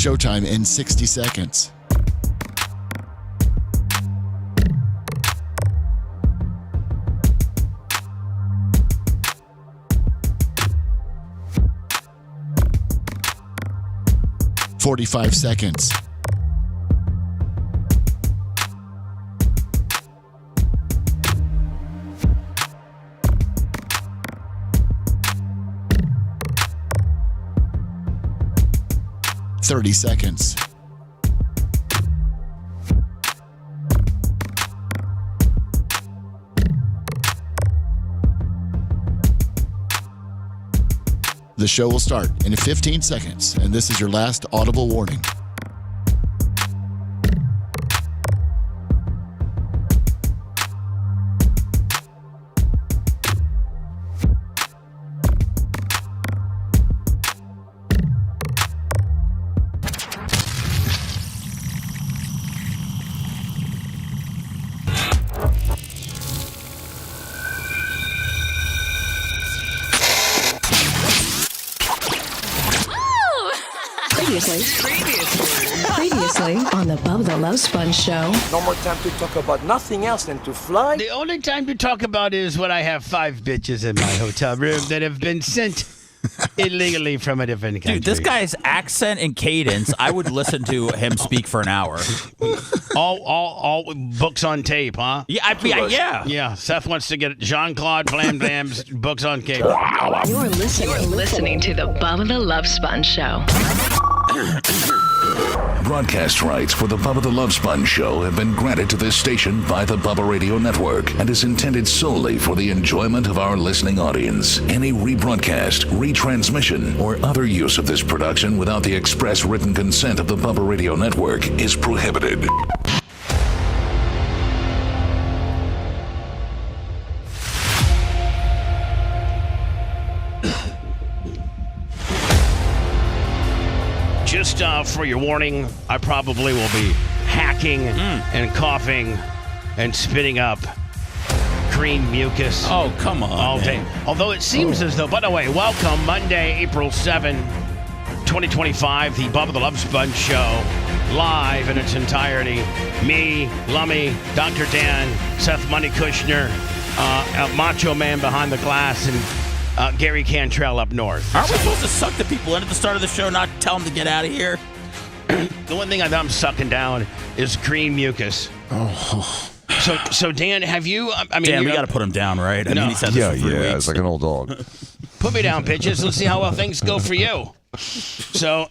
Showtime in 60 seconds. "45 seconds. "30 seconds. The show will start in 15 seconds, and this is your last audible warning. Previously on the Bubba the Love Sponge show. No more time to talk about nothing else than to fly. The only time to talk about is when I have 5 bitches in my hotel room that have been sent illegally from a different country. Dude, this guy's accent and cadence, I would listen to him speak for an hour. All books on tape, huh? Yeah, yeah. Yeah, Seth wants to get Jean-Claude Van Damme's books on tape. You're listening to the Bubba the Love Sponge show. Broadcast rights for the Bubba the Love Sponge show have been granted to this station by the Bubba Radio Network and is intended solely for the enjoyment of our listening audience. Any rebroadcast, retransmission, or other use of this production without the express written consent of the Bubba Radio Network is prohibited. Just for your warning, I probably will be hacking and coughing and spitting up green mucus. Oh, come on. All day. Although it seems as though, by the way, welcome Monday, April 7, 2025, the Bubba the Love Sponge show, live in its entirety. Me, Lummy, Dr. Dan, Seth Money Kushner, Macho Man behind the glass, and Gary Cantrell up north. Aren't we supposed to suck the people in at the start of the show, not tell them to get out of here? The one thing I'm sucking down is green mucus. Oh. So Dan, have you? I mean, Dan, we got to put him down, right? I mean, he said this for 3 weeks. It's like an old dog. Put me down, bitches. Let's see how well things go for you. So,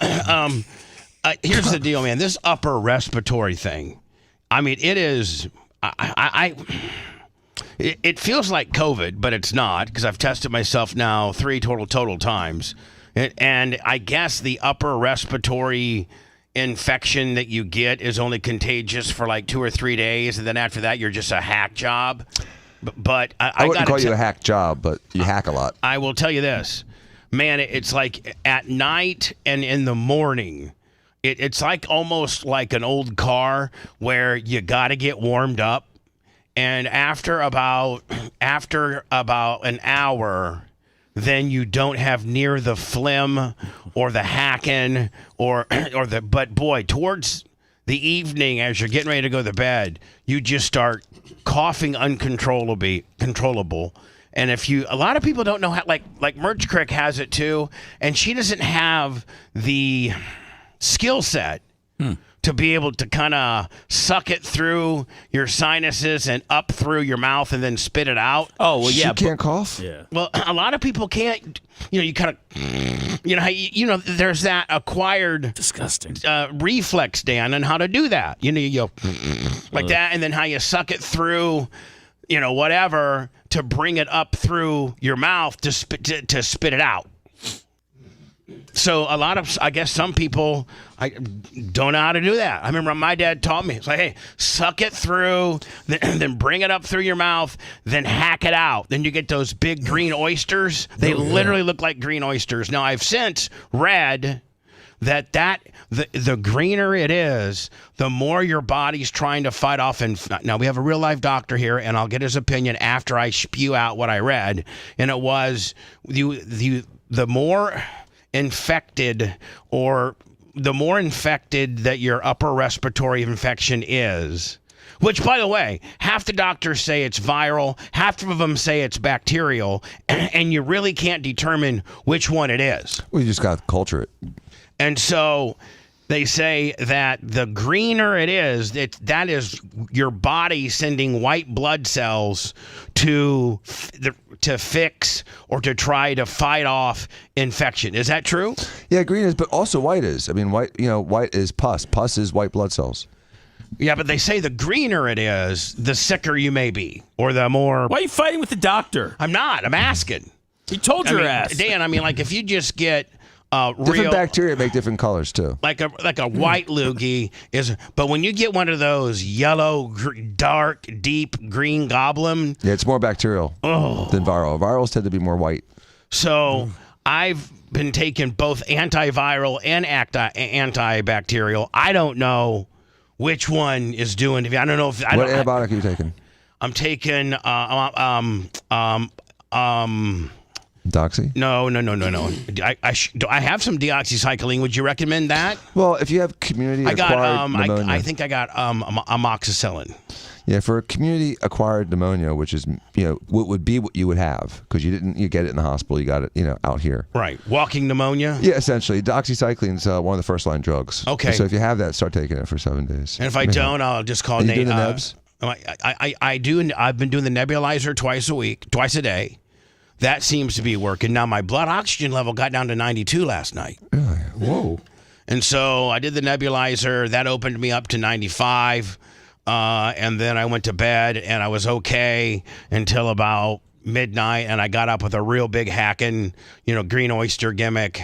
here's the deal, man. This upper respiratory thing. I mean, it is. It feels like COVID, but it's not, because I've tested myself now 3 total times. And I guess the upper respiratory infection that you get is only contagious for like 2 or 3 days, and then after that, you're just a hack job. But I wouldn't call you a hack job, but you hack a lot. I will tell you this. Man, it's like at night and in the morning, it's like almost like an old car where you got to get warmed up. And after about an hour, then you don't have near the phlegm or the hacking but boy, towards the evening as you're getting ready to go to bed, you just start coughing uncontrollable. And a lot of people don't know how, like Merch Crick has it too, and she doesn't have the skill set to be able to kind of suck it through your sinuses and up through your mouth and then spit it out. Oh, well, yeah. She can't cough? Yeah. Well, a lot of people can't, you kind of, there's that acquired Disgusting. reflex, Dan, on how to do that. You go like that, and then how you suck it through, whatever, to bring it up through your mouth to spit it out. So I guess some people don't know how to do that. I remember my dad taught me. It's like, hey, suck it through, then bring it up through your mouth, then hack it out. Then you get those big green oysters. They literally look like green oysters. Now, I've since read that the greener it is, the more your body's trying to fight off. Now, we have a real live doctor here, and I'll get his opinion after I spew out what I read. And it was the more infected or the more infected that your upper respiratory infection is, which, by the way, half the doctors say it's viral, half of them say it's bacterial, and you really can't determine which one it is. Well, you just got to culture it. And so they say that the greener it is, that is your body sending white blood cells to fix or to try to fight off infection. Is that true? Yeah, green is, but also white is. I mean, white is pus. Pus is white blood cells. Yeah, but they say the greener it is, the sicker you may be, or the more. Why are you fighting with the doctor? I'm not. I'm asking. He told your ass. Dan, I mean, like if you just get Different real bacteria make different colors too. like a white loogie is, but when you get one of those yellow, dark, deep green goblin, Yeah, it's more bacterial than viral. Virals tend to be more white. So I've been taking both antiviral and antibacterial. I don't know which one is doing. I don't know if What antibiotic are you taking? I'm taking Doxy? No. I have some deoxycycline. Would you recommend that? Well, if you have community-acquired pneumonia. I think I got amoxicillin. Yeah, for community-acquired pneumonia, which is what would be what you would have because you get it in the hospital, you got it out here. Right, walking pneumonia. Yeah, essentially, doxycycline's one of the first-line drugs. Okay. So if you have that, start taking it for 7 days. And if I don't, I'll just call Are you Nate. doing the nebs? I do. I've been doing the nebulizer twice a day. That seems to be working. Now my blood oxygen level got down to 92 last night. Whoa. And so I did the nebulizer. That opened me up to 95. And then I went to bed and I was okay until about midnight. And I got up with a real big hacking, green oyster gimmick,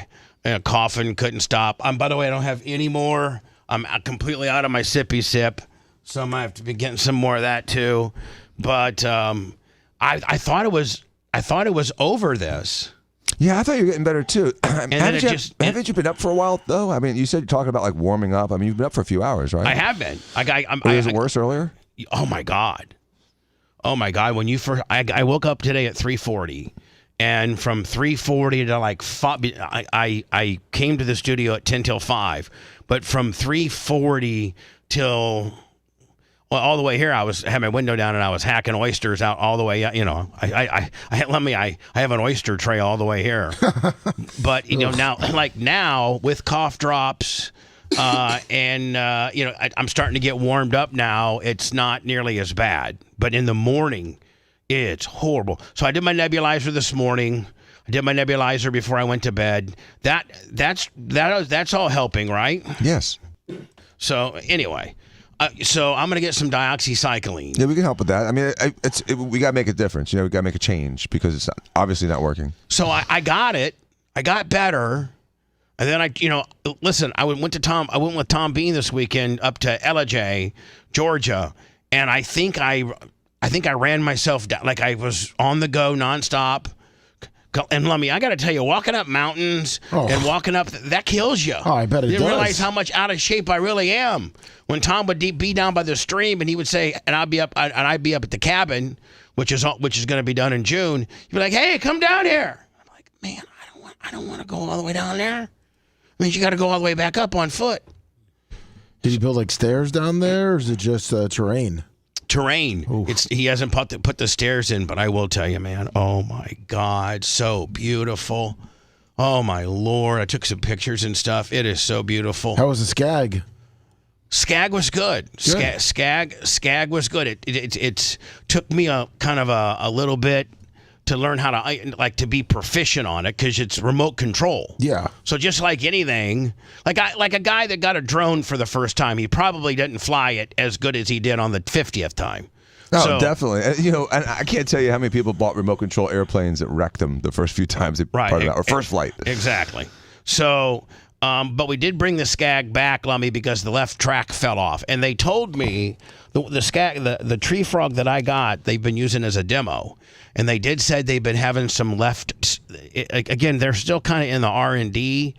coughing, couldn't stop. By the way, I don't have any more. I'm completely out of my sippy sip. So I might have to be getting some more of that too. But I thought it was over this. Yeah, I thought you were getting better too. Haven't you been up for a while though? I mean, you said you're talking about like warming up. I mean, you've been up for a few hours, right? I have been. Was it worse earlier? Oh my God. When you first, I woke up today at 3:40, and from 3:40 to like 5, I came to the studio at 10 till 5, but from 3:40 till. Well, all the way here, I had my window down and I was hacking oysters out all the way. I have an oyster tray all the way here. But now with cough drops, and I'm starting to get warmed up now. It's not nearly as bad, but in the morning, it's horrible. So I did my nebulizer this morning. I did my nebulizer before I went to bed. That's all helping, right? Yes. So anyway. So I'm going to get some dioxycycline. Yeah, we can help with that. I mean, we got to make a difference. We got to make a change because it's obviously not working. So I got it. I got better. And then I went with Tom Bean this weekend up to Ellijay, Georgia. And I think I ran myself down. Like I was on the go nonstop. And Lummy, I got to tell you, walking up mountains and walking up, that kills you. Oh, I bet it does. You didn't realize how much out of shape I really am. When Tom would be down by the stream and he would say, and I'd be up at the cabin, which is going to be done in June. He'd be like, "Hey, come down here." I'm like, "Man, I don't want to go all the way down there. I mean, you got to go all the way back up on foot." Did you build like stairs down there, or is it just terrain? Terrain. Oof. He hasn't put the stairs in, but I will tell you, man. Oh my God, so beautiful. Oh my Lord, I took some pictures and stuff. It is so beautiful. How was the skag? Skag was good. Skag was good. It took me a kind of a little bit to learn how to be proficient on it because it's remote control. Yeah. So just like anything, like a guy that got a drone for the first time, he probably didn't fly it as good as he did on the 50th time. Oh, definitely. And I can't tell you how many people bought remote control airplanes that wrecked them the first few times they part of that, or first flight. Exactly. So, but we did bring the Skag back, Lummy, because the left track fell off, and they told me the Skag, the tree frog that I got, they've been using as a demo, and they did say they've been having some left. Again, they're still kind of in the R&D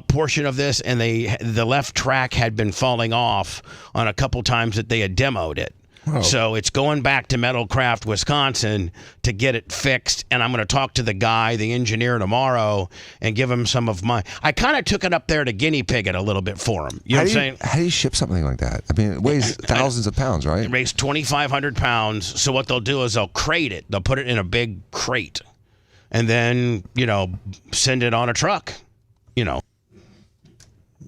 portion of this, and the left track had been falling off on a couple times that they had demoed it. Oh. So it's going back to Metalcraft, Wisconsin to get it fixed. And I'm going to talk to the guy, the engineer, tomorrow and give him some of my... I kind of took it up there to guinea pig it a little bit for him. You know what I'm saying? How do you ship something like that? I mean, it weighs thousands of pounds, right? It weighs 2,500 pounds. So what they'll do is they'll crate it. They'll put it in a big crate and then, send it on a truck,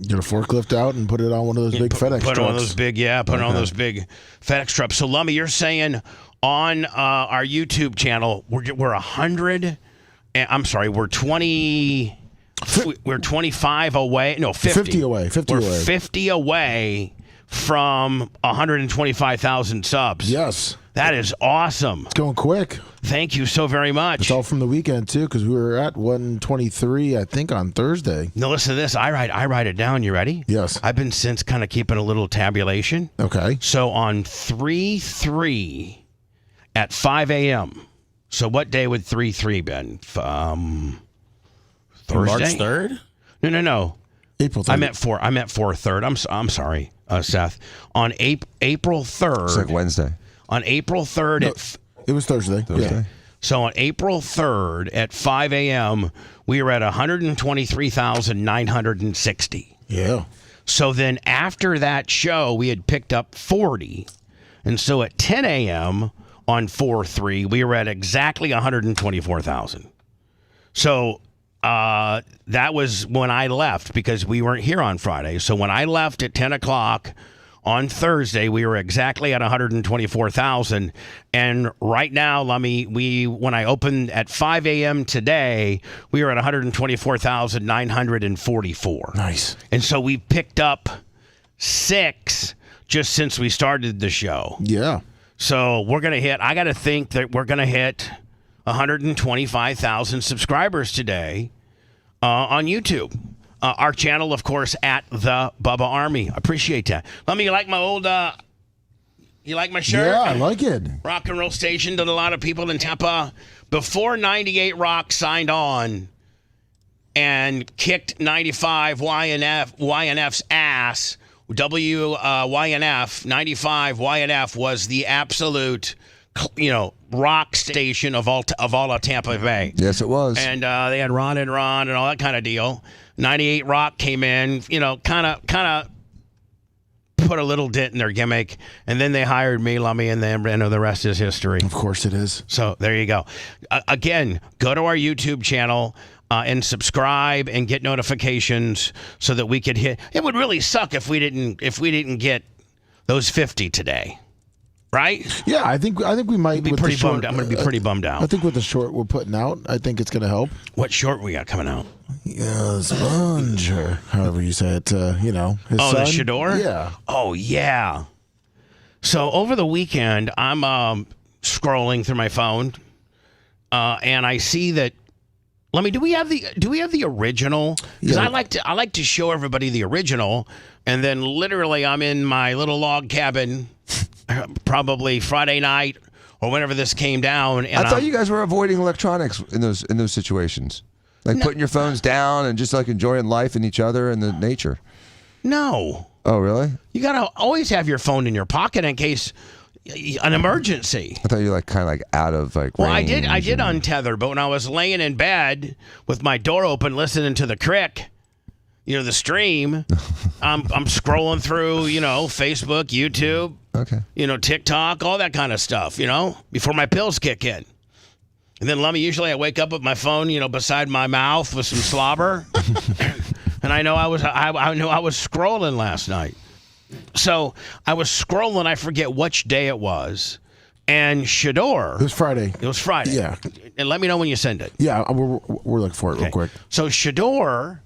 Get a forklift out and put it on one of those big FedEx trucks. Put it on those big, put it on those big FedEx trucks. So, Lummy, you're saying on our YouTube channel, we're 100, I'm sorry, we're 20, we're 25 away, no, 50. 50 away, 50 we're away. 50 away from 125,000 subs. Yes. That is awesome. It's going quick. Thank you so very much. It's all from the weekend, too, because we were at 123, I think, on Thursday. Now, listen to this. I write it down. You ready? Yes. I've been since kind of keeping a little tabulation. Okay. So on 3/3 at 5 a.m. So what day would 3/3 been? Thursday? March 3rd? No. April 3rd. I meant 4/3. I'm sorry, Seth. On April 3rd. It's like Wednesday. On April 3rd. No, it was Thursday. Yeah. So on April 3rd at 5 a.m., we were at 123,960. Yeah. So then after that show, we had picked up 40. And so at 10 a.m. on 4/3, we were at exactly 124,000. So that was when I left because we weren't here on Friday. So when I left at 10 o'clock on Thursday, we were exactly at 124,000. And right now, Lummy, when I opened at 5 a.m. today, we were at 124,944. Nice. And so we picked up 6 just since we started the show. Yeah. So I got to think that we're going to hit 125,000 subscribers today on YouTube. Our channel, of course, at the Bubba Army. Appreciate that. Let me like my old. You like my shirt? Yeah, I like it. Rock and Roll Station did a lot of people in Tampa before 98 Rock signed on and kicked 95 YNF's ass. YNF 95 YNF was the absolute, rock station of all of Tampa Bay. Yes, it was. And they had Ron and all that kind of deal. 98 Rock came in, kind of put a little dent in their gimmick, and then they hired me, Lummy, and then the rest is history. Of course it is. So there you go. Again, go to our YouTube channel and subscribe and get notifications so that we could hit. It would really suck if we didn't get those 50 today. Right? Yeah, I think we might be pretty bummed. I'm going to be pretty bummed out. I think with the short we're putting out, I think it's going to help. What short we got coming out? Yeah, Sponge, or however you say it. His son. The Shador? Yeah. Oh yeah. So over the weekend, I'm scrolling through my phone, and I see that. Do we have the original? Because Yeah. I like to show everybody the original, and then literally I'm in my little log cabin, probably Friday night or whenever this came down. And I thought you guys were avoiding electronics in those situations, like putting your phones down and just like enjoying life and each other and the nature. No. Oh, really? You gotta always have your phone in your pocket in case an emergency. I thought you were like kind of like out of like. Well, range I did untether, but when I was laying in bed with my door open, listening to the crick, the stream, I'm scrolling through, Facebook, YouTube, Okay. TikTok, all that kind of stuff, before my pills kick in. And then, Lummy, usually I wake up with my phone, beside my mouth with some slobber, and I know I was scrolling last night. So I was scrolling. I forget which day it was, and Shador. It was Friday. It was Friday. Yeah. And let me know when you send it. Yeah, we're looking for it real quick. So Shador,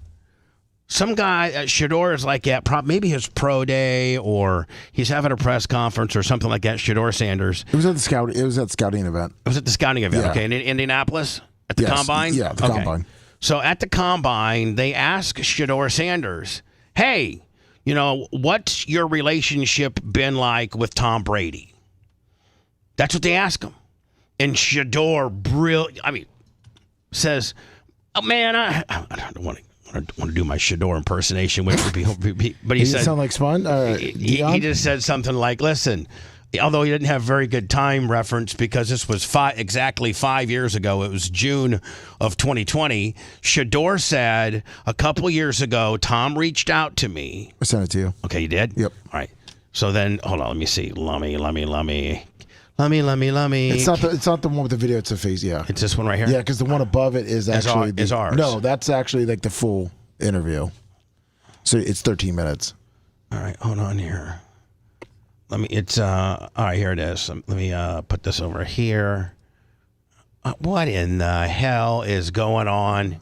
some guy at Shador is like at maybe his pro day or he's having a press conference or something like that. Shador Sanders. It was at the scouting event. It was at the scouting event. Yeah. Okay, in Indianapolis at the combine. Yeah, the combine. So at the combine, they asked Shador Sanders, "Hey, what's your relationship been like with Tom Brady?" That's what they ask him. And Shador, says, "Oh man, I don't want to do my Shador impersonation, which would be, but he said, sound like Sponge. he just said something like, "Listen, although he didn't have very good time reference because this was exactly 5 years ago. It was June of 2020. Shador said a couple years ago, Tom reached out to me. I sent it to you. Okay, you did? Yep. All right. So then, hold on, let me see. Lummy. It's not the one with the video. It's a face. Yeah. It's this one right here? Yeah, because the one above it is actually is ours. No, that's actually like the full interview. So it's 13 minutes. All right, hold on here. All right, here it is. Let me put this over here. What in the hell is going on?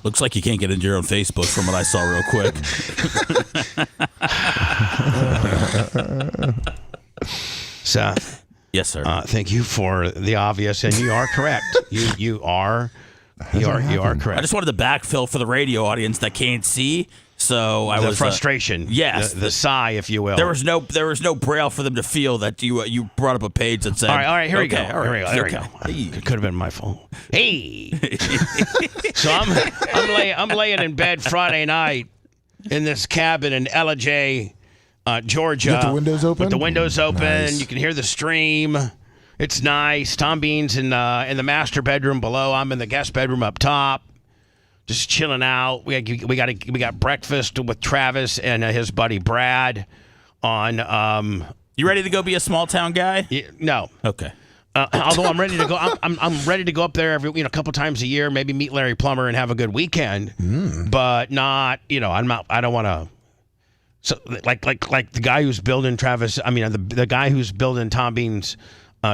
Looks like you can't get into your own Facebook from what I saw real quick. Seth. Yes, sir. Thank you for the obvious, and you are correct. You are correct. I just wanted to backfill for the radio audience that can't see. So I was frustration. Yes, the sigh, if you will. There was no braille for them to feel that you brought up a page that said. All right, here we go. All right, There we go. It could have been my phone. Hey. So I'm laying in bed Friday night in this cabin in Ellijay, Georgia. With the windows open. With the windows open, Nice. You can hear the stream. It's nice. Tom Bean's in the master bedroom below. I'm in the guest bedroom up top. Just chilling out. We got breakfast with Travis and his buddy Brad on. You ready to go be a small town guy? No. Okay. Although I'm ready to go. I'm ready to go up there every a couple times a year. Maybe meet Larry Plummer and have a good weekend. But not. I'm not. I don't want to. So like the guy who's building Travis. I mean the guy who's building Tom Bean's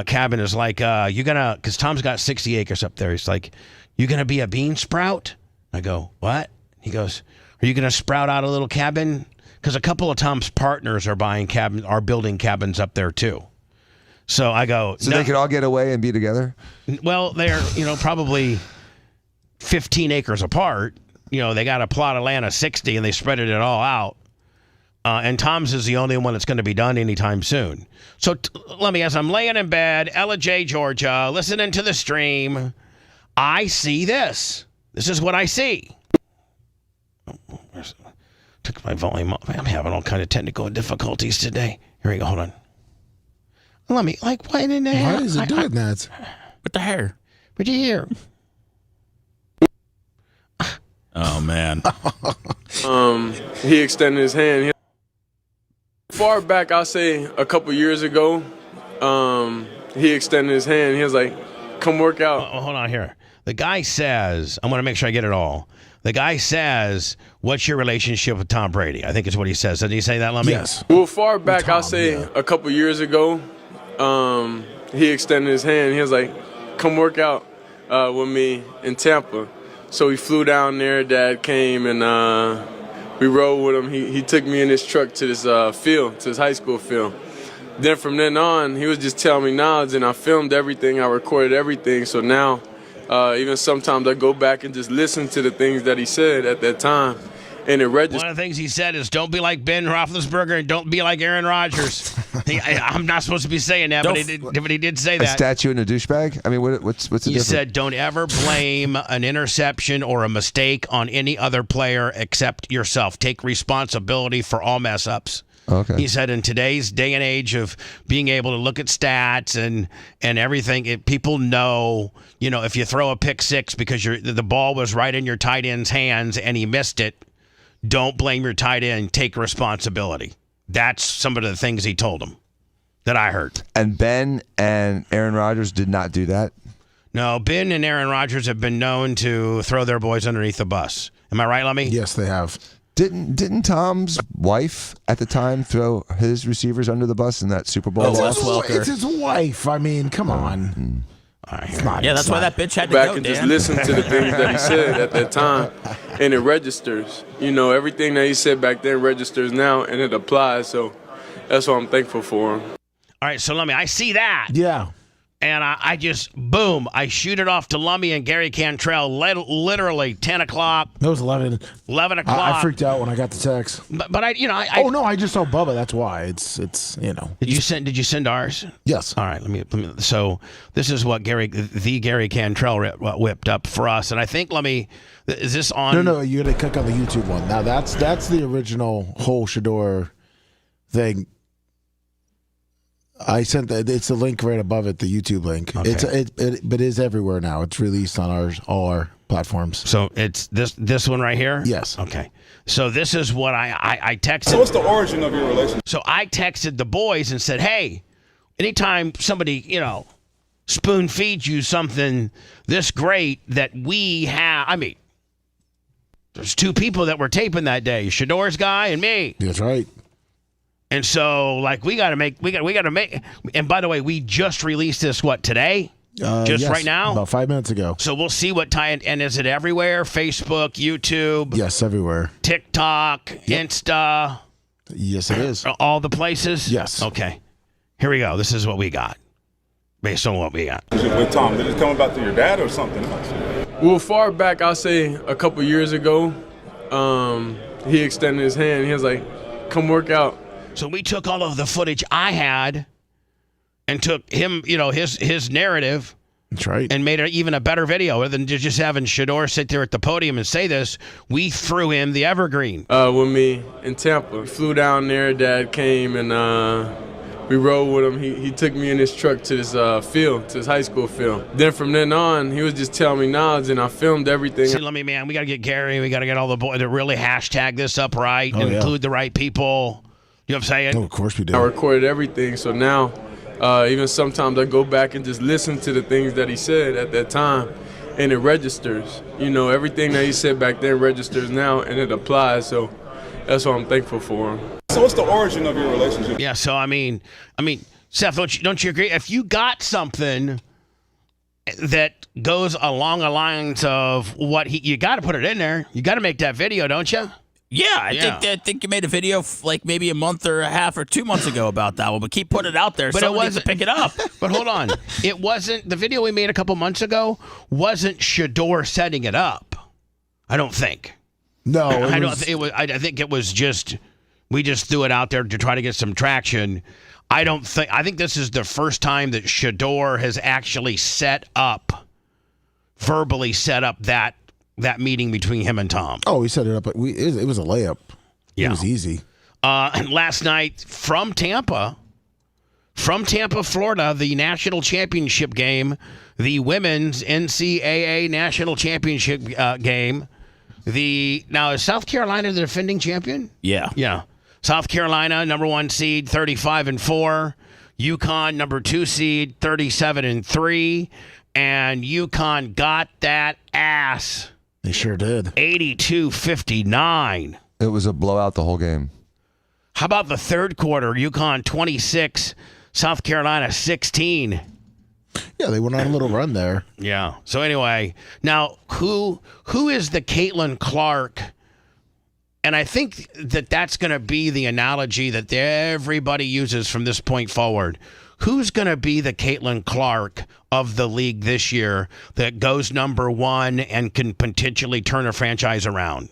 cabin is like you gonna because Tom's got 60 acres up there. He's like, you gonna be a bean sprout? I go, what? He goes, are you going to sprout out a little cabin? Because a couple of Tom's partners are building cabins up there too. So I go, so they could all get away and be together? Well, they're, probably 15 acres apart. They got a plot of land of 60 and they spread it all out. And Tom's is the only one that's going to be done anytime soon. So let me, as I'm laying in bed, Ellijay, Georgia, listening to the stream, I see this. This is what I see. Took my volume up. I'm having all kind of technical difficulties today. Here we go. Hold on. Let me, why in the hell? Why is it doing that? With the hair. What'd you hear? Oh, man. He extended his hand. Far back, I'll say a couple years ago, he extended his hand. He was like, come work out. Hold on here. The guy says, I want to make sure I get it all. The guy says, what's your relationship with Tom Brady? I think is what he says. Did he say that, Lummy? Yes. Well, far back, I'll say a couple years ago, he extended his hand. He was like, come work out with me in Tampa. So we flew down there. Dad came, and we rode with him. He took me in his truck to this field, to his high school field. Then from then on, he was just telling me knowledge, and I filmed everything. I recorded everything. So now, even sometimes I go back and just listen to the things that he said at that time, and it registers. One of the things he said is, don't be like Ben Roethlisberger and don't be like Aaron Rodgers. I'm not supposed to be saying that, but he did say that. A statue and a douchebag? I mean, what's the difference? He said, don't ever blame an interception or a mistake on any other player except yourself. Take responsibility for all mess-ups. Okay. He said in today's day and age of being able to look at stats and everything, people know, if you throw a pick six because the ball was right in your tight end's hands and he missed it, don't blame your tight end. Take responsibility. That's some of the things he told him that I heard. And Ben and Aaron Rodgers did not do that? No, Ben and Aaron Rodgers have been known to throw their boys underneath the bus. Am I right, Lummy? Yes, they have. Didn't Tom's wife at the time throw his receivers under the bus in that Super Bowl loss? It's his wife. I mean, come on. That's why that bitch had to back go, and Dan. just listen to the things that he said at that time, and it registers. Everything that he said back then registers now, and it applies. So that's what I'm thankful for him. All right, so Lummy, I see that. Yeah. And I just, boom, I shoot it off to Lummy and Gary Cantrell literally 10 o'clock. That was 11. 11 o'clock. I freaked out when I got the text. But I oh, no, I just saw Bubba. That's why. It's Did you send ours? Yes. All right, let me so this is what Gary Cantrell whipped up for us. And I think, is this on? No, you got to click on the YouTube one. Now, that's the original whole Shador thing. I sent that. It's the link right above it, the YouTube link. Okay. But it is everywhere now. It's released on all our platforms. So it's this one right here? Yes. Okay. So this is what I texted. So what's the origin of your relationship? So I texted the boys and said, hey, anytime somebody, spoon feeds you something this great that we have, there's two people that were taping that day, Shador's guy and me. That's right. And so, we got to make, and by the way, we just released this, today? Just right now? About 5 minutes ago. So we'll see and is it everywhere? Facebook, YouTube? Yes, everywhere. TikTok, Insta? Yes, it is. All the places? Yes. Okay. Here we go. This is what we got. Based on what we got. With Tom, did it come about through your dad or something else? Well, far back, I'll say a couple years ago, he extended his hand. He was like, come work out. So we took all of the footage I had and took him, his narrative. That's right. And made it even a better video. Rather than just having Shador sit there at the podium and say this, we threw him the evergreen. With me in Tampa. We flew down there. Dad came and we rode with him. He took me in his truck to this field, to his high school field. Then from then on, he was just telling me knowledge, and I filmed everything. See, we got to get Gary. We got to get all the boys to really hashtag this up right and include the right people. You know what I'm saying? Oh, of course we did. I recorded everything, so now even sometimes I go back and just listen to the things that he said at that time, and it registers. Everything that he said back then registers now, and it applies, so that's why I'm thankful for him. So what's the origin of your relationship? Yeah, so I mean, Seth, don't you agree? If you got something that goes along the lines of what you got to put it in there. You got to make that video, don't you? Yeah, I think you made a video maybe a month or a half or 2 months ago about that one, but keep putting it out there. Someone needs to pick it up. But hold on, it wasn't the video we made a couple months ago. Wasn't Shador setting it up? I don't think. No, I think it was just. We just threw it out there to try to get some traction. I think this is the first time that Shador has actually verbally set up that meeting between him and Tom. Oh, he set it up. It was a layup. Yeah. It was easy. And last night from Tampa, Florida, the national championship game, the women's NCAA national championship game. Now is South Carolina the defending champion? Yeah. Yeah. South Carolina, number 1 seed, 35-4. UConn, number 2 seed, 37-3. And UConn got that ass. They sure did. 82-59. It was a blowout the whole game. How about the third quarter? UConn 26, South Carolina 16. Yeah, they went on a little run there. Yeah. So anyway, now who is the Caitlin Clark? And I think that's going to be the analogy that everybody uses from this point forward. Who's going to be the Caitlin Clark of the league this year that goes number 1 and can potentially turn a franchise around?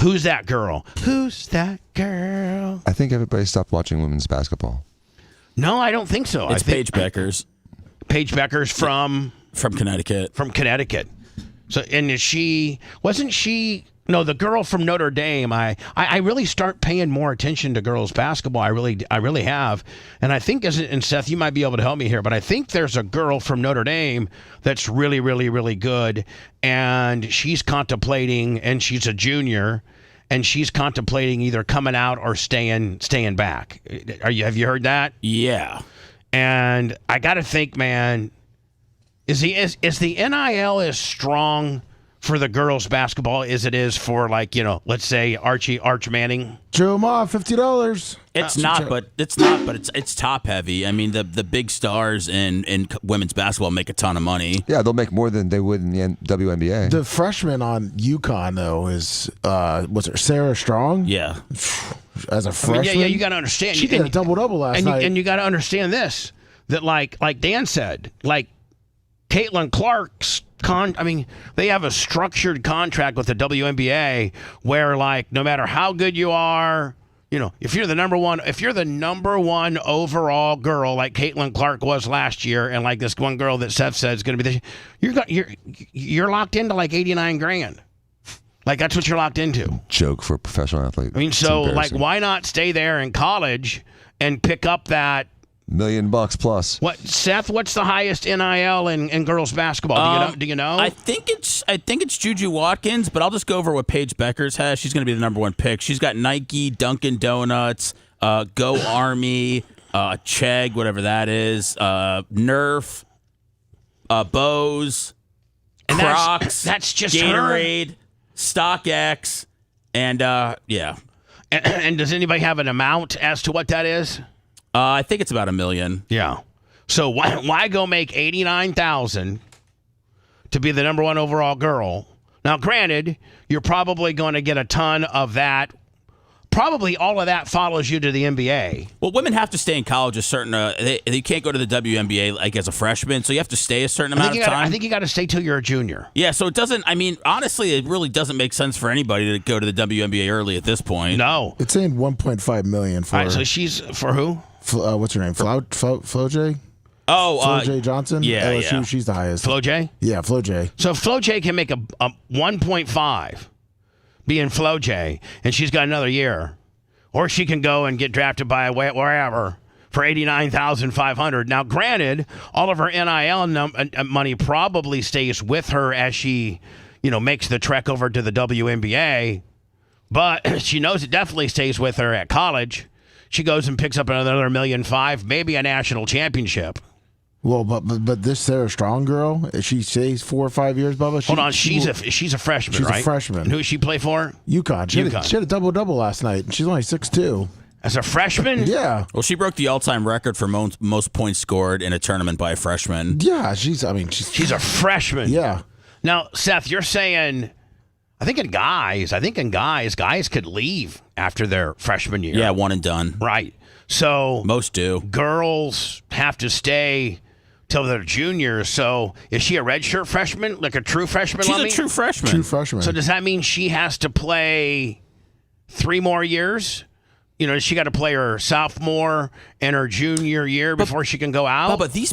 Who's that girl? Who's that girl? I think everybody stopped watching women's basketball. No, I don't think so. It's Paige Beckers. Paige Beckers from Connecticut. From Connecticut. So, and wasn't she? No, the girl from Notre Dame. I really start paying more attention to girls basketball. I really have. And I think, and Seth, you might be able to help me here, but I think there's a girl from Notre Dame that's really, really, really good. And she's contemplating, and she's a junior, and she's contemplating either coming out or staying back. Have you heard that? Yeah. And I got to think, man, is the NIL as strong for the girls basketball as it is for, let's say Arch Manning? Drew him off, $50. It's not, but it's top heavy. I mean, the big stars in women's basketball make a ton of money. Yeah, they'll make more than they would in the WNBA. The freshman on UConn though is was it Sarah Strong? Yeah. As a freshman, you got to understand. She did a double-double last night. And you got to understand this, that like Dan said, Caitlin Clark's they have a structured contract with the WNBA where, no matter how good you are, if you're the number one overall girl like Caitlin Clark was last year, and this one girl that Seth said is going to be you're locked into $89,000. That's what you're locked into. Joke for a professional athlete. So why not stay there in college and pick up that $1 million plus. What, Seth? What's the highest NIL in girls basketball? Do you know? I think it's Juju Watkins, but I'll just go over what Paige Beckers has. She's going to be the number one pick. She's got Nike, Dunkin' Donuts, Go Army, Chegg, whatever that is, Nerf, Bose, and Crocs. That's just Gatorade, her? StockX, and yeah. And does anybody have an amount as to what that is? I think it's about $1 million. Yeah. So why go make $89,000 to be the number one overall girl? Now, granted, you're probably going to get a ton of that. Probably all of that follows you to the NBA. Well, women have to stay in college a certain. They can't go to the WNBA like as a freshman, so you have to stay a certain amount of time. I think you got to stay till you're a junior. Yeah, so it doesn't. I mean, honestly, it really doesn't make sense for anybody to go to the WNBA early at this point. No, it's saying $1.5 million for. All right, so she's for who? What's her name? FloJ? Oh, FloJ Johnson? Yeah, LSU, yeah. She's the highest. FloJ? Yeah, FloJ. So FloJ can make a 1.5 being FloJ, and she's got another year. Or she can go and get drafted by wherever for $89,500. Now, granted, all of her NIL money probably stays with her as she, makes the trek over to the WNBA. But she knows it definitely stays with her at college. She goes and picks up another $1.5 million, maybe a national championship. Well, but this Sarah Strong girl, she stays 4 or 5 years, Bubba. Hold on, she's a freshman, right? She's a freshman. And who does she play for? UConn. She had a double-double last night, and she's only 6'2". As a freshman? Yeah. Well, she broke the all-time record for most points scored in a tournament by a freshman. Yeah, she's a freshman. Yeah. Now, Seth, you're saying, I think in guys could leave after their freshman year. Yeah, one and done. Right. So most do. Girls have to stay till they're juniors. So is she a redshirt freshman, like a true freshman? She's a true freshman. True freshman. So does that mean she has to play 3 more years? She got to play her sophomore and her junior year before she can go out. But these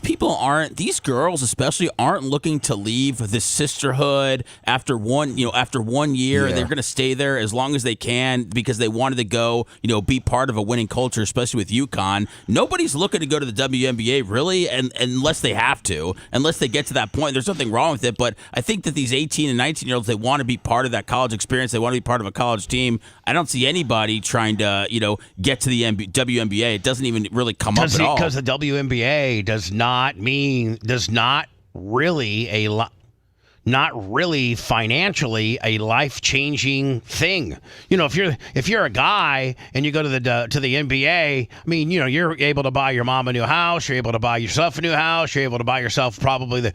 girls especially aren't looking to leave the sisterhood after one year. Yeah. They're going to stay there as long as they can because they wanted to go, be part of a winning culture, especially with UConn. Nobody's looking to go to the WNBA really, unless they have to, unless they get to that point. There's nothing wrong with it, but I think that these 18 and 19-year-olds, they want to be part of that college experience. They want to be part of a college team. I don't see anybody trying to, get to the WNBA. It doesn't even really come up at all. Because the WNBA does not really financially a life-changing thing. If you're a guy and you go to the NBA, I mean, you're able to buy your mom a new house, you're able to buy yourself a new house, you're able to buy yourself probably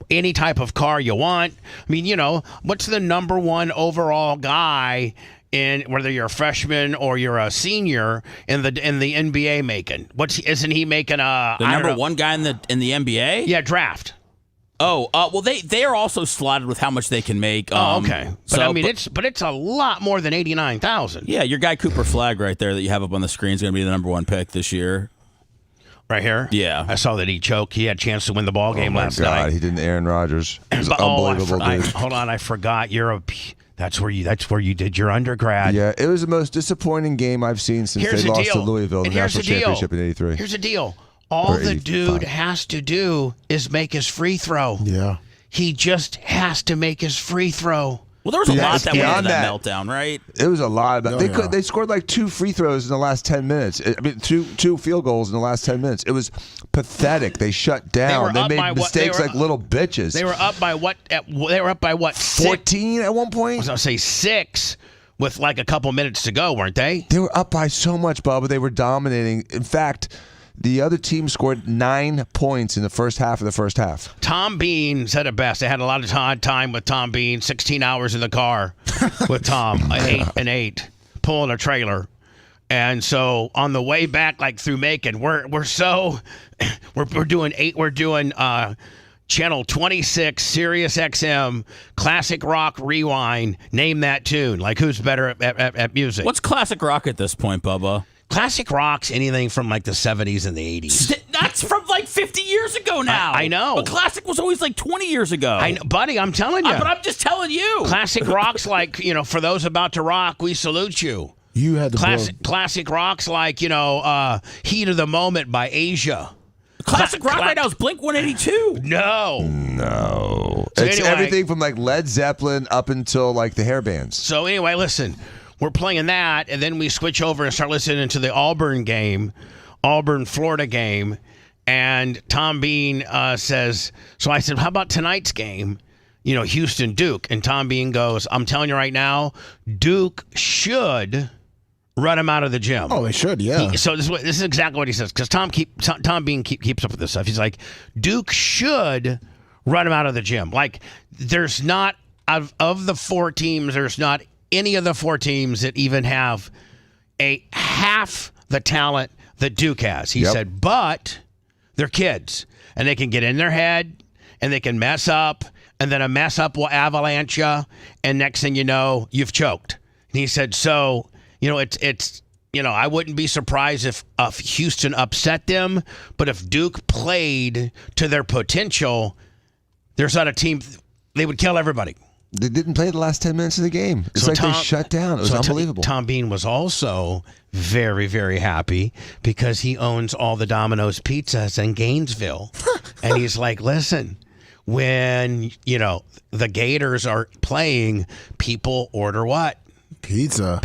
any type of car you want. I mean, what's the number one overall guy in whether you're a freshman or you're a senior in the NBA making? Isn't he making the number one guy in the NBA? Yeah, draft. Oh, well, they are also slotted with how much they can make. Okay, but it's a lot more than $89,000. Yeah, your guy Cooper Flagg right there that you have up on the screen is going to be the number one pick this year. Right here? Yeah. I saw that he choked. He had a chance to win the ball game last night. He didn't Aaron Rodgers. It was unbelievable, dude. Hold on, I forgot. That's where you did your undergrad. Yeah, it was the most disappointing game I've seen since they lost to Louisville in the national championship in '83. Here's the deal. All the dude has to do is make his free throw. Yeah. He just has to make his free throw. Well, there was a lot that went into that meltdown, right? It was a lot. They scored like 2 free throws in the last 10 minutes. I mean, two field goals in the last 10 minutes. It was pathetic. They shut down. They made mistakes like little bitches. They were up by what? They were up by what? 14 at one point? I was going to say 6 with like a couple minutes to go, weren't they? They were up by so much, Bubba. They were dominating. In fact, the other team scored 9 points in the first half of the first half. Tom Bean said it best. They had a lot of time with Tom Bean, 16 hours in the car with Tom, 8 pulling a trailer. And so on the way back, like through Macon, we're doing channel 26, Sirius XM, classic rock rewind. Name that tune. Like who's better at music? What's classic rock at this point, Bubba? Classic rock's anything from like the 70s and the 80s. That's from like 50 years ago now. I know. But classic was always like 20 years ago. I know, buddy, I'm telling you. But I'm just telling you. Classic rock's like, for those about to rock, we salute you. You had the classic rocks like "Heat of the Moment" by Asia. Classic rock right now is Blink 182. No. So It's anyway, everything from like Led Zeppelin up until like the hair bands. So anyway, listen, we're playing that, and then we switch over and start listening to the Auburn-Florida game, and Tom Bean says, so I said, how about tonight's game? Houston-Duke. And Tom Bean goes, I'm telling you right now, Duke should run him out of the gym. Oh, they should, yeah. So this is exactly what he says, because Tom Bean keeps up with this stuff. He's like, Duke should run him out of the gym. Like, there's not, of the 4 teams, there's not any of the 4 teams that even have a half the talent that Duke has. He said, but they're kids, and they can get in their head, and they can mess up, and then a mess up will avalanche you, and next thing you know, you've choked. And he said, so... it's I wouldn't be surprised if Houston upset them, but if Duke played to their potential, there's not a team, they would kill everybody. They didn't play the last 10 minutes of the game. It's they shut down. It was unbelievable. Tom Bean was also very, very happy because he owns all the Domino's pizzas in Gainesville. And he's like, listen, when, the Gators are playing, people order what? Pizza.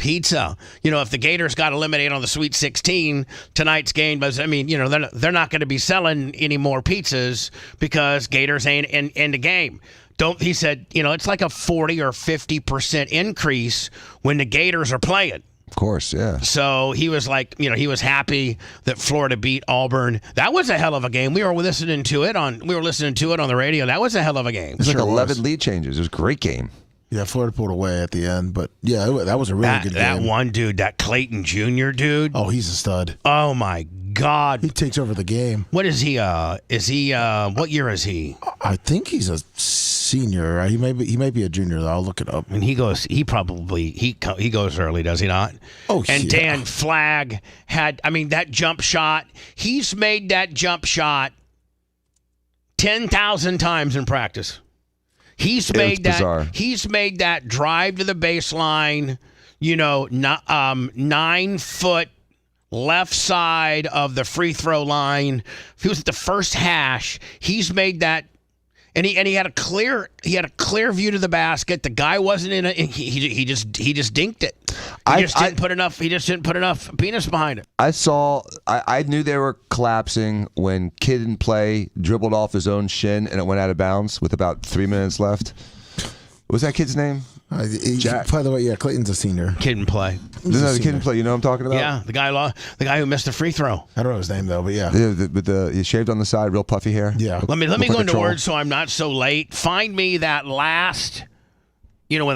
If the Gators got eliminated on the Sweet 16, tonight's game was, they're not going to be selling any more pizzas because Gators ain't in the game. He said, it's like a 40 or 50% increase when the Gators are playing. Of course, yeah. So he was like, he was happy that Florida beat Auburn. That was a hell of a game. We were listening to it on the radio. That was a hell of a game. It was like 11 lead changes. It was a great game. Yeah, Florida pulled away at the end, but yeah, that was a really good game. That one dude, that Clayton Jr. dude. Oh, he's a stud. Oh my God. He takes over the game. What is he? What year is he? I think he's a senior. He may be a junior though. I'll look it up. And he goes early, does he not? Oh, and yeah. Dan Flagg had, that jump shot. He's made that jump shot 10,000 times in practice. He's made that drive to the baseline, 9 foot left side of the free throw line. If he was at the first hash, he's made that, and he had a clear view to the basket. The guy wasn't in it. He just dinked it. He just didn't put enough penis behind it. I knew they were collapsing when Kid in Play dribbled off his own shin and it went out of bounds with about 3 minutes left. What was that kid's name? Jack. By the way, yeah, Clayton's a senior. Kid in Play. The Kid in Play. You know what I'm talking about? Yeah, the guy who missed the free throw. I don't know his name though, but yeah. He shaved on the side, real puffy hair. Yeah. Let me go into words so I'm not so late. Find me that last, when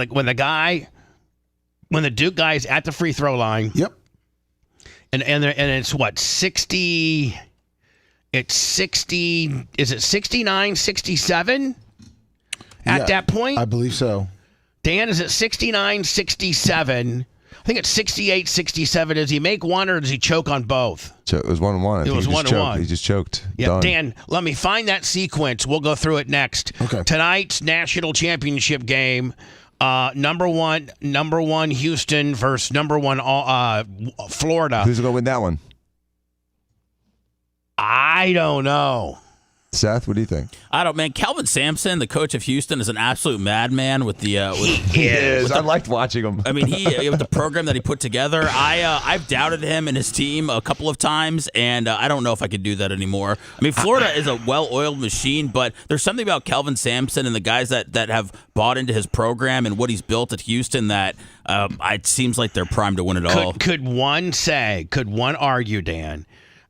the Duke guy's at the free throw line. Yep. And it's what, 60? It's 60. Is it 69, 67? At that point? I believe so. Dan, is it 69, 67? I think it's 68, 67. Does he make one or does he choke on both? It was 1-1. It was 1-1. He just choked. Yeah, Done. Dan, let me find that sequence. We'll go through it next. Okay. Tonight's national championship game. Number one Houston versus number 1 Florida. Who's going to win that one? I don't know. Seth, what do you think? I don't, man. Kelvin Sampson, the coach of Houston, is an absolute madman with the. He is. I liked watching him. I mean, with the program that he put together, I've doubted him and his team a couple of times, and I don't know if I could do that anymore. I mean, Florida is a well-oiled machine, but there's something about Kelvin Sampson and the guys that have bought into his program and what he's built at Houston that it seems like they're primed to win it all. Could one argue, Dan,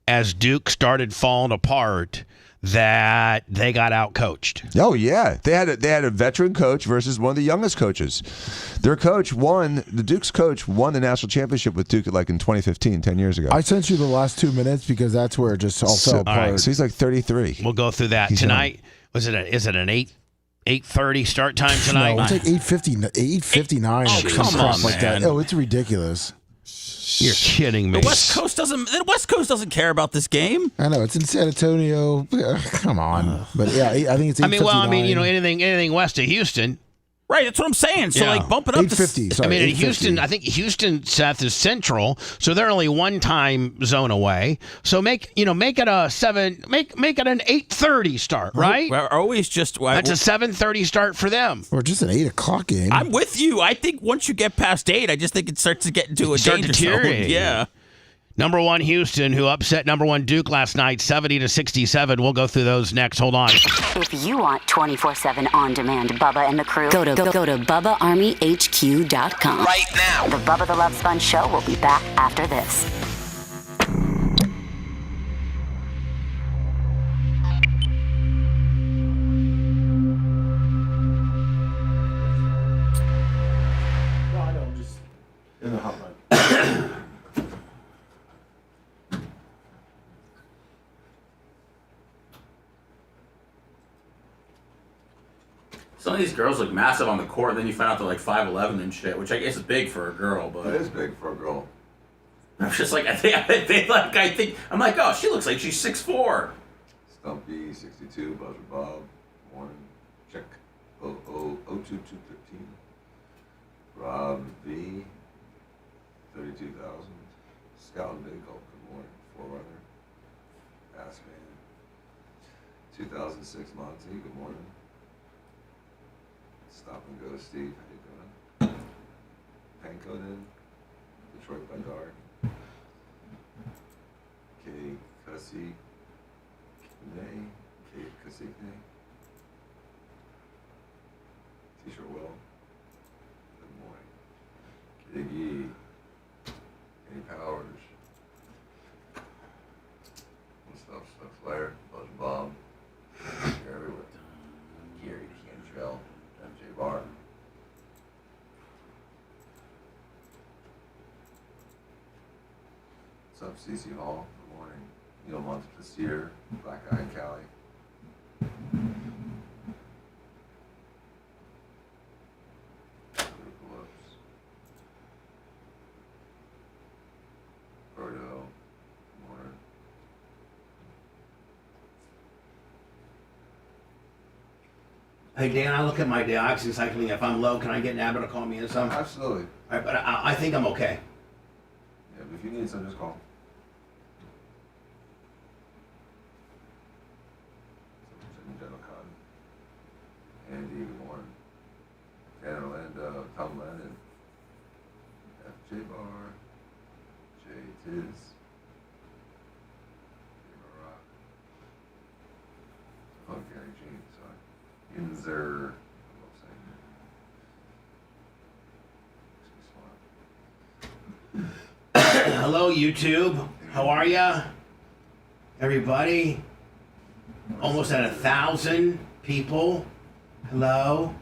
as Duke started falling apart, that they got outcoached? Oh yeah, they had a veteran coach versus one of the youngest coaches. The Duke's coach won the national championship with Duke like in 2015, 10 years ago. I sent you the last 2 minutes because that's where it just all fell apart. Right, so he's like 33. We'll go through that tonight. Is it an 8:30 start time tonight? No, it's like 8:59. Oh, come on, like man. that. Oh, it's ridiculous. You're kidding me. The West Coast doesn't care about this game. I know it's in San Antonio. Come on, but yeah, I think it's. 8:59. Anything west of Houston, Right, that's what I'm saying. So, like, bump it up 850. Sorry, I mean, in 850. Houston, I think Houston, Seth, is central, so they're only one time zone away. So make it a make it an 8:30 start, right? We're always just That's a 7:30 start for them. Or just an 8 o'clock game. I'm with you. I think once you get past 8, I just think it starts to get into a danger zone. Yeah. Number 1 Houston, who upset number 1 Duke last night, 70-67. We'll go through those next. Hold on. If you want 24/7 on-demand Bubba and the crew, go to BubbaArmyHQ.com. Right now. The Bubba the Love Sponge Show will be back after this. No, I know. I'm just in the hot mic. Some of these girls look massive on the court, and then you find out they're like 5'11" and shit, which I guess is big for a girl, but It is big for a girl. I'm just like, I think, I'm like, oh, she looks like she's 6'4". Stumpy, 62, Buzzer Bob, Warren, check, 02213. Rob V, 32,000. Scout and Big Gulp, good morning. Forerunner, Ass Man, 2006 Monty, good morning. Stop and Go Steve, how you doing? Pankoden, Detroit by Dark. K. Cussy, Nay, K. Cassigne. T-shirt Will, good morning. Iggy, Kenny Powers. Stuff Flair, Buzz Bob. Gary with Gary Cantrell. MJ Bar. What's up, CC Hall? Good morning. Neil Montplaisir, Black Eye Cali. Birdo. Morning. Hey, Dan, I look at my dioxycycline. If I'm low, can I get Nabba to call me in some? Absolutely. All right, but I think I'm okay. Yeah, but if you need some, just call. General Cotton. Andy, good morning. Ken Orlando, Tom Lennon. FJ Bar. J Tiz. Rock. Oh, Gary Jean, sorry. Inzer. Hello, YouTube. How are ya? Everybody? Almost at 1,000 people. Hello.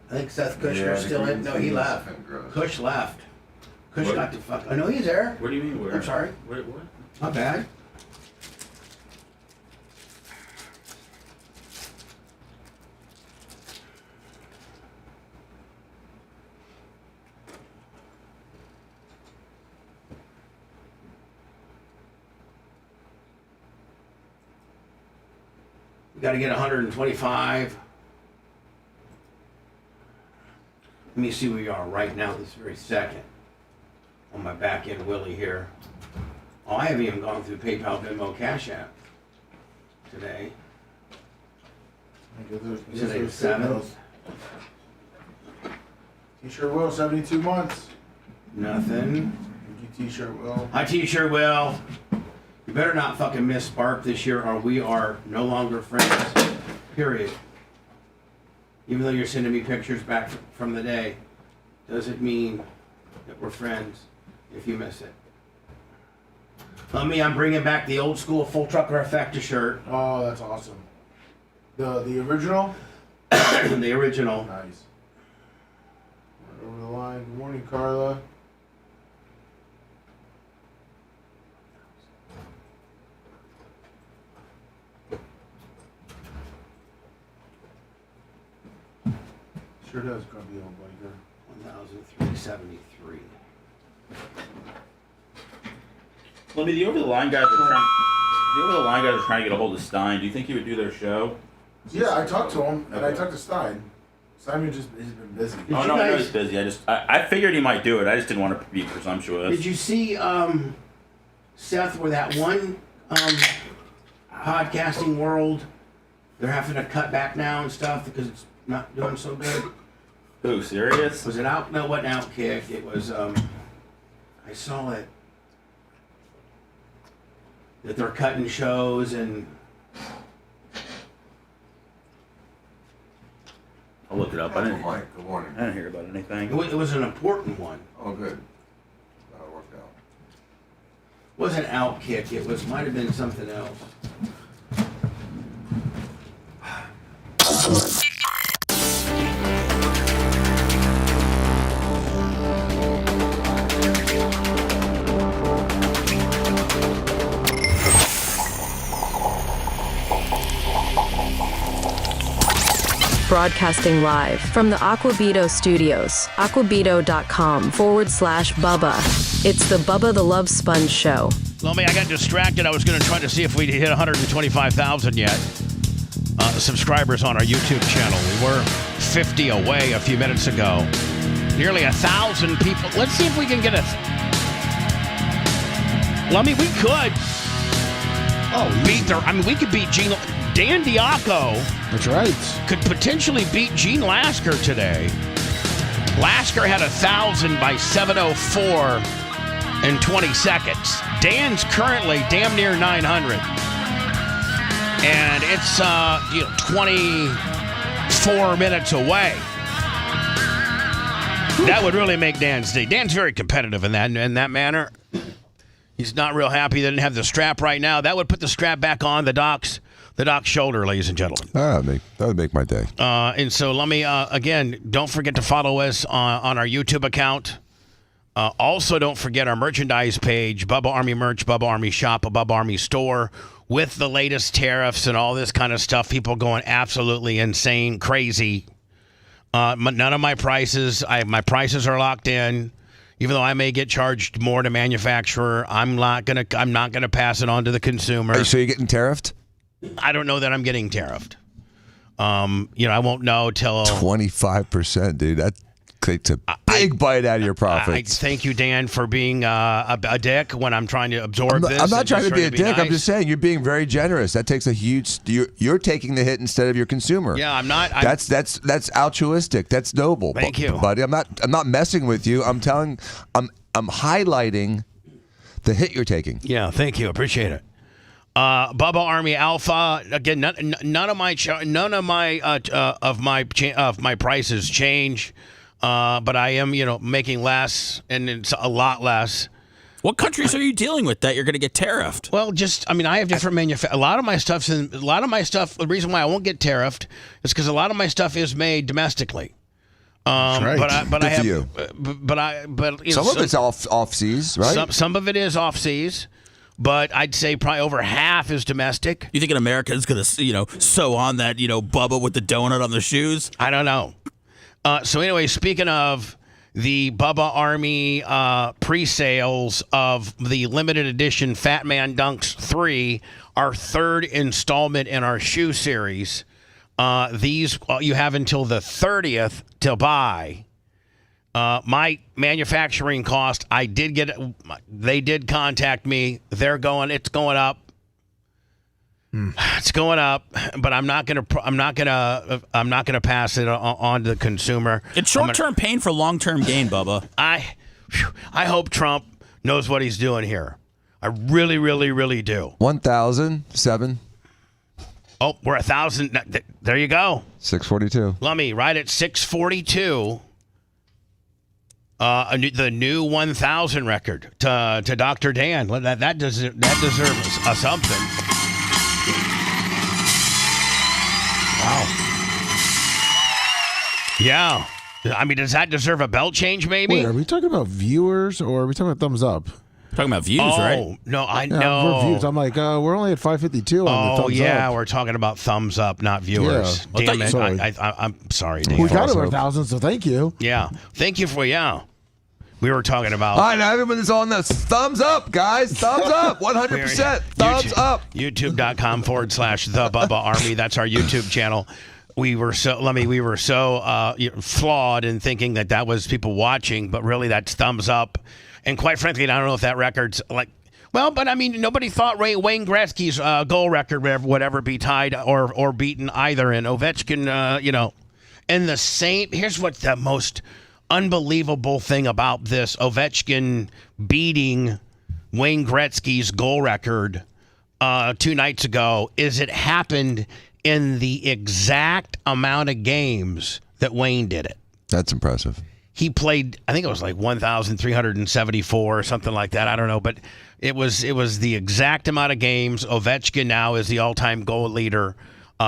I think Seth Kushner's still in. No, he left. Kush left. Kush What? got the fuck. I know he's there. What do you mean, where? I'm sorry. What? Not bad. We got to get 125. Let me see where you are right now, this very second. On my back end, Willie here. Oh, I haven't even gone through PayPal, Venmo, Cash App today. Today's 7th. T-shirt Will, 72 months. Nothing. Thank you, T-shirt Will. Hi, T-shirt Will. You better not fucking miss Spark this year, or we are no longer friends. Period. Even though you're sending me pictures back from the day, doesn't mean that we're friends if you miss it. I'm bringing back the old school full trucker effector shirt. Oh, that's awesome. The original? The original. Nice. Right over the line. Good morning, Carla. Sure does, Grumpy old biker. 1,373. Well, I mean, the over the line guys are trying. The other line guys are trying to get a hold of Stein. Do you think he would do their show? Yeah, I talked to him, and I talked to Stein. Simon he's been busy. I know he's busy. I figured he might do it. I just didn't want to be presumptuous. Did you see Seth where that one podcasting world they're having to cut back now and stuff because it's not doing so good? Who, serious? Was it out? No, it wasn't Outkick. It was I saw it that they're cutting shows and. I'll look it up. I didn't. Good morning. I didn't hear about anything. It was an important one. Oh, good. That'll work out. It wasn't Outkick. It might have been something else. Broadcasting live from the Aquabito studios, aquabito.com/Bubba. It's the Bubba the Love Sponge Show. Lummy, I got distracted. I was going to try to see if we'd hit 125,000 yet. Subscribers on our YouTube channel. We were 50 away a few minutes ago. Nearly 1,000 people. Let's see if we can get a... Lummy, we could. We could beat Gene... Dan Diaco. That's right. Could potentially beat Gene Lasker today. Lasker had 1,000 by 7:04 and 20 seconds. Dan's currently damn near 900. And it's 24 minutes away. That would really make Dan's day. Dan's very competitive in that manner. He's not real happy they didn't have the strap right now. That would put the strap back on the Doc's shoulder, ladies and gentlemen. That would make my day. And so let me, again, don't forget to follow us on our YouTube account. Also, don't forget our merchandise page, Bubba Army Merch, Bubba Army Shop, a Bubba Army Store, with the latest tariffs and all this kind of stuff. People going absolutely insane, crazy. None of my prices, my prices are locked in. Even though I may get charged more to manufacturer, I'm not gonna pass it on to the consumer. So you're getting tariffed? I don't know that I'm getting tariffed. I won't know till 25%, dude. That takes a big bite out of your profits. Thank you, Dan, for being a dick when I'm trying to absorb this. I'm not trying to be a dick. Nice. I'm just saying you're being very generous. That takes a huge. You're taking the hit instead of your consumer. Yeah, I'm not. That's altruistic. That's noble. Thank you, buddy. I'm not messing with you. I'm highlighting the hit you're taking. Yeah, thank you. Appreciate it. Bubba Army Alpha. Again, none of my prices change, but I am making less, and it's a lot less. What countries are you dealing with that you're going to get tariffed? Well, I have different manufacturers. A lot of my stuff. The reason why I won't get tariffed is because a lot of my stuff is made domestically. Right. But I have. You. But some of it's off seas, right? Some of it is off seas. But I'd say probably over half is domestic. You think an American is going to, sew on that, Bubba with the donut on the shoes? I don't know. So anyway, speaking of the Bubba Army pre-sales of the limited edition Fat Man Dunks 3, our third installment in our shoe series. These you have until the 30th to buy. My manufacturing cost, they did contact me. It's going up. It's going up, but I'm not gonna pass it on to the consumer. It's short-term pain for long-term gain, Bubba. I hope Trump knows what he's doing here. I really, really, really do. 1,007. Oh, we're 1,000. There you go. 642. Lummy, right at 642. The new 1,000 record to Dr. Dan. That deserves a something. Wow. Yeah. I mean, does that deserve a belt change, maybe? Wait, are we talking about viewers or are we talking about thumbs up? Talking about views, right? No, I know. Views. I'm like, we're only at 552 on the thumbs up. We're talking about thumbs up, not viewers. Yeah. Damn it. I'm sorry, Dan. We got over 1,000, so thank you. Yeah. Thank you for, We were talking about. All right, now everyone's on this. Thumbs up, guys. Thumbs up. 100%. Thumbs up. YouTube.com/the Bubba Army. That's our YouTube channel. We were so flawed in thinking that was people watching, but really that's thumbs up. And quite frankly, I don't know if that record's like. Well, but I mean, nobody thought Wayne Gretzky's goal record would ever be tied or beaten either. And Ovechkin, and the same. Here's what the most unbelievable thing about this: Ovechkin beating Wayne Gretzky's goal record 2 nights ago is it happened in the exact amount of games that Wayne did it. That's impressive. He played, I think it was like 1,374 or something like that. I don't know, but it was the exact amount of games. Ovechkin now is the all-time goal leader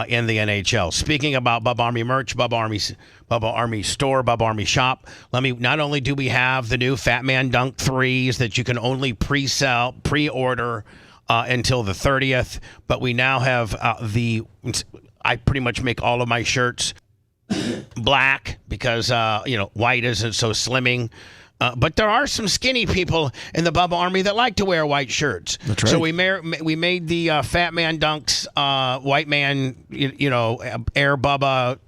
in the NHL. Speaking about Bubba Army merch, Bubba Army store, Bubba Army shop. Not only do we have the new Fat Man Dunk 3s that you can only pre-order until the 30th, but we now have I pretty much make all of my shirts black because white isn't so slimming. But there are some skinny people in the Bubba Army that like to wear white shirts. That's right. So we made the Fat Man Dunks white man Air Bubba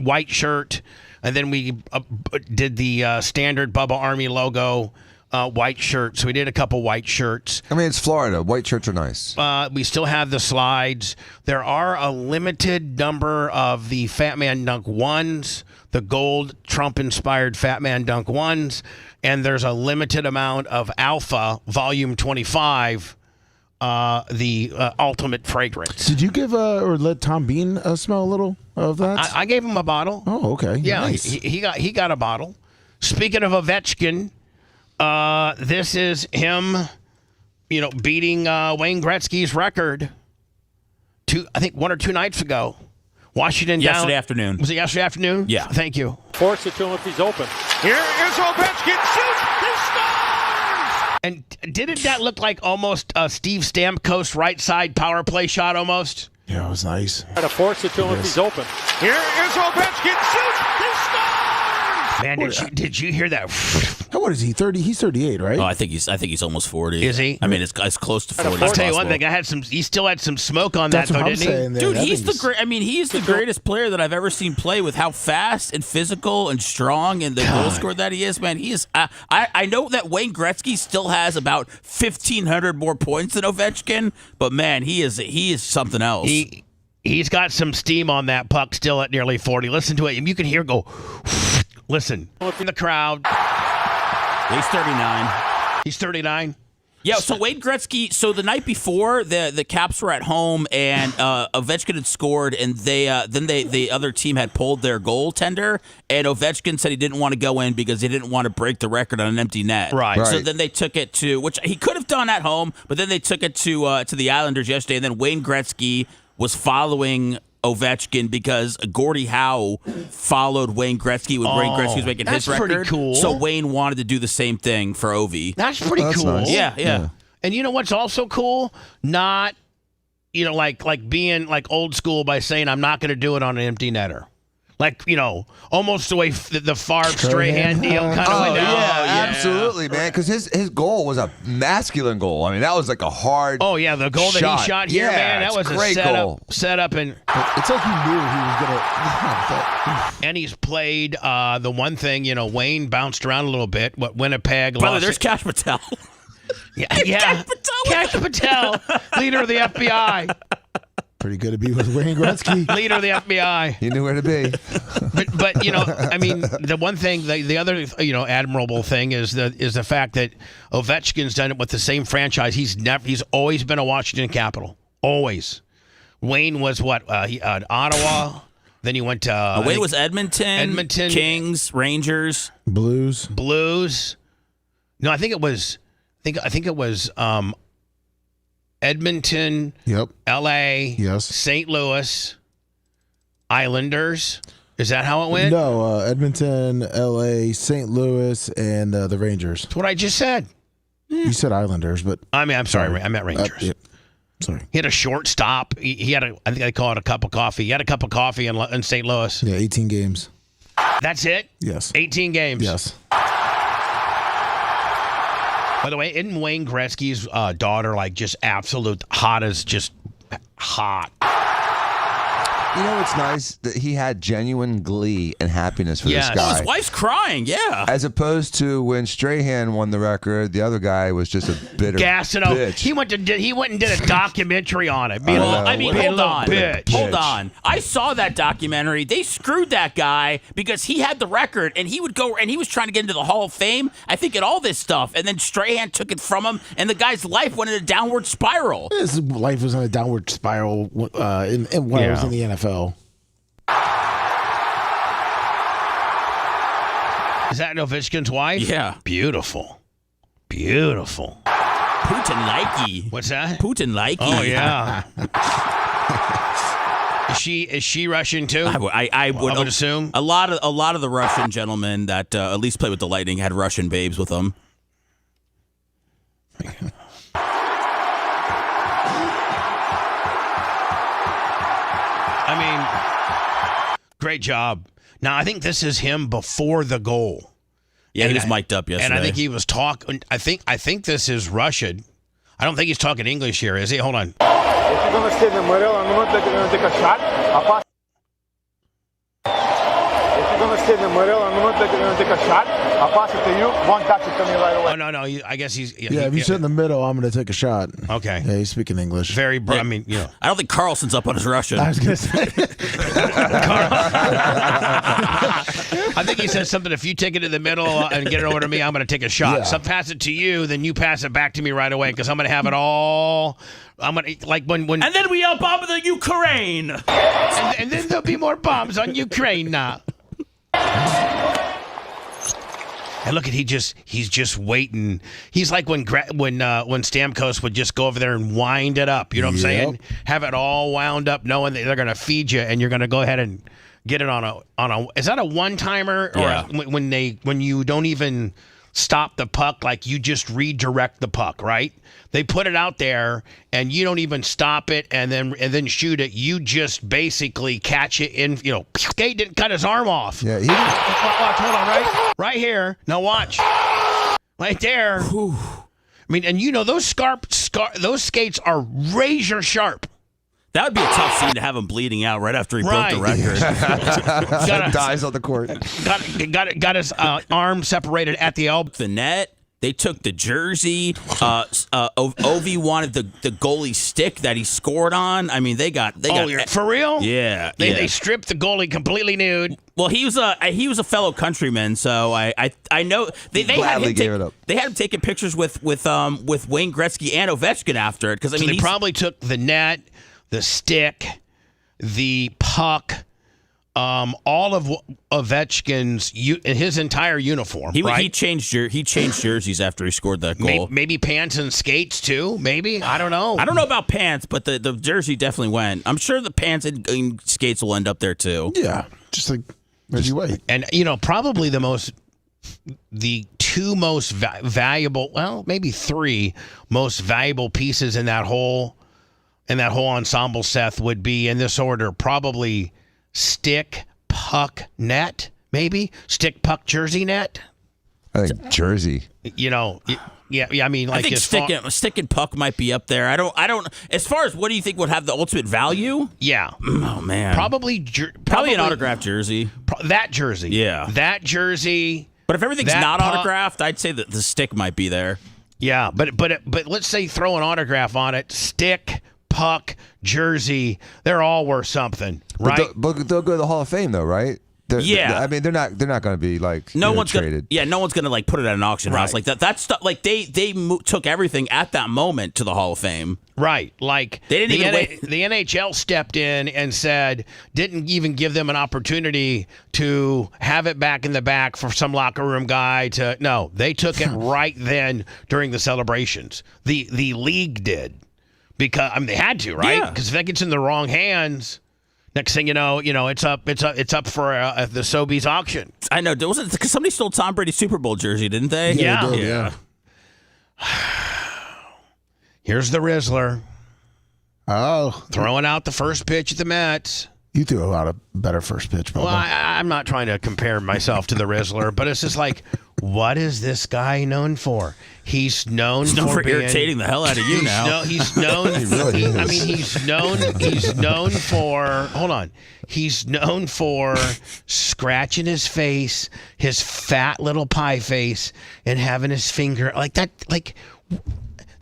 white shirt, and then we did the standard Bubba Army logo white shirt. So we did a couple white shirts. I mean, it's Florida. White shirts are nice. We still have the slides. There are a limited number of the Fat Man Dunk 1s, the gold Trump-inspired Fat Man Dunk 1s, and there's a limited amount of Alpha Volume 25, the ultimate fragrance. Did you give or let Tom Bean smell a little of that? I gave him a bottle. Oh, okay. Yeah, nice. he got a bottle. Speaking of Ovechkin, this is him, beating Wayne Gretzky's record. I think 1 or 2 nights ago. Washington yesterday afternoon. Was it yesterday afternoon? Yeah. Thank you. Force it to him if he's open. Here is Ovechkin. Shoots. He scores! And didn't that look like almost a Steve Stamkos right side power play shot almost? Yeah, it was nice. Try to force it to him if he's open. Here is Ovechkin. Shoots. He scores! Man, did you hear that? What is he? 30? He's 38, right? Oh, I think he's almost 40. Is he? I mean, it's close to 40. I'll tell you one thing. He still had some smoke on that, though, didn't he? Dude, he's the greatest player that I've ever seen play with how fast and physical and strong and the goal scorer that he is. Man, he is. I know that Wayne Gretzky still has about 1,500 more points than Ovechkin, but man, he is something else. He's got some steam on that puck still at nearly 40. Listen to it. You can hear go. Listen. In the crowd. He's 39. He's 39? Yeah, so Wayne Gretzky, so the night before, the Caps were at home, and Ovechkin had scored, and the other team had pulled their goaltender, and Ovechkin said he didn't want to go in because he didn't want to break the record on an empty net. Right. So then they took it to, which he could have done at home, but then they took it to the Islanders yesterday, and then Wayne Gretzky was following Ovechkin because Gordie Howe followed Wayne Gretzky when Wayne Gretzky was making his record. That's pretty cool. So Wayne wanted to do the same thing for Ovi. That's pretty cool. Nice. Yeah. And you know what's also cool? Not, like being like old school by saying I'm not going to do it on an empty netter. Like, almost the way the Favre straight hand deal kind of went down. Yeah, absolutely, man. Because his goal was a masculine goal. I mean, that was like a hard. Oh yeah, the goal that he shot here, man, that was a great goal. Set up, and it's like he knew he was gonna. And he's played the one thing. Wayne bounced around a little bit. Winnipeg? By the way, there's Cash Patel. Yeah. Cash Patel, leader of the FBI. Pretty good to be with Wayne Gretzky. Leader of the FBI. He knew where to be. But I mean, the one thing, the other admirable thing is the fact that Ovechkin's done it with the same franchise. He's always been a Washington Capital. Always. Wayne was Ottawa. Then he went to Wayne was Edmonton, Kings, Rangers, Blues. No, I think it was Edmonton, yep. L.A., yes. St. Louis, Islanders. Is that how it went? No, Edmonton, L.A., St. Louis, and the Rangers. That's what I just said. You said Islanders, but I'm sorry. I meant Rangers. Yep. Sorry. He had a short stop. He had I think they call it a cup of coffee. He had a cup of coffee in St. Louis. Yeah, 18 games. That's it? Yes. 18 games. Yes. By the way, isn't Wayne Gretzky's daughter like just absolute hot as just hot? You know what's nice? That he had genuine glee and happiness for this guy. Oh, his wife's crying, yeah. As opposed to when Strahan won the record, the other guy was just a bitter gassing up. bitch. He went and did a documentary on it. Hold on. Bitch. Hold on. I saw that documentary. They screwed that guy because he had the record and he would go and he was trying to get into the Hall of Fame, I think, at all this stuff. And then Strahan took it from him and the guy's life went in a downward spiral. His life was in a downward spiral when I was in the NFL. Is that Ovechkin's wife? Yeah. Beautiful. Putin-likey. What's that? Putin-likey. Oh, yeah. Is she Russian too? I would assume a lot of the Russian gentlemen that at least played with the Lightning had Russian babes with them. I mean, great job. Now, I think this is him before the goal. Yeah, he was mic'd up yesterday. And I think he was talking. I think this is Russian. I don't think he's talking English here, is he? Hold on. If you're going to stay in the middle, I'm not going to take a shot. If you're going to stay in the middle, I'm not going to take a shot. I'll pass it to you. One touch it to me right away. Oh, no. I guess he's... If you sit in the middle, I'm going to take a shot. Okay. Yeah, he's speaking English. I mean, you know. I don't think Carlson's up on his Russian. I was going to say. I think he says something, if you take it to the middle and get it over to me, I'm going to take a shot. Yeah. So pass it to you, then you pass it back to me right away because I'm going to have it all... I'm going to... Like when... And then we bomb the Ukraine. And then there'll be more bombs on Ukraine now. And look at he's just waiting. He's like when Stamkos would just go over there and wind it up. You know what I'm saying? Have it all wound up, knowing that they're going to feed you, and you're going to go ahead and get it on a. Is that a one timer or when you don't even stop the puck, like you just redirect the puck, right? They put it out there and you don't even stop it and then shoot it. You just basically catch it in, Skate didn't cut his arm off. Yeah, watch, hold on, right here. Now watch. Right there. Whew. I mean, and those skates are razor sharp. That would be a tough scene to have him bleeding out right after he broke the record. Dies on the court. Got his arm separated at the elbow. The net. They took the jersey. Ovi wanted the goalie stick that he scored on. I mean, they got for real? Yeah. They stripped the goalie completely nude. Well, he was a fellow countryman, so I know they had him taking pictures with Wayne Gretzky and Ovechkin after it because they probably took the net, the stick, the puck. All of Ovechkin's his entire uniform. He changed jerseys after he scored that goal. Maybe pants and skates too. Maybe I don't know. I don't know about pants, but the jersey definitely went. I'm sure the pants and skates will end up there too. Yeah, just like Reggie White. And probably the two most valuable, well, maybe three most valuable pieces in that whole ensemble, Seth, would be in this order. Probably stick, puck, net, maybe stick, puck, jersey, net. I think jersey. Yeah. I mean, like I think stick and puck might be up there. I don't. As far as what do you think would have the ultimate value? Yeah. Oh man. Probably an autographed jersey. That jersey. Yeah. That jersey. But if everything's not autographed, I'd say that the stick might be there. Yeah, but let's say throw an autograph on it. Stick, puck, jersey, they're all worth something, right? But they'll go to the Hall of Fame though, right? I mean, they're not going to be like no one's traded. No one's going to like put it at an auction house like that. That stuff, like they took everything at that moment to the Hall of Fame. Right, like they didn't even wait. The NHL stepped in and didn't even give them an opportunity to have it back in the back for some locker room guy to. No, they took it right then during the celebrations. The league did because they had to, right? Because if that gets in the wrong hands. Next thing you know, it's up for the Sobeys auction. I know. Wasn't because somebody stole Tom Brady's Super Bowl jersey, didn't they? Yeah. Here's the Rizzler. Oh, throwing out the first pitch at the Mets. You threw out a better first pitch, Bubba. Well, I'm not trying to compare myself to the Rizzler, but it's just like What is this guy known for? He's known for being, irritating the hell out of you now. He's known. He really is. I mean, he's known for. Hold on. He's known for scratching his face, his fat little pie face, and having his finger like that. Like,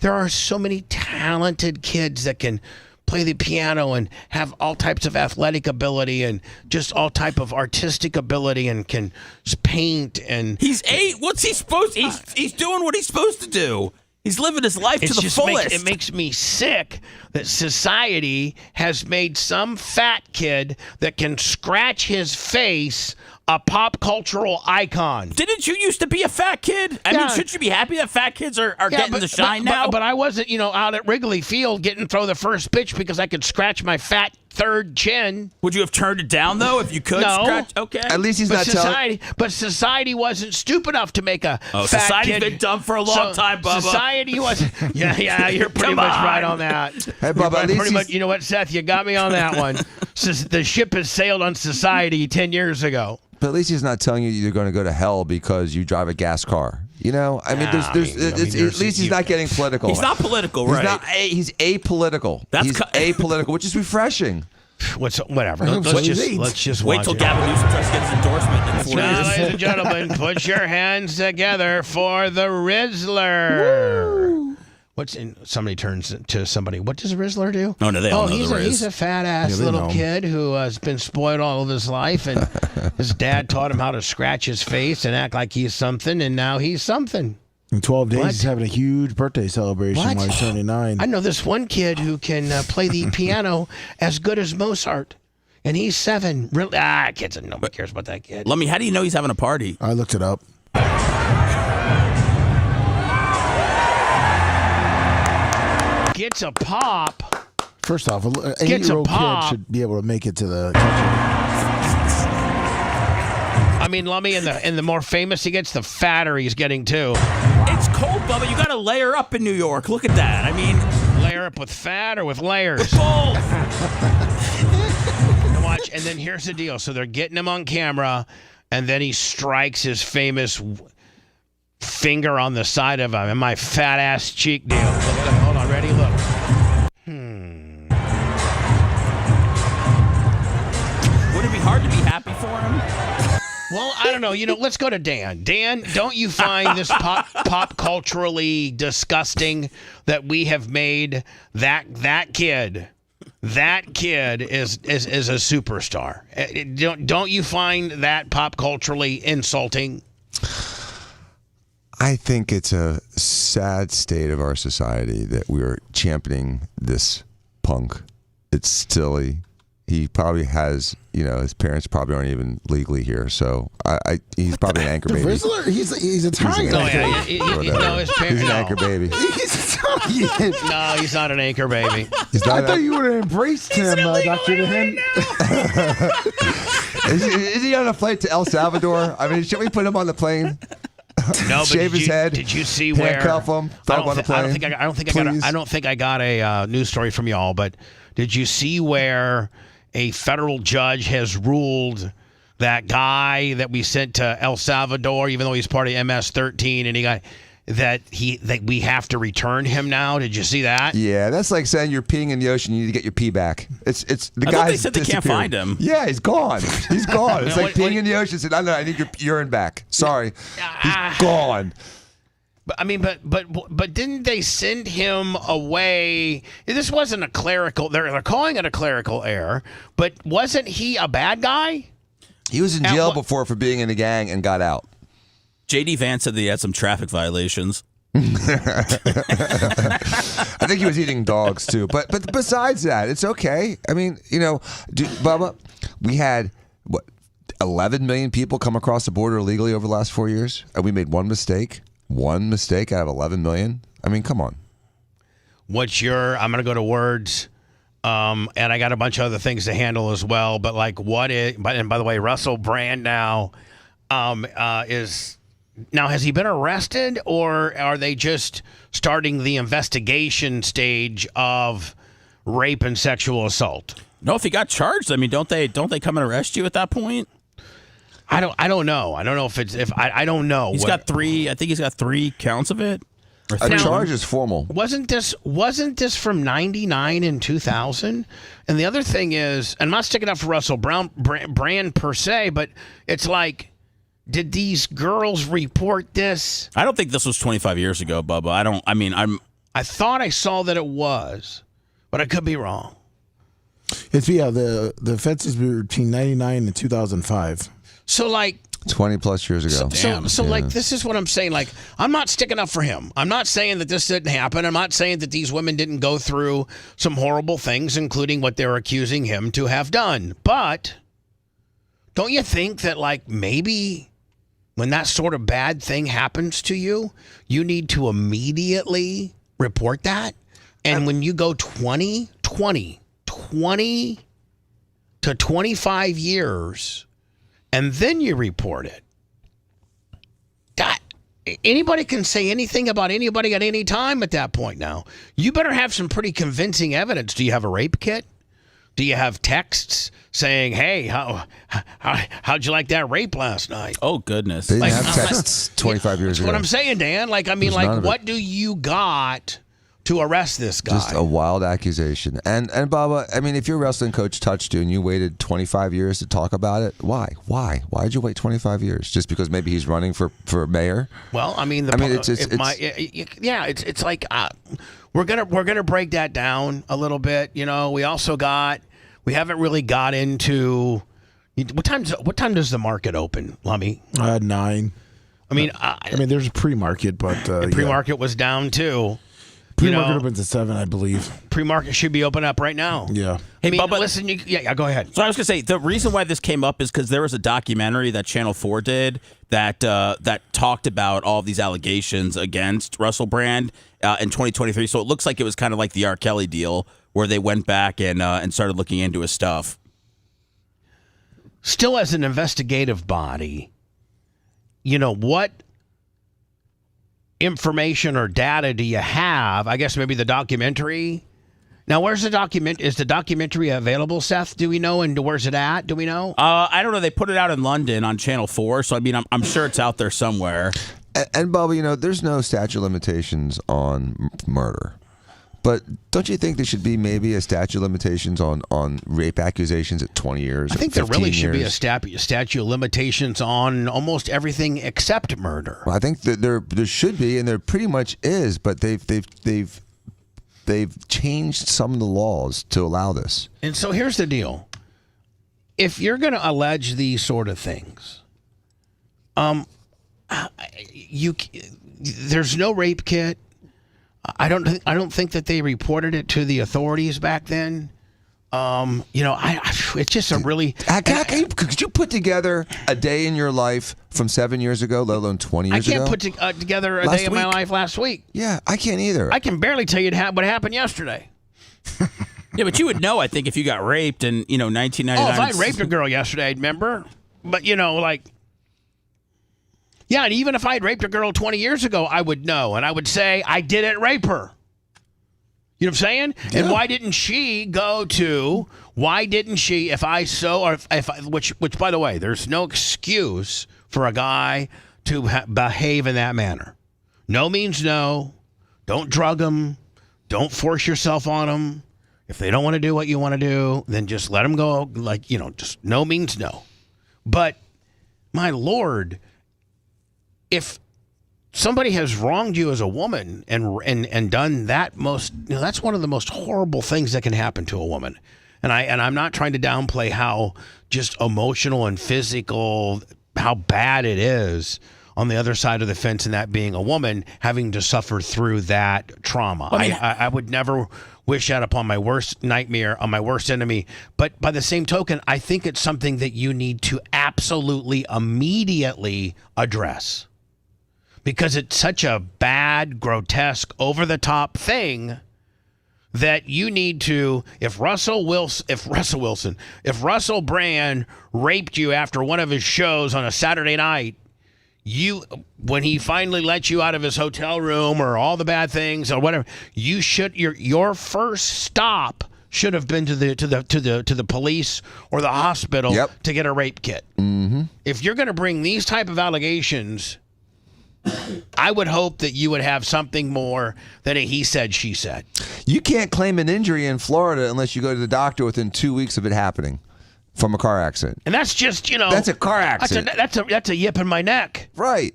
there are so many talented kids that can play the piano and have all types of athletic ability and just all type of artistic ability and can paint. And he's 8. What's he supposed to? He's doing what he's supposed to do. He's living his life to the fullest. It makes me sick that society has made some fat kid that can scratch his face a pop cultural icon. Didn't you used to be a fat kid? I mean, shouldn't you be happy that fat kids are getting the shine now? But I wasn't, out at Wrigley Field getting throw the first pitch because I could scratch my fat third chin. Would you have turned it down though if you could? No. Scratch? Okay. At least he's not telling. But society wasn't stupid enough to make a fat society's kid. Been dumb for a long time, Bubba. Society wasn't. Yeah, you're pretty much right on that. Hey, Bubba, at least much, you know what, Seth? You got me on that one. The ship has sailed on society 10 years ago. But at least he's not telling you you're going to go to hell because you drive a gas car. At least he's not getting political. He's not political, right? He's apolitical. He's apolitical, which is refreshing. Whatever. Let's just wait till Gavin Newsom tries to get his endorsement in 4 years. Ladies and gentlemen, put your hands together for the Rizzler. Woo. Somebody turns to somebody. What does a Rizzler do? Oh no, they all know the Riz. He's a fat ass little kid who has been spoiled all of his life, and his dad taught him how to scratch his face and act like he's something, and now he's something. In 12 days, he's having a huge birthday celebration while he's turning 9. I know this one kid who can play the piano as good as Mozart, and he's 7. Really? Kids, nobody cares about that kid. How do you know he's having a party? I looked it up. Gets a pop. First off, an 8-year-old kid should be able to make it to the kitchen. I mean, Lummy, and the more famous he gets, the fatter he's getting too. It's cold, Bubba. You got to layer up in New York. Look at that. I mean, layer up with fat or with layers. With both. Watch, and then here's the deal. So they're getting him on camera, and then he strikes his famous finger on the side of him, and my fat ass cheek deal. Look, hold on, ready? Look. Would it be hard to be happy for him? Well, I don't know. Let's go to Dan. Dan, don't you find this pop culturally disgusting that we have made that kid? That kid is a superstar. Don't you find that pop culturally insulting? I think it's a sad state of our society that we're championing this punk. It's silly. He probably has, his parents probably aren't even legally here, so he's probably an anchor baby. Rizzler? He's Italian. His parents. He's an anchor baby. He's Italian. No, he's not an anchor baby. I thought you would have embraced him, Dr. DeHen. Is he on a flight to El Salvador? I mean, should we put him on the plane? No, shave his head. Did you see where? Handcuff him. Throw him on the plane. I don't think I got a news story from y'all, but did you see where a federal judge has ruled that guy that we sent to El Salvador, even though he's part of MS-13, and that we have to return him now? Did you see that? Yeah, that's like saying you're peeing in the ocean. You need to get your pee back. It's the guy. They said they can't find him. Yeah, he's gone. He's gone. It's like peeing in the ocean. Said, I need your urine back. Sorry, he's gone. But didn't they send him away? This wasn't a clerical. They're calling it a clerical error. But wasn't he a bad guy? He was in jail before for being in a gang and got out. J.D. Vance said that he had some traffic violations. I think he was eating dogs too. But besides that, it's okay. I mean, Bubba, we had 11 million people come across the border illegally over the last 4 years, and we made one mistake. One mistake out of 11 million. I mean, come on. I'm going to go to words, and I got a bunch of other things to handle as well. But and by the way, Russell Brand now has he been arrested, or are they just starting the investigation stage of rape and sexual assault? No, if he got charged, I mean, don't they come and arrest you at that point? I don't know. I don't know if I don't know. He's got 3. I think he's got 3 counts of it. A charge is formal. Wasn't this from 99 and 2000? And the other thing is, and I'm not sticking up for Russell Brand per se, but it's like, did these girls report this? I don't think this was 25 years ago, Bubba. I thought I saw that it was, but I could be wrong. It's the offenses were between 99 and 2005. So like 20 plus years ago. So like, this is what I'm saying. Like, I'm not sticking up for him. I'm not saying that this didn't happen. I'm not saying that these women didn't go through some horrible things, including what they're accusing him to have done. But don't you think that, like, maybe when that sort of bad thing happens to you, you need to immediately report that? And when you go 20 to 25 years, and then you report it. God, anybody can say anything about anybody at any time at that point now. You better have some pretty convincing evidence. Do you have a rape kit? Do you have texts saying, hey, how'd you like that rape last night? Oh, goodness. They didn't have texts 25 years ago. That's what I'm saying, Dan. Like, I mean, like, what do you got to arrest this guy? Just a wild accusation. And Bubba, I mean, if your wrestling coach touched you and you waited 25 years to talk about it, why? Why did you wait 25 years? Just because maybe he's running for mayor? Well, I mean, it's like we're gonna break that down a little bit. You know, we haven't really got into what time does the market open, Lummy? 9. I mean, there's a pre-market, but the pre-market was down too. Pre-market opens at 7, I believe. Pre-market should be open up right now. Yeah. Hey, Bubba, listen. Go ahead. So I was going to say, the reason why this came up is because there was a documentary that Channel 4 did that talked about all of these allegations against Russell Brand in 2023. So it looks like it was kind of like the R. Kelly deal, where they went back and started looking into his stuff. Still, as an investigative body, you know, what information or data do you have? I guess maybe the documentary. Now, where's the document? Is the documentary available, Seth? Do we know? And where's it at? Do we know? I don't know. They put it out in London on Channel 4, so I mean, I'm sure it's out there somewhere. And Bubba, you know, there's no statute of limitations on murder. But don't you think there should be maybe a statute of limitations on rape accusations at 20 years? I think there really should be a statute of limitations on almost everything except murder. Well, I think that there should be, and there pretty much is, but they've changed some of the laws to allow this. And so here's the deal: if you're going to allege these sort of things, there's no rape kit. I don't think that they reported it to the authorities back then. It's just a really. Could you put together a day in your life from 7 years ago, let alone 20 years ago? I can't put together a day in my life last week. Yeah, I can't either. I can barely tell you what happened yesterday. Yeah, but you would know, I think, if you got raped in 1999. Oh, if I raped a girl yesterday, I'd remember. But yeah, and even if I had raped a girl 20 years ago, I would know, and I would say I didn't rape her. You know what I'm saying? Yeah. And why didn't she, which by the way, there's no excuse for a guy to behave in that manner. No means no. Don't drug them. Don't force yourself on them. If they don't want to do what you want to do, then just let them go. Just no means no. But my Lord, if somebody has wronged you as a woman and done that that's one of the most horrible things that can happen to a woman. And I'm not trying to downplay how just emotional and physical, how bad it is on the other side of the fence, and that being a woman having to suffer through that trauma. I would never wish that upon my worst nightmare, on my worst enemy. But by the same token, I think it's something that you need to absolutely immediately address. Because it's such a bad, grotesque, over-the-top thing that you need to, if Russell Brand raped you after one of his shows on a Saturday night, when he finally let you out of his hotel room or all the bad things or whatever, your first stop should have been to the police or the hospital to get a rape kit. Mm-hmm. If you're going to bring these type of allegations, I would hope that you would have something more than a he said, she said. You can't claim an injury in Florida unless you go to the doctor within 2 weeks of it happening from a car accident. And that's just, that's a car accident. That's a yip in my neck. Right.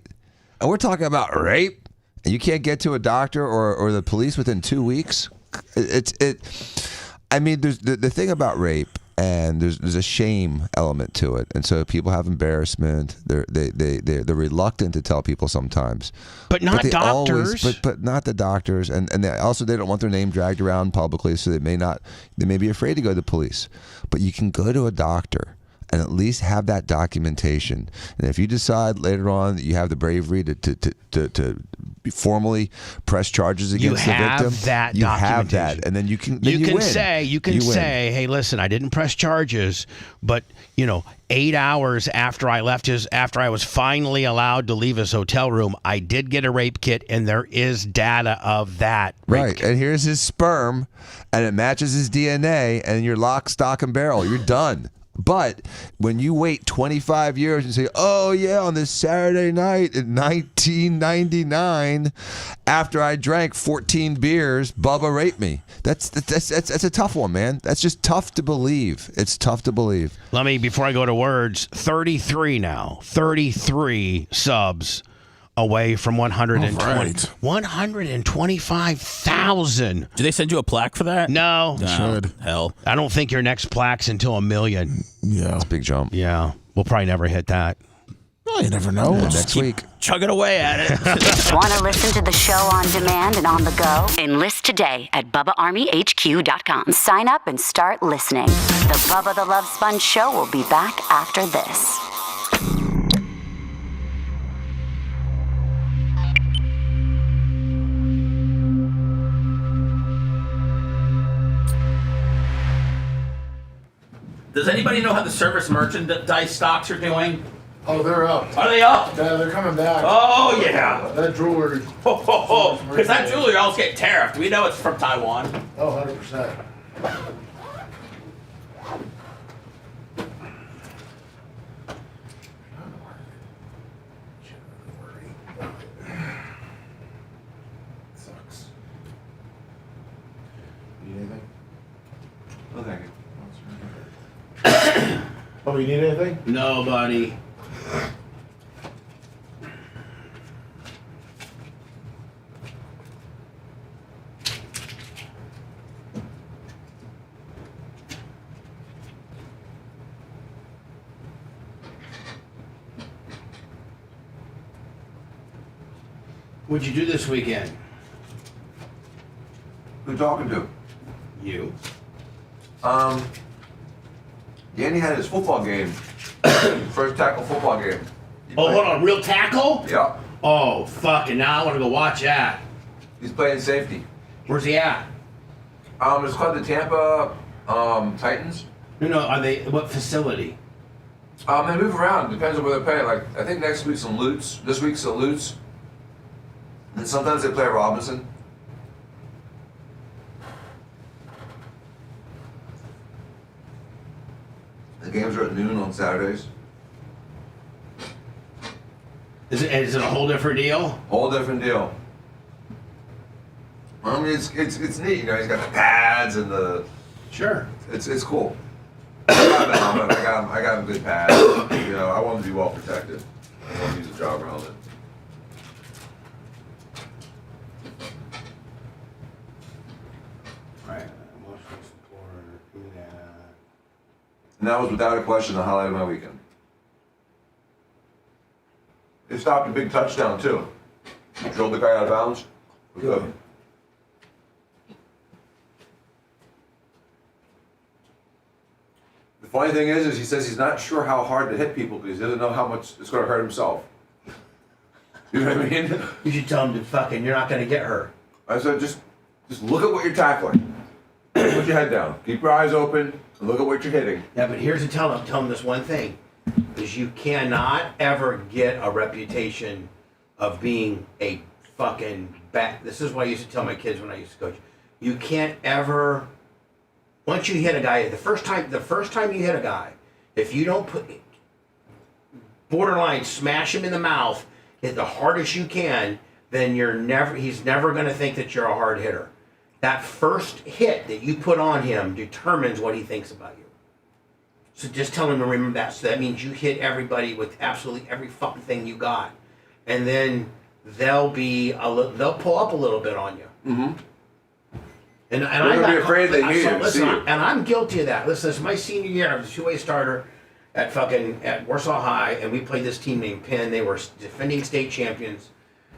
And we're talking about rape, and you can't get to a doctor or the police within 2 weeks. I mean, there's the thing about rape, and there's a shame element to it, and so people have embarrassment. They're reluctant to tell people sometimes, but not doctors. But not the doctors, and they don't want their name dragged around publicly, so they may be afraid to go to the police. But you can go to a doctor and at least have that documentation. And if you decide later on that you have the bravery to formally press charges against the victim, you have that, and then you can win. You can say, hey, listen, I didn't press charges, but 8 hours after I was finally allowed to leave his hotel room, I did get a rape kit, and there is data of that. Right, and here's his sperm, and it matches his DNA, and you're lock, stock, and barrel. You're done. But when you wait 25 years and say, oh, yeah, on this Saturday night in 1999, after I drank 14 beers, Bubba raped me. That's a tough one, man. That's just tough to believe. It's tough to believe. Let me, before I go to words, 33 now. 33 subs away from 125,000. Do they send you a plaque for that? No. Should. Hell. I don't think your next plaque's until 1 million. Yeah. It's a big jump. Yeah. We'll probably never hit that. Oh, you never know. Next week. Chugging away at it. Want to listen to the show on demand and on the go? Enlist today at BubbaArmyHQ.com. Sign up and start listening. The Bubba the Love Sponge Show will be back after this. Does anybody know how the service merchandise stocks are doing? Oh, they're up. Are they up? Yeah, they're coming back. Oh, yeah. That jewelry. Because that jewelry always get tariffed. We know it's from Taiwan. Oh, 100%. Sucks. Need anything? No, thank you. Oh, you need anything? No, buddy. What'd you do this weekend? Who you talking to? You. Danny had his football game. First tackle football game. Oh, hold on. Real tackle? Yeah. Oh, fucking now I want to go watch that. He's playing safety. Where's he at? It's called the Tampa Titans. No, are they, what facility? They move around. Depends on where they play. Like, I think next week's in Lutz. This week's in Lutz. And sometimes they play Robinson. The games are at noon on Saturdays. Is it a whole different deal? Whole different deal. I mean, it's neat. He's got the pads and the. Sure. It's cool. I got the helmet. I got him good pads. I want him to be well protected. I want him to use a jogger helmet. Right. And that was without a question the highlight of my weekend. It stopped a big touchdown too. Drilled the guy out of bounds. Good. The funny thing is he says he's not sure how hard to hit people because he doesn't know how much it's going to hurt himself. You know what I mean? You should tell him to fucking, you're not going to get hurt. I said, just look at what you're tackling. Put your head down. Keep your eyes open and look at what you're hitting. Yeah, but here's tell him this one thing. Is you cannot ever get a reputation of being a fucking bat. This is what I used to tell my kids when I used to coach. You can't ever once you hit a guy, the first time you hit a guy, if you don't borderline smash him in the mouth, hit the hardest you can, then he's never going to think that you're a hard hitter. That first hit that you put on him determines what he thinks about you. So just tell him to remember that. So that means you hit everybody with absolutely every fucking thing you got, and then they'll pull up a little bit on you. Mm-hmm. And They're gonna be afraid they hear you, listen, see you. and I'm guilty of that. Listen, this is my senior year. I was a two-way starter at Warsaw High, and we played this team named Penn. They were defending state champions,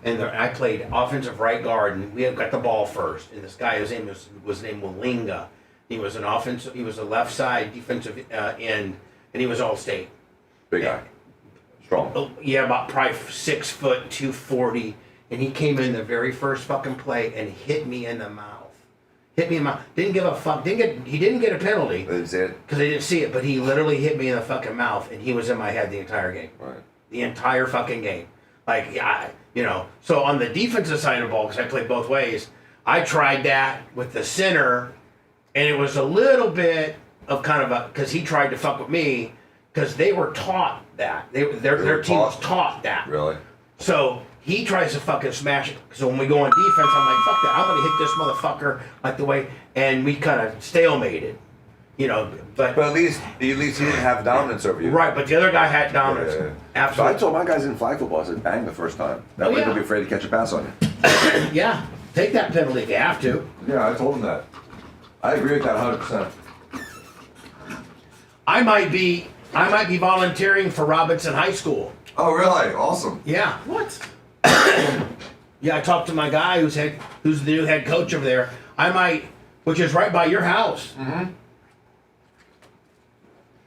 and I played offensive right guard, and we got the ball first. And this guy, his name was named Walinga. He was he was a left side defensive end, and he was all state. Big guy, strong. Yeah, about probably 6 foot, 240, and he came in the very first fucking play and hit me in the mouth. Didn't give a fuck. He didn't get a penalty. They didn't see it? Because they didn't see it, but he literally hit me in the fucking mouth, and he was in my head the entire game. Right. The entire fucking game. So on the defensive side of the ball, because I played both ways, I tried that with the center, and it was a little bit of because he tried to fuck with me, because they were taught that. Their team was taught that. Really? So he tries to fucking smash it. So when we go on defense, I'm like, fuck that. I'm going to hit this motherfucker like the way, and we kind of stalemated, But at least he didn't have dominance over you. Right, but the other guy had dominance. Yeah. Absolutely. So I told my guys in flag football, I said, bang the first time. That way they'll be afraid to catch a pass on you. Yeah, take that penalty if you have to. Yeah, I told him that. I agree with that 100%. I might be volunteering for Robinson High School. Oh, really? Awesome. Yeah. What? Yeah, I talked to my guy who's the new head coach over there. I might, which is right by your house. Mm-hmm.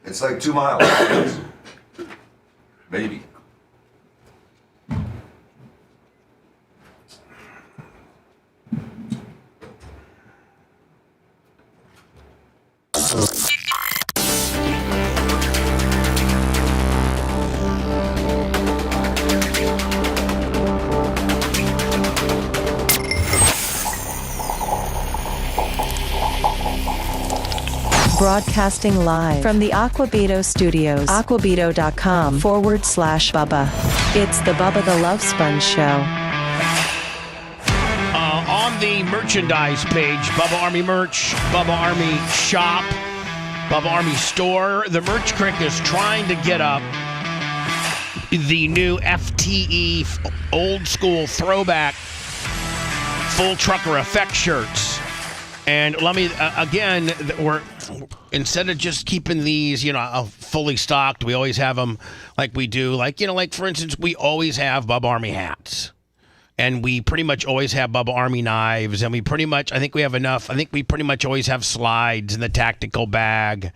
It's like 2 miles. Maybe. Broadcasting live from the Aquabito Studios. Aquabito.com/Bubba. It's the Bubba the Love Sponge Show. On the merchandise page, Bubba Army merch, Bubba Army shop, Bubba Army store, the Merch Crick is trying to get up the new FTE old school throwback full trucker effect shirts. And let me, again, instead of just keeping these, fully stocked, we always have them like we do. Like for instance, we always have Bubba Army hats. And we pretty much always have Bubba Army knives. And I think we have enough. I think we pretty much always have slides in the tactical bag.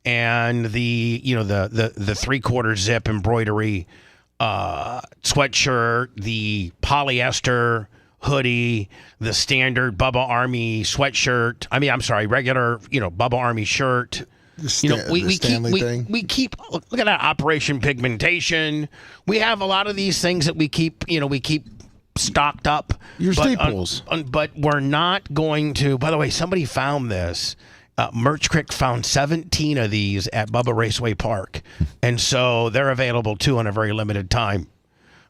And the 3/4 zip embroidery sweatshirt, the polyester hoodie, the standard Bubba Army sweatshirt. Regular, Bubba Army shirt. The Stanley thing. We keep, look at that, Operation Pigmentation. We have a lot of these things that we keep stocked up. Your staples. But we're not going to, by the way, somebody found this. Merch Crick found 17 of these at Bubba Raceway Park. And so they're available too on a very limited time.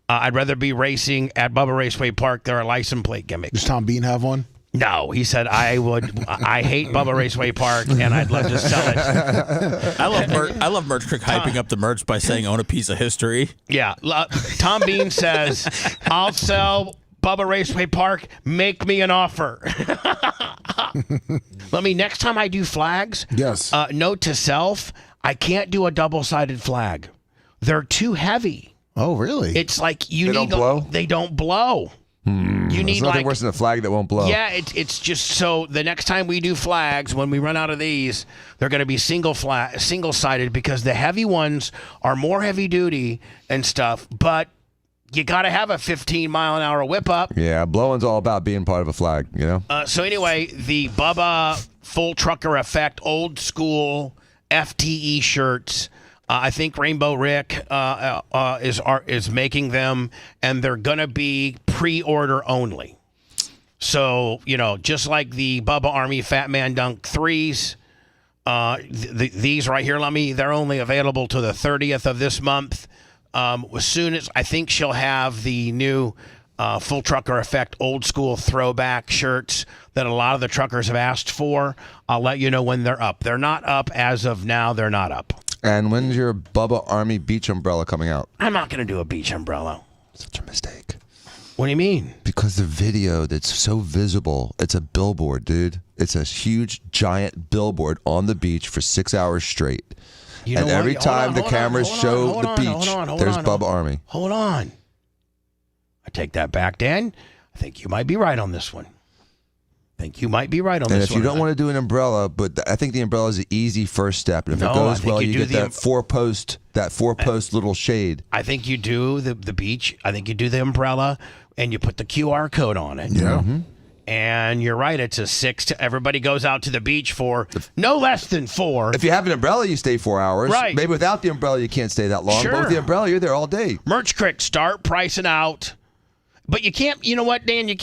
I'd rather be racing at Bubba Raceway Park. There are license plate gimmicks. Does Tom Bean have one? No, he said I hate Bubba Raceway Park, and I'd love to sell it. I love Merch Crick hyping up the merch by saying own a piece of history. Yeah, Tom Bean says I'll sell Bubba Raceway Park. Make me an offer. Next time I do flags. Yes. Note to self: I can't do a double-sided flag. They're too heavy. Oh, really? It's like they don't blow? They don't blow. You need nothing worse than a flag that won't blow. Yeah, it's just so the next time we do flags, when we run out of these, they're going to be single-sided because the heavy ones are more heavy duty and stuff. But you got to have a 15-mile-an-hour whip up. Yeah, blowing's all about being part of a flag, So anyway, the Bubba Full Trucker Effect old school FTE shirts. I think Rainbow Rick is making them, and they're going to be pre-order only. So, just like the Bubba Army Fat Man Dunk 3s, These right here, they're only available to the 30th of this month. As soon as I think she'll have the new Full Trucker Effect old school throwback shirts that a lot of the truckers have asked for, I'll let you know when they're up. They're not up as of now. They're not up. And when's your Bubba Army beach umbrella coming out? I'm not going to do a beach umbrella. Such a mistake. What do you mean? Because the video that's so visible, it's a billboard, dude. It's a huge, giant billboard on the beach for 6 hours straight. You know and what? every time the cameras show the beach, there's Bubba Army. Hold on. I take that back, Dan. I think you might be right on this one. And if you don't want to do an umbrella, but I think the umbrella is an easy first step. And if it goes well, you get that four post little shade. I think you do the beach. I think you do the umbrella, and you put the QR code on it. Yeah. Mm-hmm. And you're right. It's a 6 to everybody goes out to the beach for no less than 4. If you have an umbrella, you stay 4 hours. Right. Maybe without the umbrella, you can't stay that long. Sure. But with the umbrella, you're there all day. Merch Crick, start pricing out. But you can't, you know what, Dan? You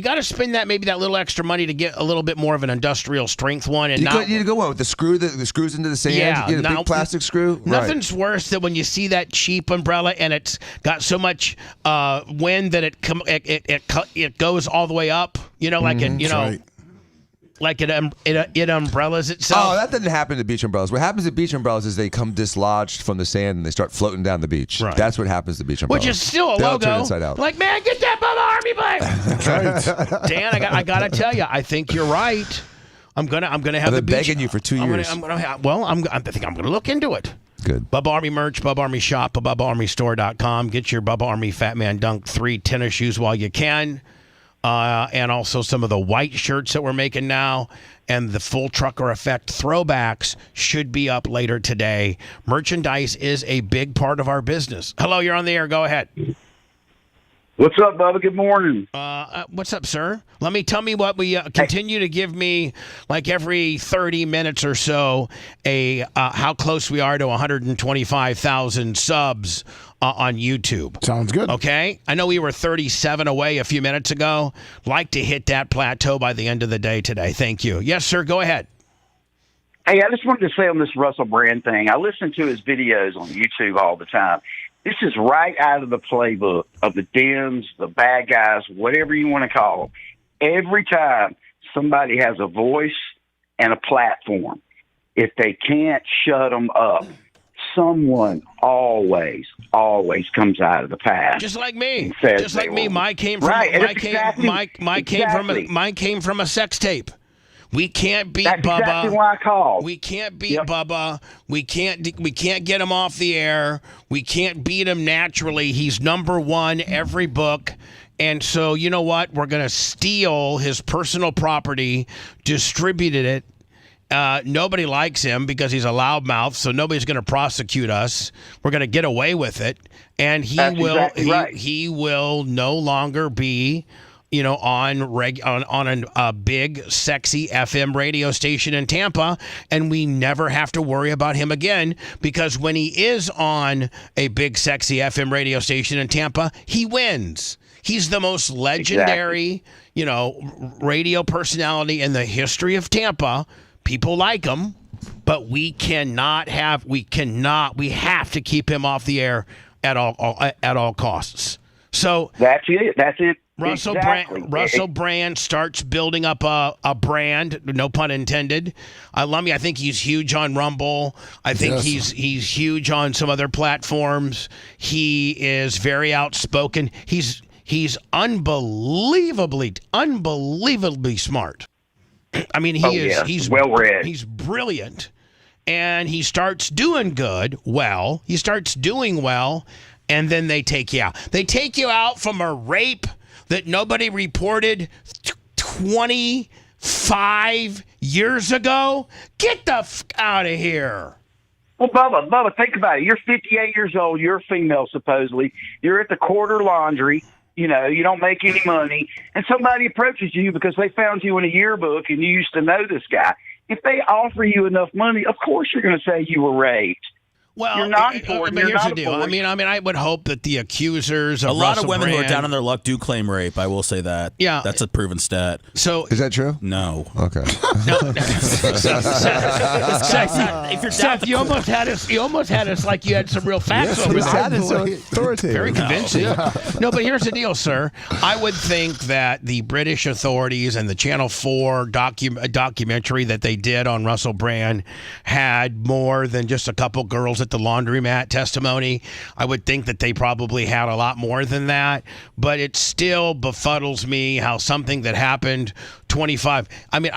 got to spend that little extra money to get a little bit more of an industrial strength one. And you go with the screw, the screws into the sand. Yeah, you get a big plastic screw. Nothing's worse than when you see that cheap umbrella and it's got so much wind that it goes all the way up. You know, like like it umbrellas itself. Oh, that doesn't happen to beach umbrellas. What happens to beach umbrellas is they come dislodged from the sand and they start floating down the beach. Right. That's what happens to beach umbrellas. Which is still a They'll logo. turn inside out. Like, man, get that Bubba Army bike. Right. Dan, I gotta tell you, I think you're right. I'm gonna have I've the been beach. begging you for 2 years. I think I'm gonna look into it. Good. Bubba Army merch, Bubba Army shop, BubbaArmyStore.com. Get your Bubba Army Fat Man Dunk 3 tennis shoes while you can. And also some of the white shirts that we're making now, and the Full Trucker Effect throwbacks should be up later today. Merchandise is a big part of our business. Hello, you're on the air. Go ahead. What's up, Bubba? Good morning. What's up, sir? Tell me what we continue to give me, like every 30 minutes or so, how close we are to 125,000 subs on YouTube. Sounds good. Okay? I know we were 37 away a few minutes ago. Like to hit that plateau by the end of the day today. Thank you. Yes, sir. Go ahead. Hey, I just wanted to say on this Russell Brand thing, I listen to his videos on YouTube all the time. This is right out of the playbook of the Dems, the bad guys, whatever you want to call them. Every time somebody has a voice and a platform, if they can't shut them up, someone always comes out of the past. Just like me. Just like me. Mine came from mine came from a sex tape. We can't beat That's Bubba. Exactly why I called. We can't beat Bubba. We can't get him off the air. We can't beat him naturally. He's number one every book. And so, you know what? We're going to steal his personal property, distributed it. Nobody likes him because he's a loudmouth, so nobody's going to prosecute us. We're going to get away with it. And he will no longer be on a big, sexy FM radio station in Tampa, and we never have to worry about him again, because when he is on a big, sexy FM radio station in Tampa, he wins. He's the most legendary, radio personality in the history of Tampa. People like him, but we have to keep him off the air at all costs. So that's it. Russell Brand starts building up a brand, no pun intended. I think he's huge on Rumble. I think he's huge on some other platforms. He is very outspoken. He's unbelievably smart. I mean, he's well read. He's brilliant. And he starts doing well, and then they take you out. They take you out from a rape that nobody reported 25 years ago? Get the out of here. Well, Bubba, think about it. You're 58 years old. You're a female, supposedly. You're at the quarter laundry. You don't make any money. And somebody approaches you because they found you in a yearbook and you used to know this guy. If they offer you enough money, of course you're going to say you were raped. Well, you're not important. But You're here's not the deal. a voice. I would hope that the accusers of a lot Russell of women who are Brand, down on their luck do claim rape. I will say that. Yeah. That's a proven stat. So is that true? No. Okay. Seth, you almost had us. You almost had us like you had some real facts over there. Very convincing. No, but here's the deal, sir. I would think that the British authorities and the Channel 4 documentary that they did on Russell Brand had more than just a couple girls at the laundromat testimony. I would think that they probably had a lot more than that, but it still befuddles me how something that happened 25. I mean,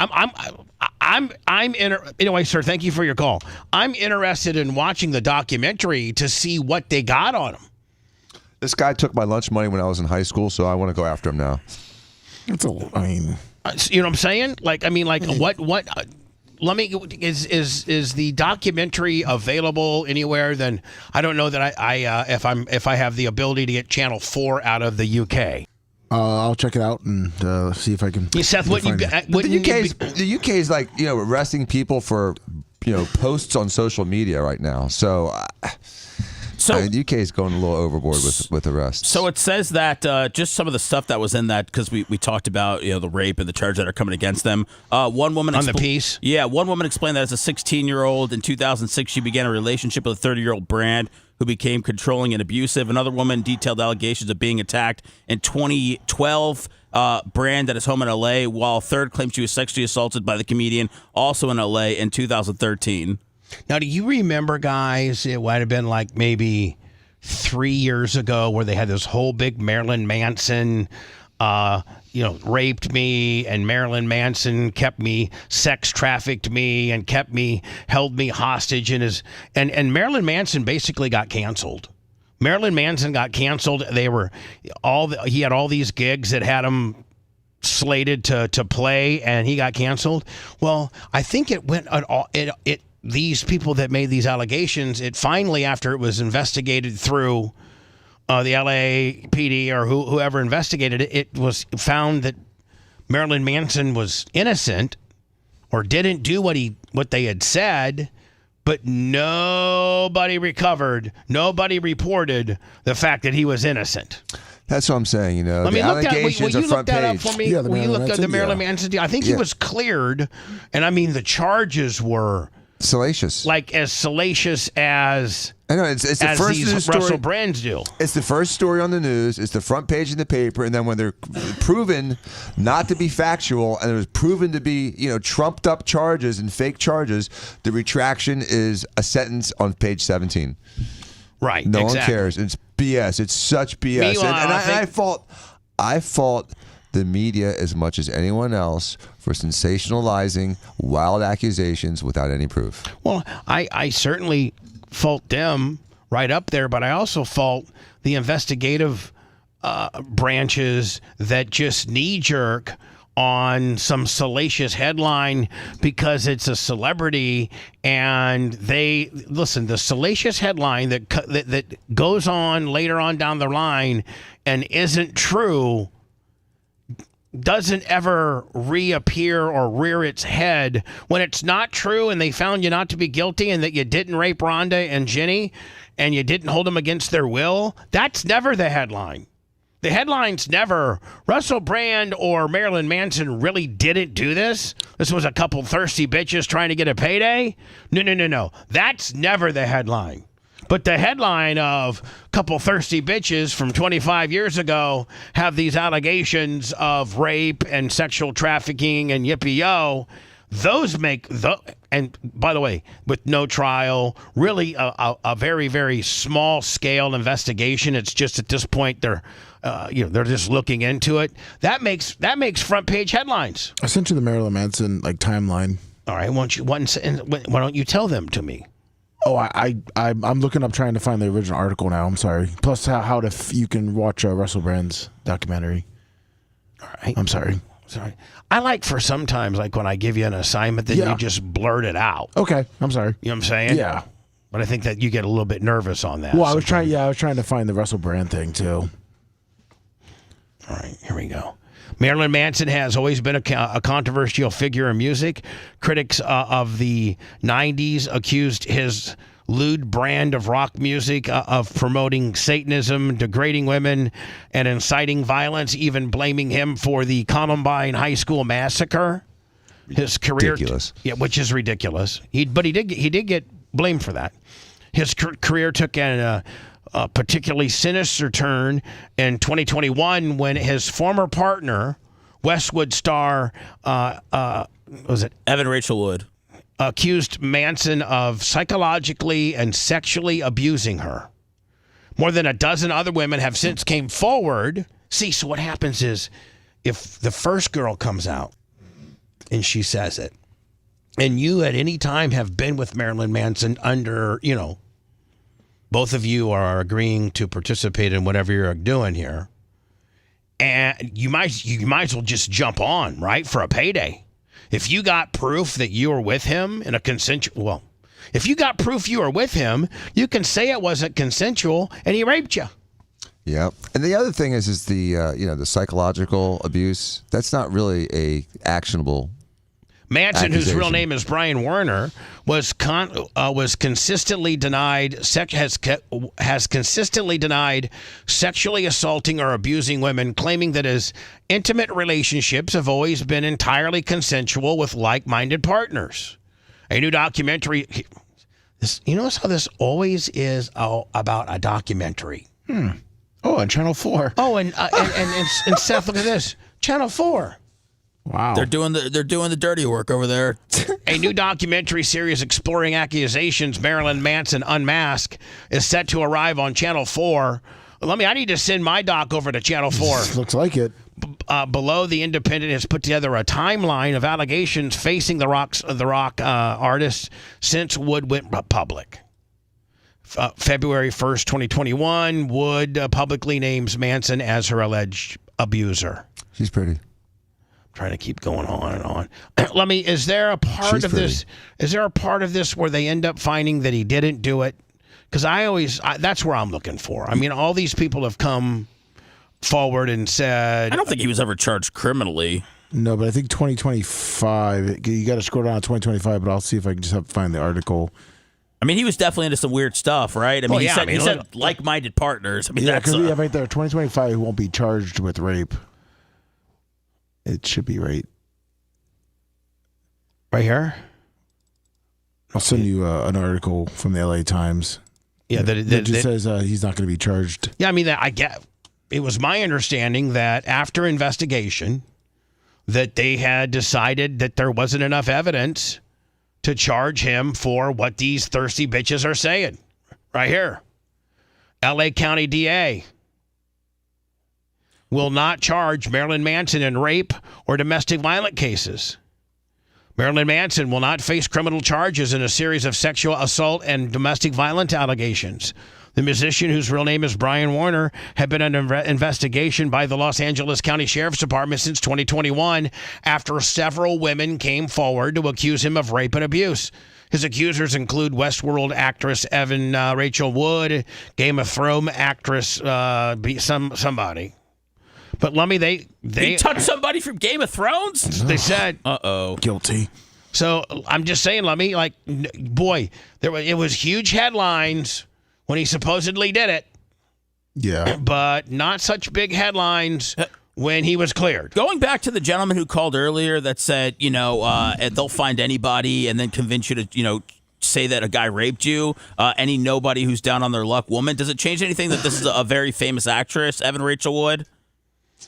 anyway, sir, thank you for your call. I'm interested in watching the documentary to see what they got on him. This guy took my lunch money when I was in high school, so I want to go after him now. You know what I'm saying? What? Let me. Is the documentary available anywhere? Then I don't know that if I have the ability to get Channel 4 out of the UK. I'll check it out and see if I can. Seth, the UK is like arresting people for posts on social media right now. So. The UK is going a little overboard with arrests. So it says that just some of the stuff that was in that, because we talked about the rape and the charges that are coming against them. One woman on the piece. Yeah, one woman explained that as a 16-year-old in 2006, she began a relationship with a 30-year-old Brand who became controlling and abusive. Another woman detailed allegations of being attacked in 2012. Brand at his home in L.A., while a third claimed she was sexually assaulted by the comedian also in L.A. in 2013. Now, do you remember, guys, it might have been like maybe 3 years ago where they had this whole big Marilyn Manson, raped me, and Marilyn Manson sex trafficked me and held me hostage and Marilyn Manson basically got canceled. Marilyn Manson got canceled. He had all these gigs that had him slated to play, and he got canceled. Well, I think it went these people that made these allegations, it finally, after it was investigated through the LAPD or whoever investigated it, it was found that Marilyn Manson was innocent or didn't do what they had said, but nobody reported the fact that he was innocent. That's what I'm saying, Let me look that. Will you look that up for me? Yeah, will you look at the Marilyn Manson deal? I think he was cleared, and I mean the charges were salacious, like as salacious as I know it's the first these story, Russell Brand's deal. It's the first story on the news. It's the front page of the paper, and then when they're proven not to be factual and it was proven to be trumped up charges and fake charges, the retraction is a sentence on page 17. Right. No exactly. one cares. It's BS. It's such BS. Meanwhile, I fault the media as much as anyone else for sensationalizing wild accusations without any proof. Well, I certainly fault them right up there, but I also fault the investigative branches that just knee-jerk on some salacious headline because it's a celebrity, and the salacious headline that goes on later on down the line and isn't true doesn't ever reappear or rear its head when it's not true and they found you not to be guilty and that you didn't rape Rhonda and Jenny and you didn't hold them against their will. That's never the headline. The headline's never Russell Brand or Marilyn Manson really didn't do this. This was a couple thirsty bitches trying to get a payday. No. That's never the headline. But the headline of couple thirsty bitches from 25 years ago have these allegations of rape and sexual trafficking and yippee-yo, those make and by the way, with no trial, really a very, very small scale investigation. It's just at this point they're just looking into it. That makes front page headlines. I sent you the Marilyn Manson timeline. All right, why don't you tell them to me? Oh, I'm looking up trying to find the original article now. I'm sorry. Plus, you can watch Russell Brand's documentary. All right. I'm sorry. I like for sometimes, like when I give you an assignment, that you just blurt it out. Okay. I'm sorry. You know what I'm saying? Yeah. But I think that you get a little bit nervous on that. Well, I was trying to find the Russell Brand thing too. All right, here we go. Marilyn Manson has always been a controversial figure in music. Critics of the 90s accused his lewd brand of rock music, of promoting Satanism, degrading women, and inciting violence, even blaming him for the Columbine High School massacre. His career, ridiculous. Yeah, which is ridiculous. He did get blamed for that. His career took a particularly sinister turn in 2021 when his former partner, Westwood star, was it Evan Rachel Wood, accused Manson of psychologically and sexually abusing her. More than a dozen other women have since came forward. See, so what happens is if the first girl comes out and she says it, and you at any time have been with Marilyn Manson under, both of you are agreeing to participate in whatever you're doing here, and you might as well just jump on, right, for a payday. If you got proof that you were with him in a consensual, if you got proof you were with him, you can say it wasn't consensual and he raped you. Yep. And the other thing is the the psychological abuse. That's not really a actionable. Manson, whose real name is Brian Warner, was consistently denied has consistently denied sexually assaulting or abusing women, claiming that his intimate relationships have always been entirely consensual with like-minded partners. A new documentary. You notice how this always is about a documentary. Oh, on Channel 4. Oh, and Seth, look at this, Channel 4. Wow. They're doing the dirty work over there. A new documentary series exploring accusations Marilyn Manson Unmasked is set to arrive on Channel 4. I need to send my doc over to Channel 4. Looks like it. Below, The Independent has put together a timeline of allegations facing the rock artist since Wood went public. February 1st, 2021, Wood publicly names Manson as her alleged abuser. She's pretty. Trying to keep going on and on. Is there a part of this? Is there a part of this where they end up finding that he didn't do it? Because that's where I'm looking for. I mean, all these people have come forward and said. I don't think he was ever charged criminally. No, but I think 2025. You got to scroll down to 2025, but I'll see if I can just find the article. I mean, he was definitely into some weird stuff, right? I mean, he said like-minded partners. I mean, yeah, that's because we have right there 2025. He won't be charged with rape. It should be right here. I'll send you an article from the LA Times. Yeah, that just says he's not going to be charged. Yeah, I mean, I get. It was my understanding that after investigation, that they had decided that there wasn't enough evidence to charge him for what these thirsty bitches are saying. Right here, LA County DA will not charge Marilyn Manson in rape or domestic violence cases. Marilyn Manson will not face criminal charges in a series of sexual assault and domestic violence allegations. The musician, whose real name is Brian Warner, had been under investigation by the Los Angeles County Sheriff's Department since 2021 after several women came forward to accuse him of rape and abuse. His accusers include Westworld actress Evan Rachel Wood, Game of Thrones actress somebody. But Lummy, they touched somebody from Game of Thrones? They said, guilty. So I'm just saying, Lummy, boy, it was huge headlines when he supposedly did it. Yeah. But not such big headlines when he was cleared. Going back to the gentleman who called earlier that said, they'll find anybody and then convince you to, say that a guy raped you, any nobody who's down on their luck woman. Does it change anything that this is a very famous actress, Evan Rachel Wood,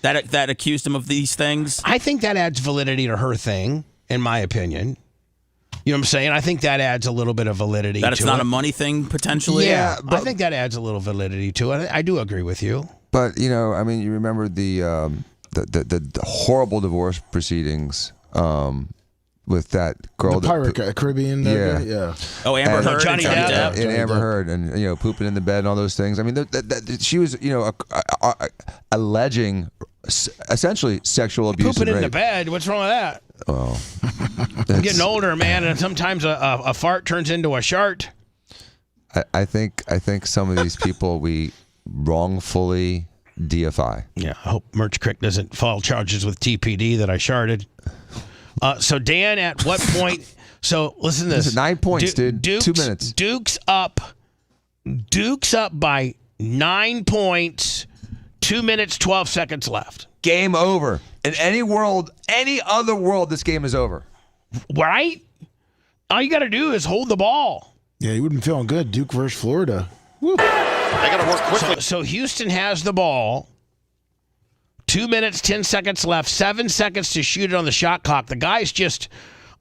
that accused him of these things? I think that adds validity to her thing, in my opinion. You know what I'm saying? I think that adds a little bit of validity to it. That it's not a money thing, potentially? Yeah, but I think that adds a little validity to it. I do agree with you. But, you remember the horrible divorce proceedings with that girl. The Pirate Caribbean. Yeah. Oh, Amber Heard. Johnny Depp. And Amber Heard. And, pooping in the bed and all those things. I mean, she was, alleging essentially sexual abuse. Pooping and in rape. the bed? What's wrong with that? Oh. I'm getting older, man, and sometimes a fart turns into a shart. I think some of these people we wrongfully deify. Yeah, I hope Merch Crick doesn't file charges with TPD that I sharted. So Dan, at what point? So listen to this. This is 9 points, dude. 2 minutes. Duke's up by 9 points. 2 minutes, 12 seconds left. Game over. In any other world, this game is over. Right? All you got to do is hold the ball. Yeah, he wouldn't feeling good. Duke versus Florida. Woo. They got to work quickly. So Houston has the ball. 2 minutes, 10 seconds left. 7 seconds to shoot it on the shot clock. The guy's just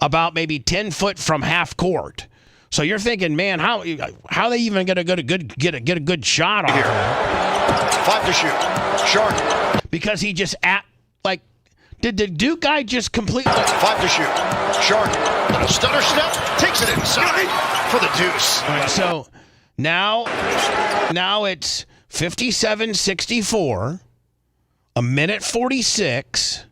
about maybe 10 foot from half court. So you're thinking, man, how are they even going to get a good shot off here? 5 to shoot. Sharp. Because he just did the Duke guy just completely 5 to shoot. Sharp. A stutter step. Takes it inside for the deuce. All right, so now it's 57-64. A minute 46.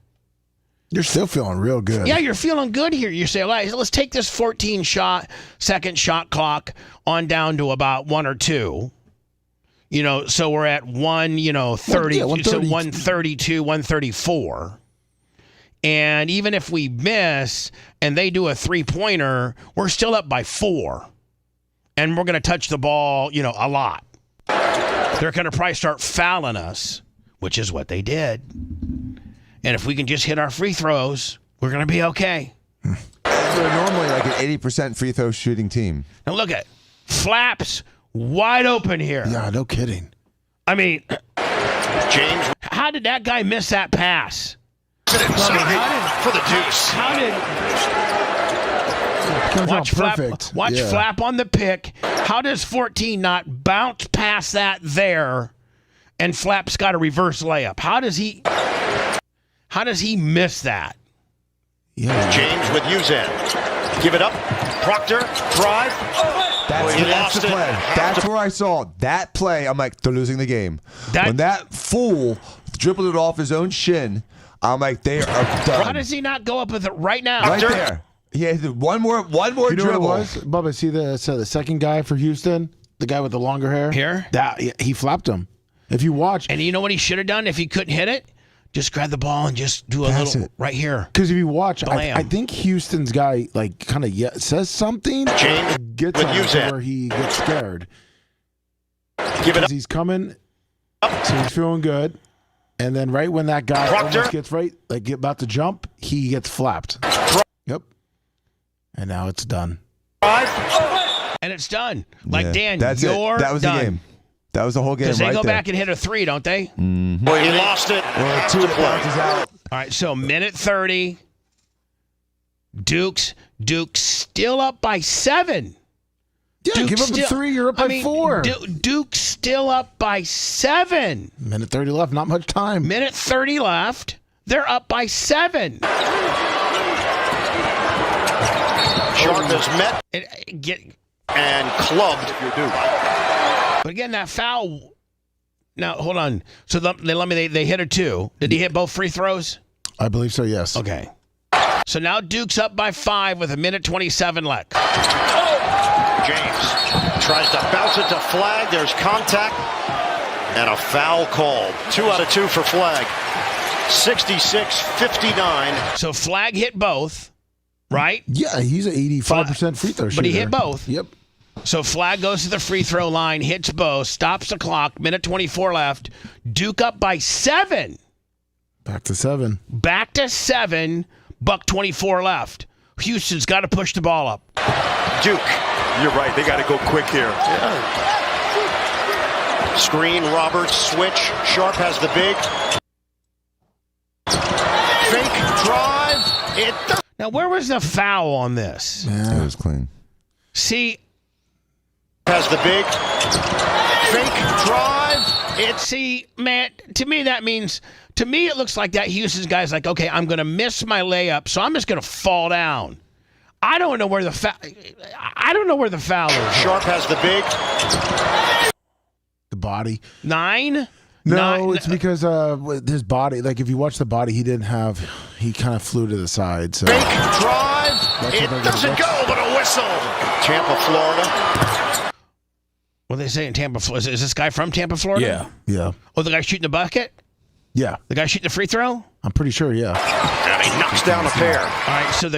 You're still feeling real good. Yeah, you're feeling good here. You say, all right, let's take this 14-second shot clock on down to about 1 or 2. So we're at 30, so 132, 134. And even if we miss and they do a 3-pointer, we're still up by 4. And we're going to touch the ball, a lot. They're going to probably start fouling us, which is what they did. And if we can just hit our free throws, we're going to be okay. They're normally like an 80% free throw shooting team. Now look at Flaps wide open here. Yeah, no kidding. I mean, James. How did that guy miss that pass? For the deuce. Watch perfect. Flap on the pick. How does 14 not bounce past that there? And Flap's got a reverse layup. How does he miss that? Yeah. James with Uzan. Give it up. Proctor. Drive. That's the play. That's where I saw that play. I'm like, they're losing the game. When that fool dribbled it off his own shin, I'm like, they are done. How does he not go up with it right now? Right there. Yeah, one more you know dribble. What it was? Bubba, see the second guy for Houston, the guy with the longer hair. Here, he flapped him. If you watch, and you know what he should have done if he couldn't hit it? Just grab the ball and just do a little right here. Because if you watch, I think Houston's guy kind of says something. James gets with where he gets scared. Give it up. He's coming, so he's feeling good. And then right when that guy almost gets about to jump, he gets flapped. Yep. And now it's done. And it's done. Dan, that was done. the game. That was the whole game. Because they right go there. back and hit a 3, don't they? Mm-hmm. Well, he lost it. Or 2 bounces out. All right, so minute 30. Duke's still up by 7. Yeah, give up a 3. You're up by 4. Duke's still up by 7. Minute 30 left. Not much time. Minute 30 left. They're up by 7. Sharp is met and clubbed. But again, that foul. Now hold on. So they hit a 2. Did he hit both free throws? I believe so. Yes. Okay. So now Duke's up by 5 with a minute 27 left. James tries to bounce it to Flag. There's contact and a foul called. 2 out of 2 for Flag. 66-59. So Flag hit both, right? Yeah, he's an 85% free throw shooter. But he hit both. Yep. So Flag goes to the free throw line, hits both, stops the clock, minute 24 left. Duke up by 7. Back to 7. Back to 7, buck 24 left. Houston's got to push the ball up. Duke, you're right. They got to go quick here. Yeah. Screen, Roberts, switch. Sharp has the big. Fake drive. Now, where was the foul on this? Yeah. It was clean. See. Has the big. Fake drive. See, man, to me that means, to me it looks like that Houston's guy's like, okay, I'm going to miss my layup, so I'm just going to fall down. I don't know where the foul is. Sharp has the big. The body. 9? No, it's because his body, if you watch the body, he kind of flew to the side. So. Fake drive. It doesn't go, but a whistle. Tampa, Florida. What are they saying in Tampa, Florida? Is this guy from Tampa, Florida? Yeah. Oh, the guy shooting the bucket? Yeah. The guy shooting the free throw? I'm pretty sure, yeah. And and he knocks down a pair. All right, so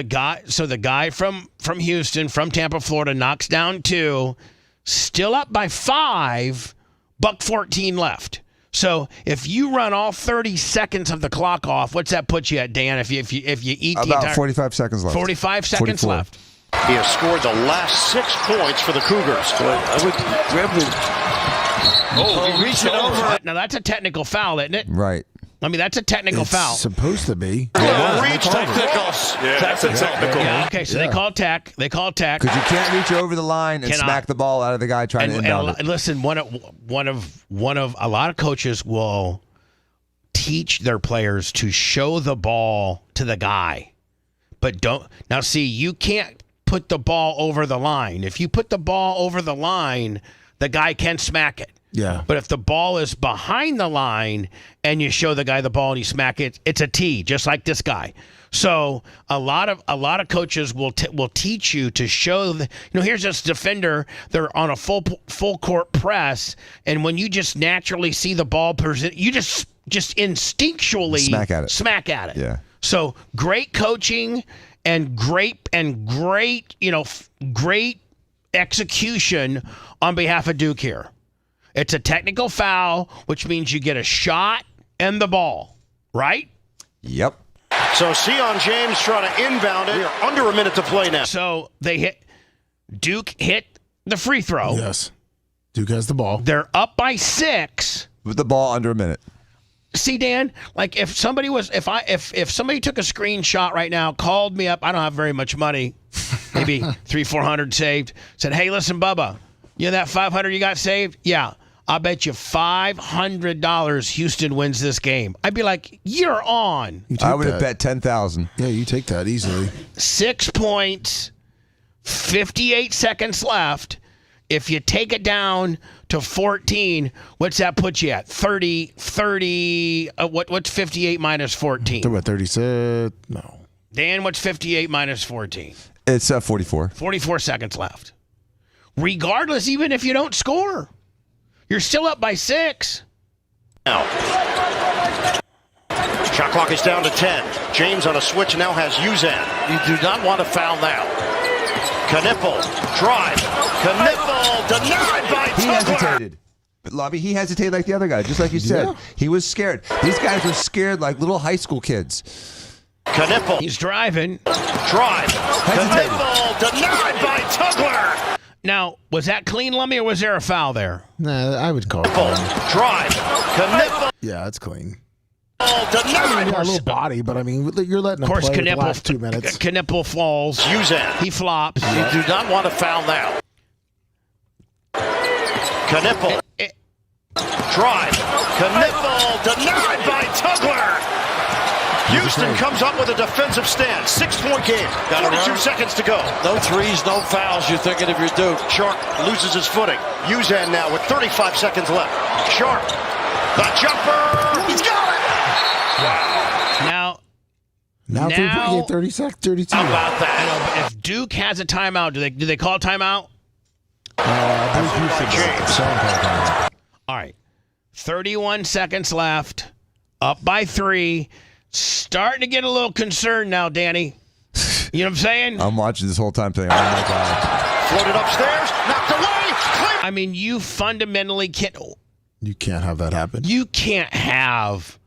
the guy from Houston, from Tampa, Florida, knocks down 2, still up by 5, buck 14 left. So if you run all 30 seconds of the clock off, what's that put you at, Dan? If you eat about the entire 45 seconds left. 45 seconds 44. left. He has scored the last 6 points for the Cougars. I would grab it. Oh, he reached it over. Now that's a technical foul, isn't it? Right. I mean, that's a technical It's foul. supposed to be. Reach technicals. Yeah, that's a technical. Yeah, okay, so they call tech. They call tech. Because you can't reach over the line and Cannot. smack the ball out of the guy trying to inbound it. And listen, one of a lot of coaches will teach their players to show the ball to the guy, but don't. Now, see, you can't put the ball over the line. If you put the ball over the line, the guy can smack it. Yeah. But if the ball is behind the line and you show the guy the ball and you smack it, it's a tee, just like this guy. So a lot of coaches will teach you to show here's this defender, they're on a full court press, and when you just naturally see the ball you just instinctually smack at it. Yeah. So great coaching and great great execution on behalf of Duke here. It's a technical foul, which means you get a shot and the ball, right? Yep. So Sion James trying to inbound it. We are under a minute to play now. So Duke hit the free throw. Yes. Duke has the ball. They're up by 6. With the ball under a minute. See, Dan, like if somebody took a screenshot right now, called me up, I don't have very much money, maybe $300-400 saved, said, "Hey, listen, Bubba, you know that $500 you got saved? Yeah. I bet you $500 Houston wins this game." I'd be like, "You're on." I would have bet 10,000. Yeah, you take that easily. 6 points, 58 seconds left. If you take it down to 14, what's that put you at? 30. What's 58 minus 14? Talk about 36. No. Dan, what's 58 minus 14? It's 44. 44 seconds left. Regardless, even if you don't score, you're still up by 6. Now. Shot clock is down to 10. James on a switch now has Uzan. You do not want to foul now. Knippel, drive. Knippel, denied by Tugler. He hesitated. But Lobby, he hesitated like the other guy, just like you said. Yeah. He was scared. These guys were scared like little high school kids. Knippel. He's driving. Drive. Knippel, denied by Tugler. Now, was that clean, Lummy, or was there a foul there? Nah, I would call it. Drive. Knippel. Yeah, it's clean. Denied. A little body, but I mean, you're letting him play for the last 2 minutes. Knippel falls. Uzan. He flops. You do not want to foul now. Knippel. Drive. Knippel, denied by Tugler. Houston comes up with a defensive stand. 6-point game. 42 seconds to go. No threes, no fouls. You're thinking if you're Duke. Sharp loses his footing. Uzan now with 35 seconds left. Sharp. The jumper. He's got it. Now 32. How about that? If Duke has a timeout, do they call a timeout? All right. 31 seconds left. Up by 3. Starting to get a little concerned now, Danny. You know what I'm saying? I'm watching this whole time thinking, oh my God. Floated upstairs, knocked away. I mean, you fundamentally can't. You can't have that happen. You can't have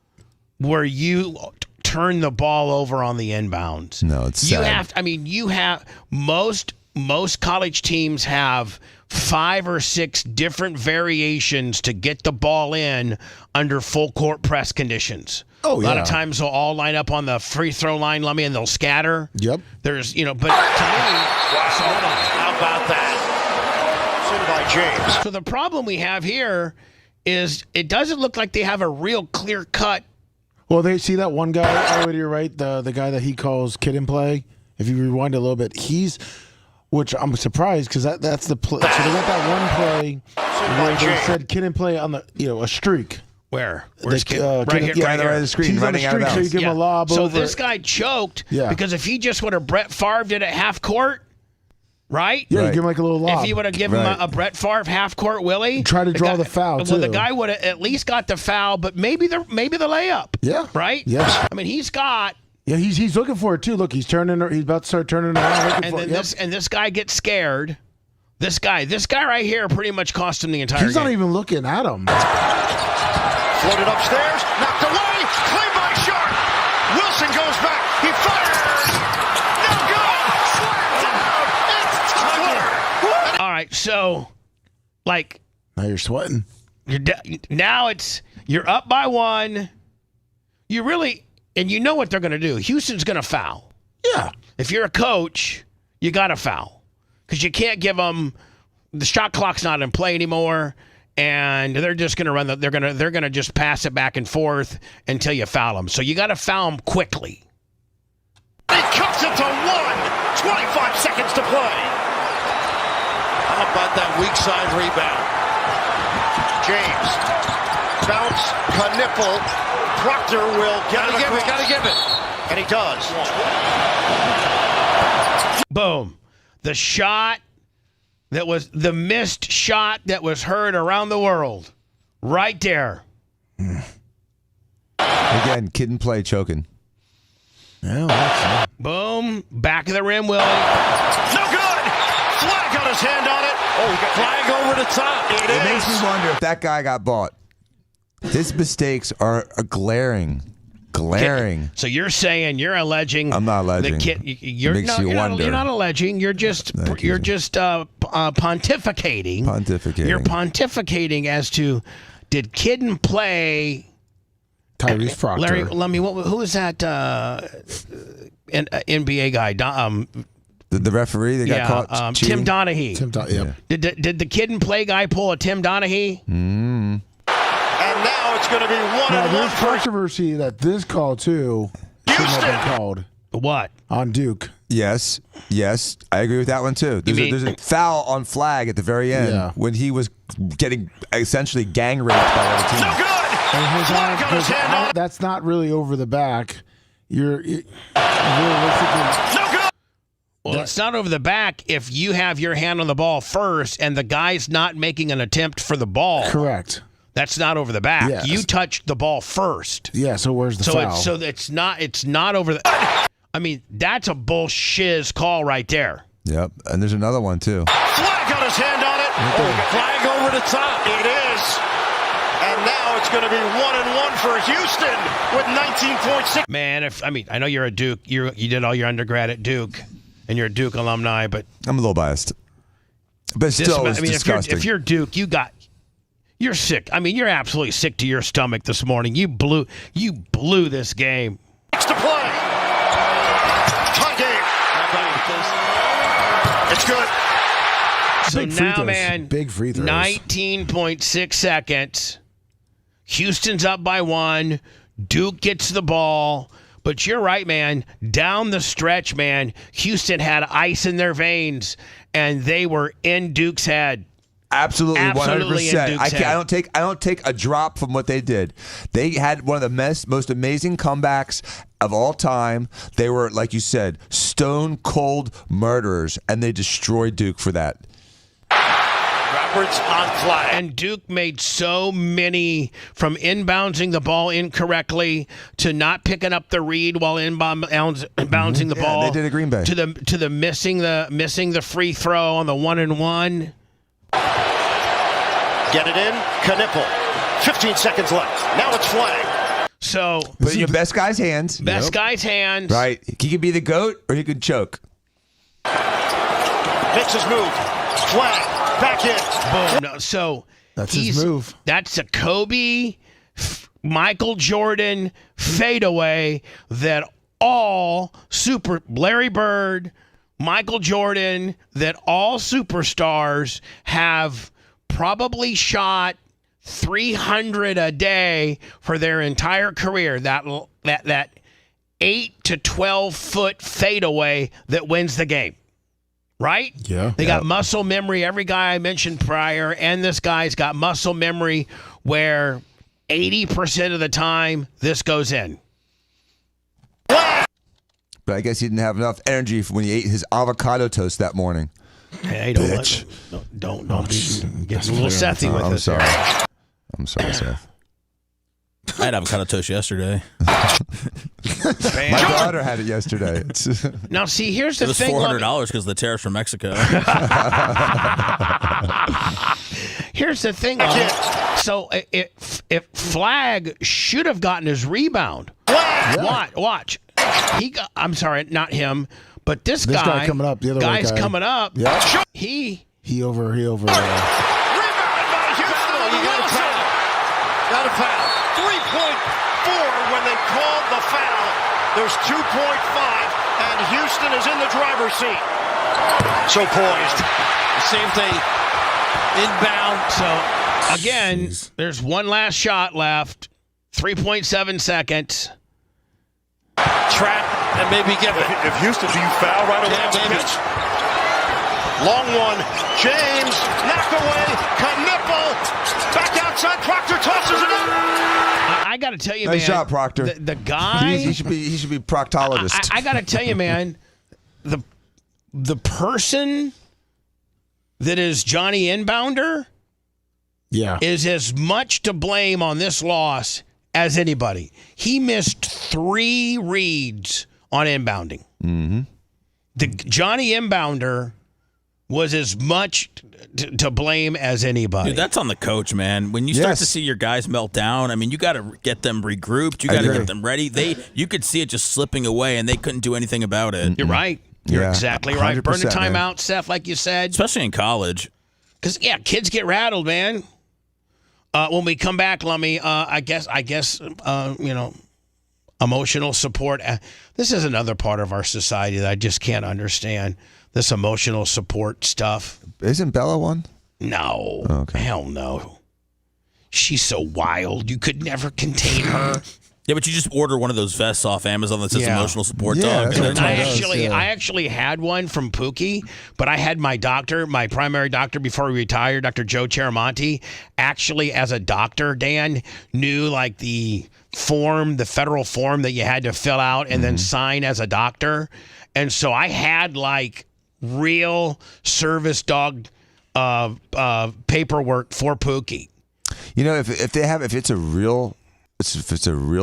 where you turn the ball over on the inbounds. No, it's sad. You have most college teams have 5 or 6 different variations to get the ball in under full court press conditions. Oh, yeah. A lot of times they'll all line up on the free throw line, Lummy, and they'll scatter. Yep. There's, but to me, so hold on. How about that? Sent by James. So the problem we have here is it doesn't look like they have a real clear cut. Well, they see that one guy over to your right, the guy that he calls kid and play. If you rewind a little bit, which I'm surprised because that's the play. So they got that one play where they said kid and play on the a streak. Where's right kid? here, Right here. Right on the screen, He's running on the out of streak, so you bounds. give him a lob over. So this guy choked because if he just would have Brett Favre did it half court, right? Yeah, you give him like a little lob. If he would have given him a Brett Favre half court Willie, try to draw the foul too. Well, the guy would have at least got the foul, but maybe the layup. Yeah. Right. Yes. I mean, he's got Yeah, he's looking for it too. Look, he's about to start turning around. And this guy gets scared. This guy right here pretty much cost him the entire game. He's not even looking at him. Floated upstairs, knocked away, claimed by Sharp. Wilson goes back. He fires. No good. Slammed down. It's Tucker. All right, so like now you're sweating. You're up by 1. You really, and you know what they're going to do. Houston's going to foul. Yeah. If you're a coach, you got to foul because you can't give them the shot clock's not in play anymore, and they're just going to run. They're going to just pass it back and forth until you foul them. So you got to foul them quickly. He cuts it to 1. 25 seconds to play. How about that weak side rebound? James. Bounce. Kniffel. Proctor will get it across. Gotta give it. And he does. Boom. The shot that was the missed shot that was heard around the world. Right there. Again, kid and play choking. Yeah, boom. Back of the rim, Willie. No good. Flag got his hand on it. Oh, he got flag over the top. It makes me wonder if that guy got bought. His mistakes are glaring. So you're saying you're alleging? I'm not alleging. The kid, you're makes you wonder. You're not alleging. You're just pontificating. You're pontificating as to did Kid and Play Tyrese Proctor. Larry, who is that NBA guy? The referee that got caught cheating? Tim Donaghy. Yep. Did the Kid and Play guy pull a Tim Donaghy? And now it's going to be 1-1. There's controversy that this call too shouldn't have been called. What? On Duke. Yes, I agree with that one too. There's a foul on Flag at the very end when he was getting essentially gang raped by the other team. No good. That's not really over the back. You're realistically. No good. Well, it's not over the back if you have your hand on the ball first and the guy's not making an attempt for the ball. Correct. That's not over the back. Yes. You touched the ball first. Yeah, so where's the foul? It's not over the. I mean, that's a bullshiz call right there. Yep, and there's another one too. Flag got his hand on it. Flag over the top. It is. And now it's going to be 1-1 for Houston with 19.6. Man, I know you're a Duke. You did all your undergrad at Duke, and you're a Duke alumni, but I'm a little biased. But still, it's disgusting. If you're Duke, you're sick. I mean, you're absolutely sick to your stomach this morning. You blew this game. To play. Tie game. It's good. So big free now, throws. man, Big free throws. 19.6 seconds. Houston's up by 1. Duke gets the ball. But you're right, man. Down the stretch, man, Houston had ice in their veins, and they were in Duke's head. Absolutely, 100%. I don't take a drop from what they did. They had one of the most amazing comebacks of all time. They were, like you said, stone cold murderers, and they destroyed Duke for that. Roberts on Flag. And Duke made so many, from inbounding the ball incorrectly to not picking up the read while inbounding the ball. They did at Green Bay. To the missing the free throw on the 1-and-1. Get it in. Kniffel. 15 seconds left. Now it's Flag. So put it in your best guy's hands. Guy's hands. Right. He could be the GOAT or he could choke. Makes his move. Flag. Back in. Boom. No, so that's his move. That's a Kobe, Michael Jordan fadeaway that all Larry Bird, Michael Jordan, that all superstars have probably shot 300 a day for their entire career. That 8 to 12 foot fadeaway that wins the game. Right? Yeah. They got muscle memory. Every guy I mentioned prior, and this guy's got muscle memory where 80% of the time this goes in. But I guess he didn't have enough energy when he ate his avocado toast that morning. Hey, bitch. Don't be getting a little Sethy with us. I'm sorry. I'm sorry, Seth. I had avocado toast yesterday. My daughter had it yesterday. Now, see, here's the It was thing. $400 because of the tariffs from Mexico. Here's the thing. So if Flag should have gotten his rebound. Watch. I'm sorry, not him, but this guy coming up. The other guy's guy. coming up. Yeah. He over. Rebounded by Houston. You got a foul. 3.4 when they called the foul. There's 2.5, and Houston is in the driver's seat. So poised. Same thing. Inbound. So, again, there's one last shot left. 3.7 seconds. Trap and maybe give it. If Houston, do you foul right away? Yeah, maybe. Long one. James, knocked away. Knipple. Back outside. Proctor tosses it up. I got to tell you, nice man. shot, Proctor. The guy. He should be proctologist. I got to tell you, man. The person that is Johnny Inbounder is as much to blame on this loss as anybody. He missed 3 reads on inbounding. Mm-hmm. The Johnny Inbounder was as much to blame as anybody. Dude, that's on the coach, man. When you start to see your guys melt down, I mean, you got to get them regrouped. You got to get them ready. You could see it just slipping away, and they couldn't do anything about it. You're right. You're exactly right. Burn the timeout, Seth, like you said. Especially in college. Because, kids get rattled, man. When we come back, Lummy, I guess, emotional support. This is another part of our society that I just can't understand. This emotional support stuff. Isn't Bella one? No. Okay. Hell no. She's so wild. You could never contain her. Yeah, but you just order one of those vests off Amazon that says emotional support dog. I actually had one from Pookie, but I had my primary doctor before he retired, Dr. Joe Cheramonte, actually as a doctor, Dan, knew like the federal form that you had to fill out and then sign as a doctor. And so I had like real service dog paperwork for Pookie. You know, if it's a real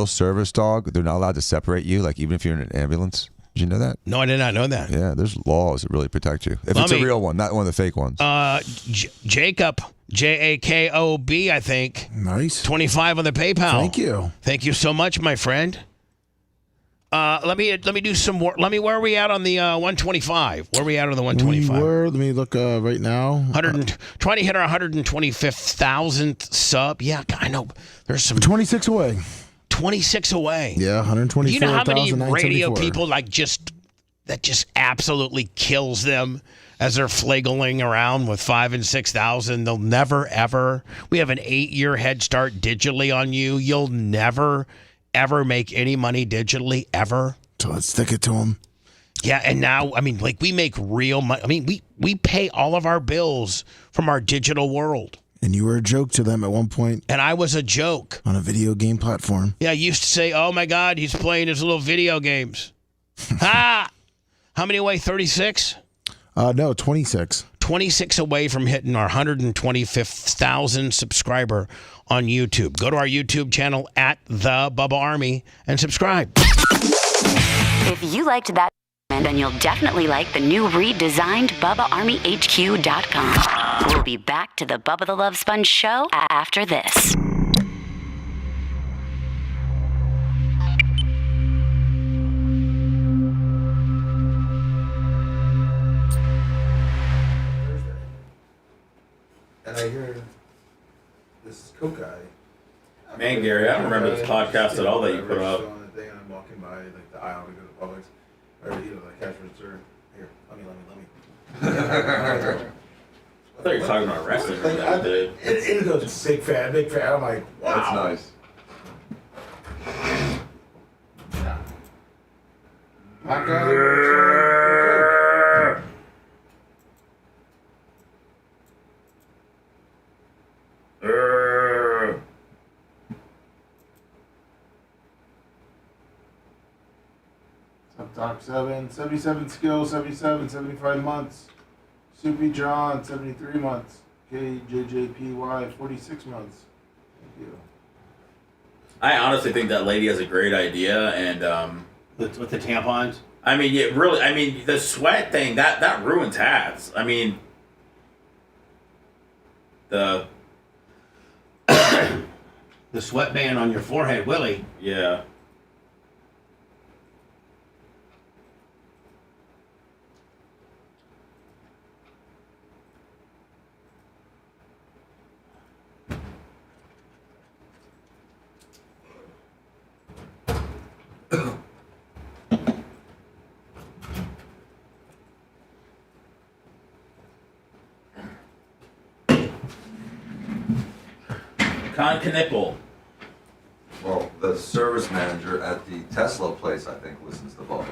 service dog, they're not allowed to separate you, like even if you're in an ambulance. Did you know that? No, I did not know that. Yeah, there's laws that really protect you. If it's a real one, not one of the fake ones. Jacob, Jakob, I think. Nice. 25 on the PayPal. Thank you. Thank you so much, my friend. Let me do some more. Where are we at on the 125? Where are we at on the 125? Let me look right now. Trying to hit our 125,000th sub. Yeah, I know. There's some 26 away. 26 away. Yeah, 124,000. You know how many radio people that just absolutely kills them as they're flageling around with 5,000 and 6,000. They'll never ever. We have an 8-year head start digitally on you. You'll never ever make any money digitally ever. So let's stick it to them. Yeah, and now, I mean, like we make real money. I mean, we pay all of our bills from our digital world. And you were a joke to them at one point. And I was a joke. On a video game platform. Yeah, I used to say, oh my God, he's playing his little video games. Ha! How many away? 36? No, 26. 26 away from hitting our 125,000 subscriber on YouTube. Go to our YouTube channel at The Bubba Army and subscribe. If you liked that, then you'll definitely like the new redesigned BubbaArmyHQ.com. We'll be back to the Bubba the Love Sponge show after this. And I hear this Coke guy. Man, Gary, I don't remember this podcast at all that you put up. On the thing, I'm walking by like the aisle to go to Publix, or the cash register. Here, let me. I thought you were talking about wrestling. It goes big fan. I'm like, wow. That's nice. My God. Doc 77 skill, 75 months. Soupy John, 73 months. KJJPY, 46 months. Thank you. I honestly think that lady has a great idea, and With the tampons? I mean, the sweat thing that ruins hats. I mean, the sweatband on your forehead, Willie. Yeah. Con Knipple. Well, the service manager at the Tesla place, I think, listens to Bubba.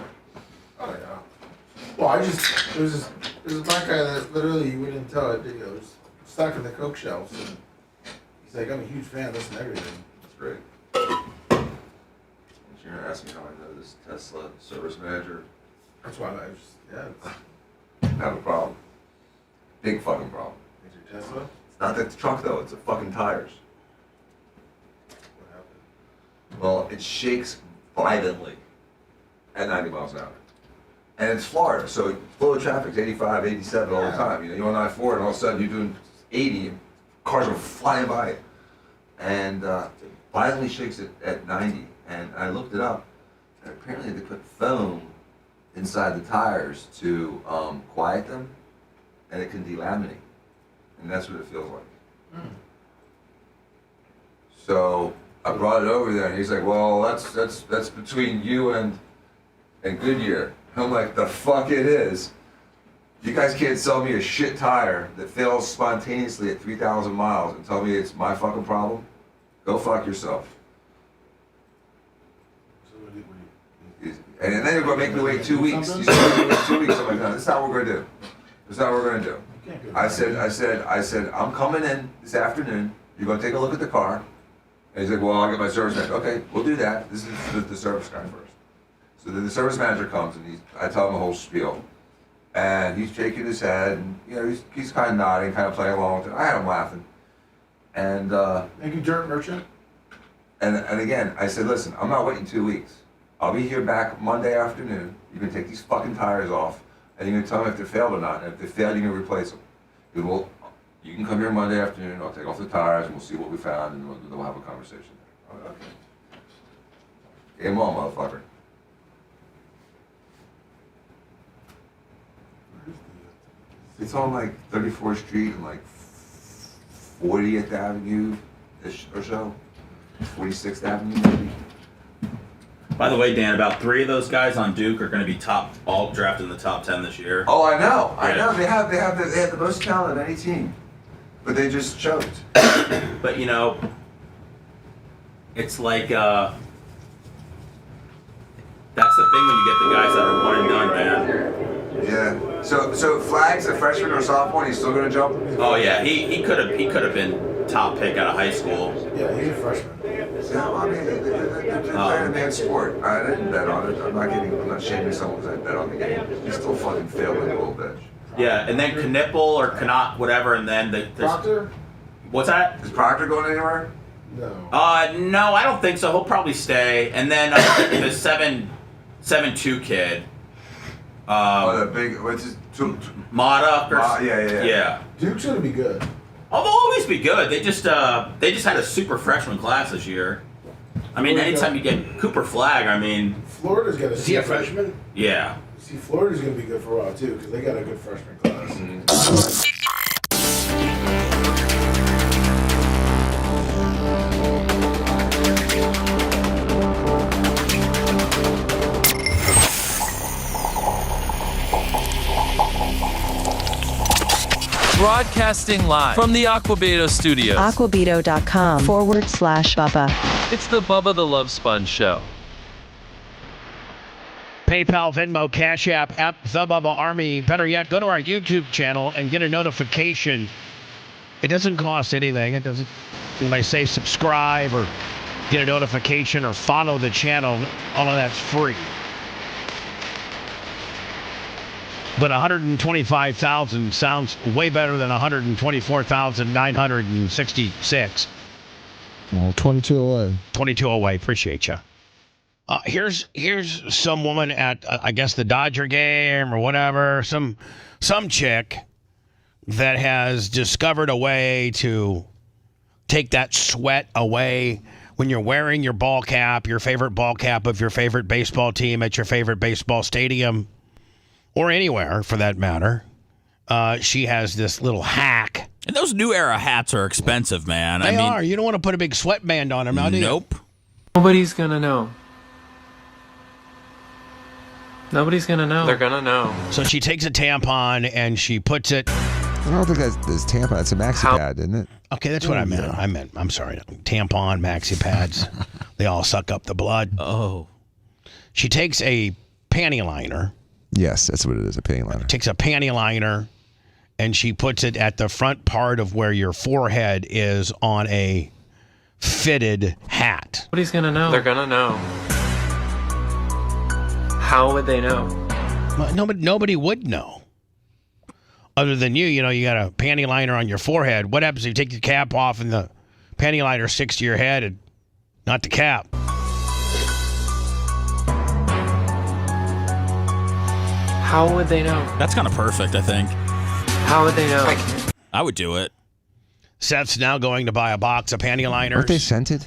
Oh yeah. Well, there's this black guy that literally you wouldn't tell it. You know, was stocking the Coke shelves, and he's like, I'm a huge fan. Listen to everything. That's great. You're asking how I know this Tesla service manager. That's why I just Not a problem. Big fucking problem. Is your Tesla? It's not the truck though. It's the fucking tires. Well, it shakes violently at 90 miles an hour. And it's Florida, so flow of traffic's 85, 87 all the time. You know, you're on I-4 and all of a sudden you're doing 80 and cars are flying by it. And it violently shakes it at 90. And I looked it up, and apparently they put foam inside the tires to quiet them, and it can delaminate. And that's what it feels like. So I brought it over there, and he's like, "Well, that's between you and Goodyear." I'm like, "The fuck it is. You guys can't sell me a shit tire that fails spontaneously at 3,000 miles and tell me it's my fucking problem. Go fuck yourself." And then you're going to make me wait 2 weeks. You said you're going to wait 2 weeks. I'm like, "No, this is not what we're going to do. This is not what we're going to do." I said, "I'm coming in this afternoon. You're going to take a look at the car." And he's like, "Well, I'll get my service manager." "Okay, we'll do that. This is the service guy first." So then the service manager comes, and I tell him the whole spiel. And he's shaking his head, and you know, he's kind of nodding, kind of playing along with it. I had him laughing. And thank you, dirt merchant. And again, I said, "Listen, I'm not waiting 2 weeks. I'll be here back Monday afternoon. You're gonna take these fucking tires off, and you're gonna tell me if they failed or not. And if they failed, you're gonna replace them." He goes, "Well, you can come here Monday afternoon. I'll take off the tires, and we'll see what we found, and we'll have a conversation." I'm like, "Okay." Game on, motherfucker. It's on like 34th Street and like 40th Avenue or so. 46th Avenue maybe. By the way, Dan, about 3 of those guys on Duke are going to be all drafted in the top 10 this year. Oh, I know. I know. They have the most talent of any team, but they just choked. But you know, it's like that's the thing when you get the guys that are one and done, man. Yeah. So Flag's a freshman or sophomore, and he's still going to jump? Oh yeah, he could have been top pick out of high school. Yeah, he's a freshman. Yeah, I mean, they're playing a man's sport. I didn't bet on it. I'm not shaming someone because I bet on the game. He's still fucking failing a little bit. Yeah, and then Knipple or Knott, whatever, and then Proctor? What's that? Is Proctor going anywhere? No. No, I don't think so. He'll probably stay. And then the 7'2" kid. The big, what's his? Mata. Yeah. Duke's gonna be good. Oh, they'll always be good. They just had a super freshman class this year. I mean, anytime you get Cooper Flagg, I mean, Florida's got a. Is he a freshman? Yeah. See, Florida's gonna be good for a while too because they got a good freshman class. Broadcasting live from the Aquabedo studios. Aquabedo.com/Bubba. It's the Bubba the Love Sponge Show. PayPal, Venmo, Cash App, The Bubba Army. Better yet, go to our YouTube channel and get a notification. It doesn't cost anything. It doesn't. When I say subscribe or get a notification or follow the channel, all of that's free. But 125,000 sounds way better than 124,966. Well, 22 away. 22 away. Appreciate you. Here's some woman at I guess the Dodger game or whatever. Some chick that has discovered a way to take that sweat away when you're wearing your ball cap, your favorite ball cap of your favorite baseball team at your favorite baseball stadium, or anywhere for that matter. She has this little hack. And those new era hats are expensive, man. They are. You don't want to put a big sweatband on them now, do you? Nope. Nobody's gonna know. Nobody's gonna know. They're gonna know. So she takes a tampon and she puts it. I don't think that's tampon. It's a maxi pad, isn't it? Okay, that's what I meant. I'm sorry. Tampon, maxi pads. They all suck up the blood. Oh. She takes a panty liner. Yes, that's what it is, a panty liner. Takes a panty liner and she puts it at the front part of where your forehead is on a fitted hat. Nobody's gonna know. They're gonna know. How would they know? Well, nobody would know. Other than you, you got a panty liner on your forehead. What happens if you take your cap off and the panty liner sticks to your head and not the cap? How would they know? That's kind of perfect, I think. How would they know? I would do it. Seth's now going to buy a box of panty liners. Aren't they scented?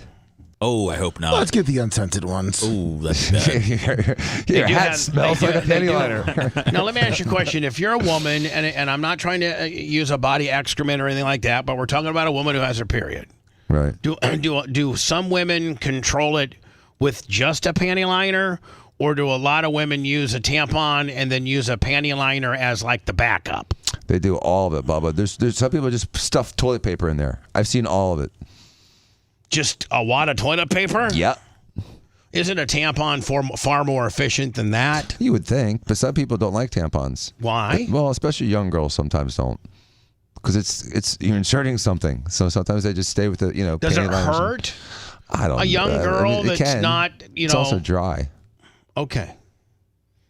Oh, I hope not. Let's get the unscented ones. Oh, that's bad. Your hat smells like a panty liner. Now, let me ask you a question. If you're a woman, and I'm not trying to use a body excrement or anything like that, but we're talking about a woman who has her period. Right. Do some women control it with just a panty liner, or do a lot of women use a tampon and then use a panty liner as like the backup? They do all of it, Bubba. There's some people just stuff toilet paper in there. I've seen all of it. Just a wad of toilet paper? Yep. Isn't a tampon far more efficient than that? You would think, but some people don't like tampons. Why? Well, especially young girls sometimes don't, because it's you're inserting something. So sometimes they just stay with the Does it panty liners. hurt? I don't. A young girl it that's can. not It's also dry. Okay.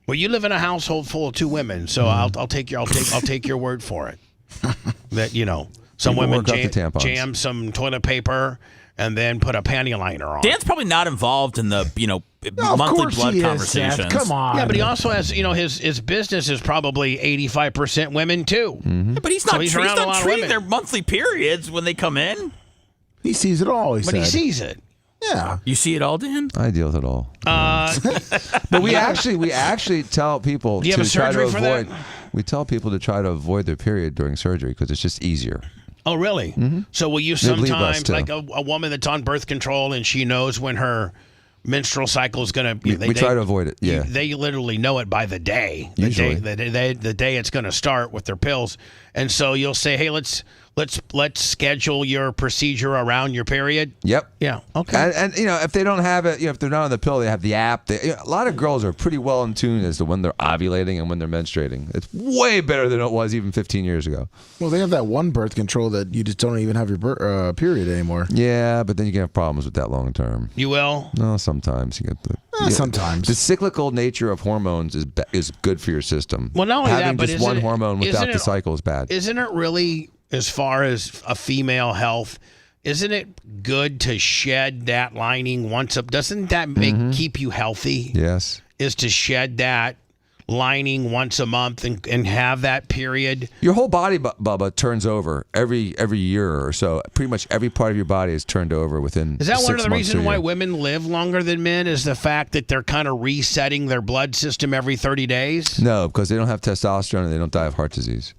Well, you live in a household full of two women, so I'll take your word for it. That some People women work out the tampons. jam some toilet paper and then put a panty liner on. Dan's probably not involved in the monthly blood conversations. Come on. Yeah, but he also has his business is probably 85% women too. Mm-hmm. Yeah, but he's not, he's around a lot of treating women. their monthly periods when they come in. He sees it all, He sees it. Yeah. You see it all, Dan? I deal with it all. But we actually tell people Do you have to a try to surgery for avoid. that? We tell people to try to avoid their period during surgery because it's just easier. Oh, really? Mm-hmm. So will you They bleed less, sometimes, too. like a woman that's on birth control and she knows when her menstrual cycle is going to... We try to avoid it, yeah. They literally know it by the day. Usually. The day it's going to start with their pills. And so you'll say, hey, let's schedule your procedure around your period. Yep. Yeah. Okay. And if they don't have it, if they're not on the pill, they have the app. A lot of girls are pretty well in tune as to when they're ovulating and when they're menstruating. It's way better than it was even 15 years ago. Well, they have that one birth control that you just don't even have your period anymore. Yeah, but then you can have problems with that long term. You will? No, sometimes you get sometimes. The cyclical nature of hormones is good for your system. Well, not only having that, but just one hormone without isn't the cycle is bad. Isn't it really, as far as a female health, isn't it good to shed that lining once up? Doesn't that keep you healthy? Yes. Is to shed that lining once a month and have that period. Your whole body, Bubba, turns over every year or so. Pretty much every part of your body is turned over within 6 months. Is that one of the to a reasons why year. women live longer than men, is the fact that they're kind of resetting their blood system every 30 days? No, because they don't have testosterone and they don't die of heart disease.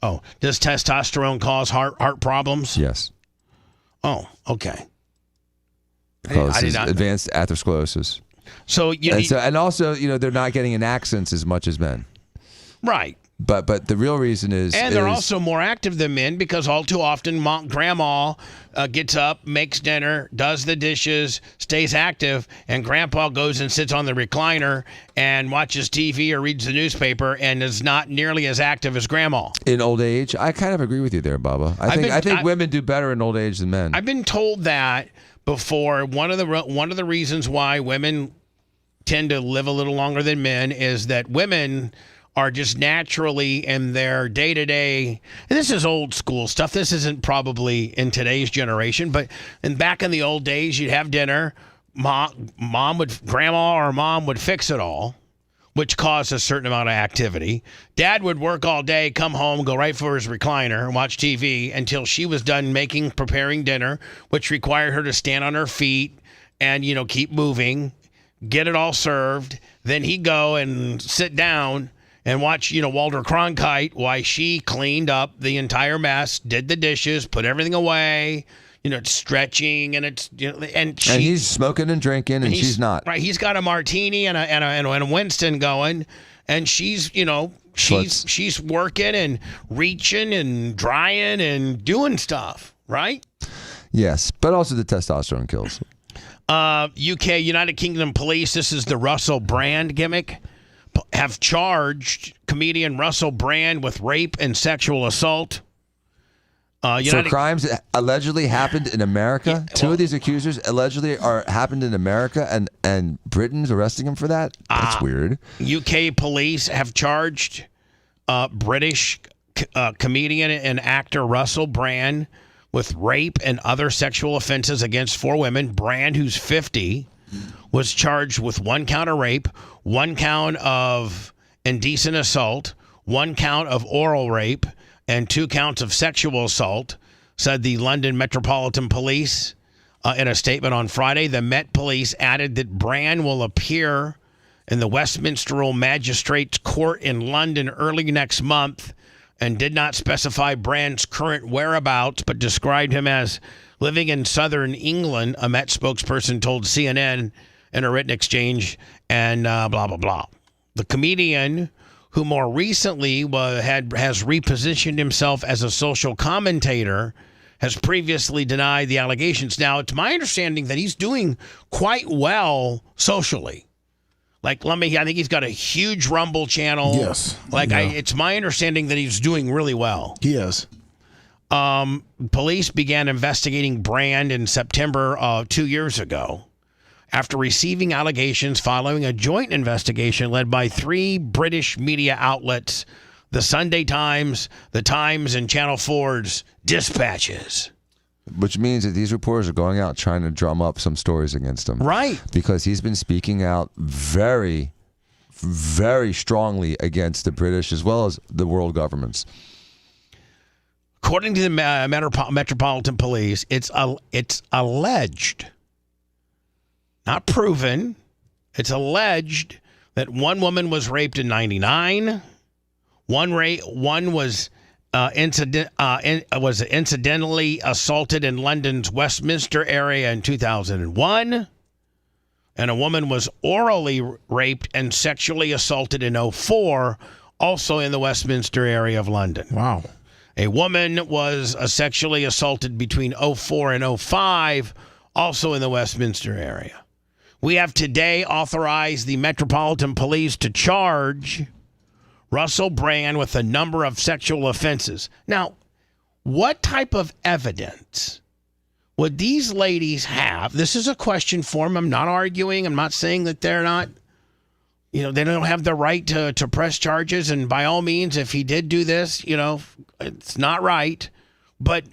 Oh, does testosterone cause heart problems? Yes. Oh, okay. Because I did it's not. advanced atherosclerosis. So and also, they're not getting in accidents as much as men. Right. But the real reason is, and they're also more active than men because all too often grandma gets up, makes dinner, does the dishes, stays active, and grandpa goes and sits on the recliner and watches TV or reads the newspaper and is not nearly as active as grandma. In old age, I kind of agree with you there, Bubba. I think women do better in old age than men. I've been told that before. One of the reasons why women tend to live a little longer than men is that women are just naturally in their day-to-day, and this is old school stuff. This isn't probably in today's generation, but back in the old days, you'd have dinner. Grandma or mom would fix it all, which caused a certain amount of activity. Dad would work all day, come home, go right for his recliner and watch TV until she was done preparing dinner, which required her to stand on her feet and, keep moving, get it all served. Then he'd go and sit down and watch, Walter Cronkite while she cleaned up the entire mess, did the dishes, put everything away. It's stretching, and it's and he's smoking and drinking, and she's not. Right, he's got a martini and a Winston going, and she's she's working and reaching and drying and doing stuff, right? Yes, but also the testosterone kills. UK, United Kingdom Police. This is the Russell Brand gimmick. Have charged comedian Russell Brand with rape and sexual assault. So crimes that allegedly happened in America. Two of these accusers allegedly happened in America, and Britain's arresting him for that. That's weird. UK police have charged British comedian and actor Russell Brand with rape and other sexual offenses against 4 women. Brand, who's 50, was charged with 1 count of rape, 1 count of indecent assault, 1 count of oral rape, and 2 counts of sexual assault, said the London Metropolitan Police in a statement on Friday. The Met Police added that Brand will appear in the Westminster Magistrates Court in London early next month, and did not specify Brand's current whereabouts, but described him as living in southern England, a Met spokesperson told CNN in a written exchange, and blah, blah, blah. The comedian, who more recently has repositioned himself as a social commentator, has previously denied the allegations. Now, it's my understanding that he's doing quite well socially. I think he's got a huge Rumble channel. Yes. It's my understanding that he's doing really well. He is. Police began investigating Brand in September of 2 years ago after receiving allegations following a joint investigation led by 3 British media outlets, the Sunday Times, the Times, and Channel 4's dispatches. Which means that these reporters are going out trying to drum up some stories against him. Right. Because he's been speaking out very, very strongly against the British as well as the world governments. According to the Metropolitan Police, it's alleged, not proven, it's alleged that 1 woman was raped in 1999, one was incidentally assaulted in London's Westminster area in 2001, and a woman was orally raped and sexually assaulted in 2004, also in the Westminster area of London. Wow. A woman was sexually assaulted between 2004 and 2005, also in the Westminster area. We have today authorized the Metropolitan Police to charge Russell Brand with a number of sexual offenses. Now, what type of evidence would these ladies have? This is a question for them. I'm not arguing. I'm not saying that they're not, they don't have the right to press charges. And by all means, if he did do this, it's not right. But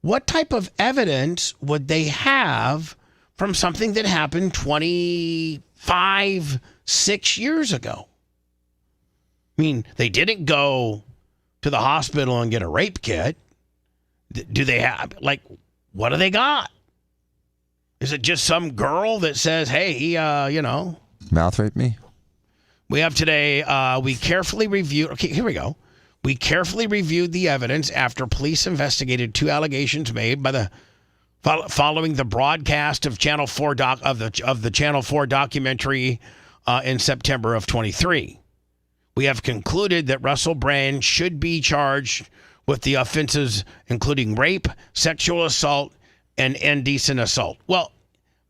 what type of evidence would they have from something that happened 6 years ago? I mean, they didn't go to the hospital and get a rape kit. Do they have, what do they got? Is it just some girl that says, hey, he, mouth raped me? We have today, we carefully reviewed, okay, here we go. We carefully reviewed the evidence after police investigated 2 allegations made by following the broadcast of Channel 4 of the Channel 4 documentary in September of 23. We have concluded that Russell Brand should be charged with the offenses including rape, sexual assault, and indecent assault. Well,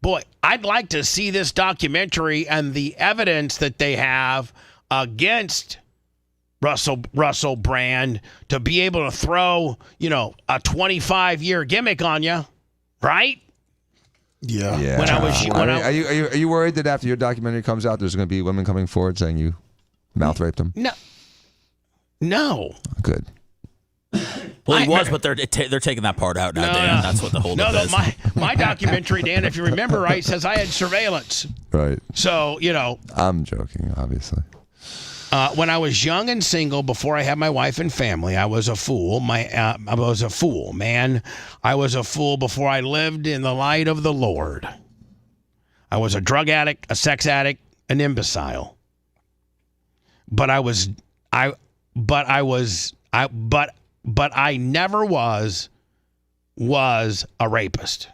boy, I'd like to see this documentary and the evidence that they have against Russell Brand to be able to throw, a 25-year gimmick on you, right? Yeah. Are you worried that after your documentary comes out, there's going to be women coming forward saying you mouth raped them? No. No. Good. Well, he was, but they're taking that part out now, Dan. That's what the whole is. My documentary, Dan, if you remember right, says I had surveillance. Right. So, I'm joking, obviously. When I was young and single, before I had my wife and family, I was a fool. I was a fool, man. I was a fool before I lived in the light of the Lord. I was a drug addict, a sex addict, an imbecile. But I never was a rapist.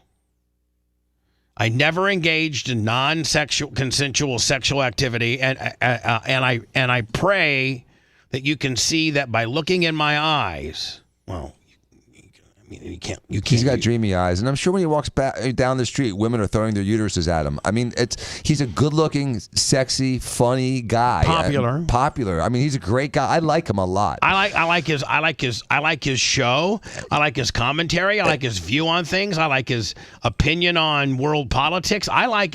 I never engaged in non-sexual, consensual sexual activity, and I pray that you can see that by looking in my eyes. Well, you can't. He's got dreamy eyes, and I'm sure when he walks back down the street, women are throwing their uteruses at him. I mean, he's a good-looking, sexy, funny guy. Popular. I mean, he's a great guy. I like him a lot. I like his show. I like his commentary. I like his view on things. I like his opinion on world politics. I like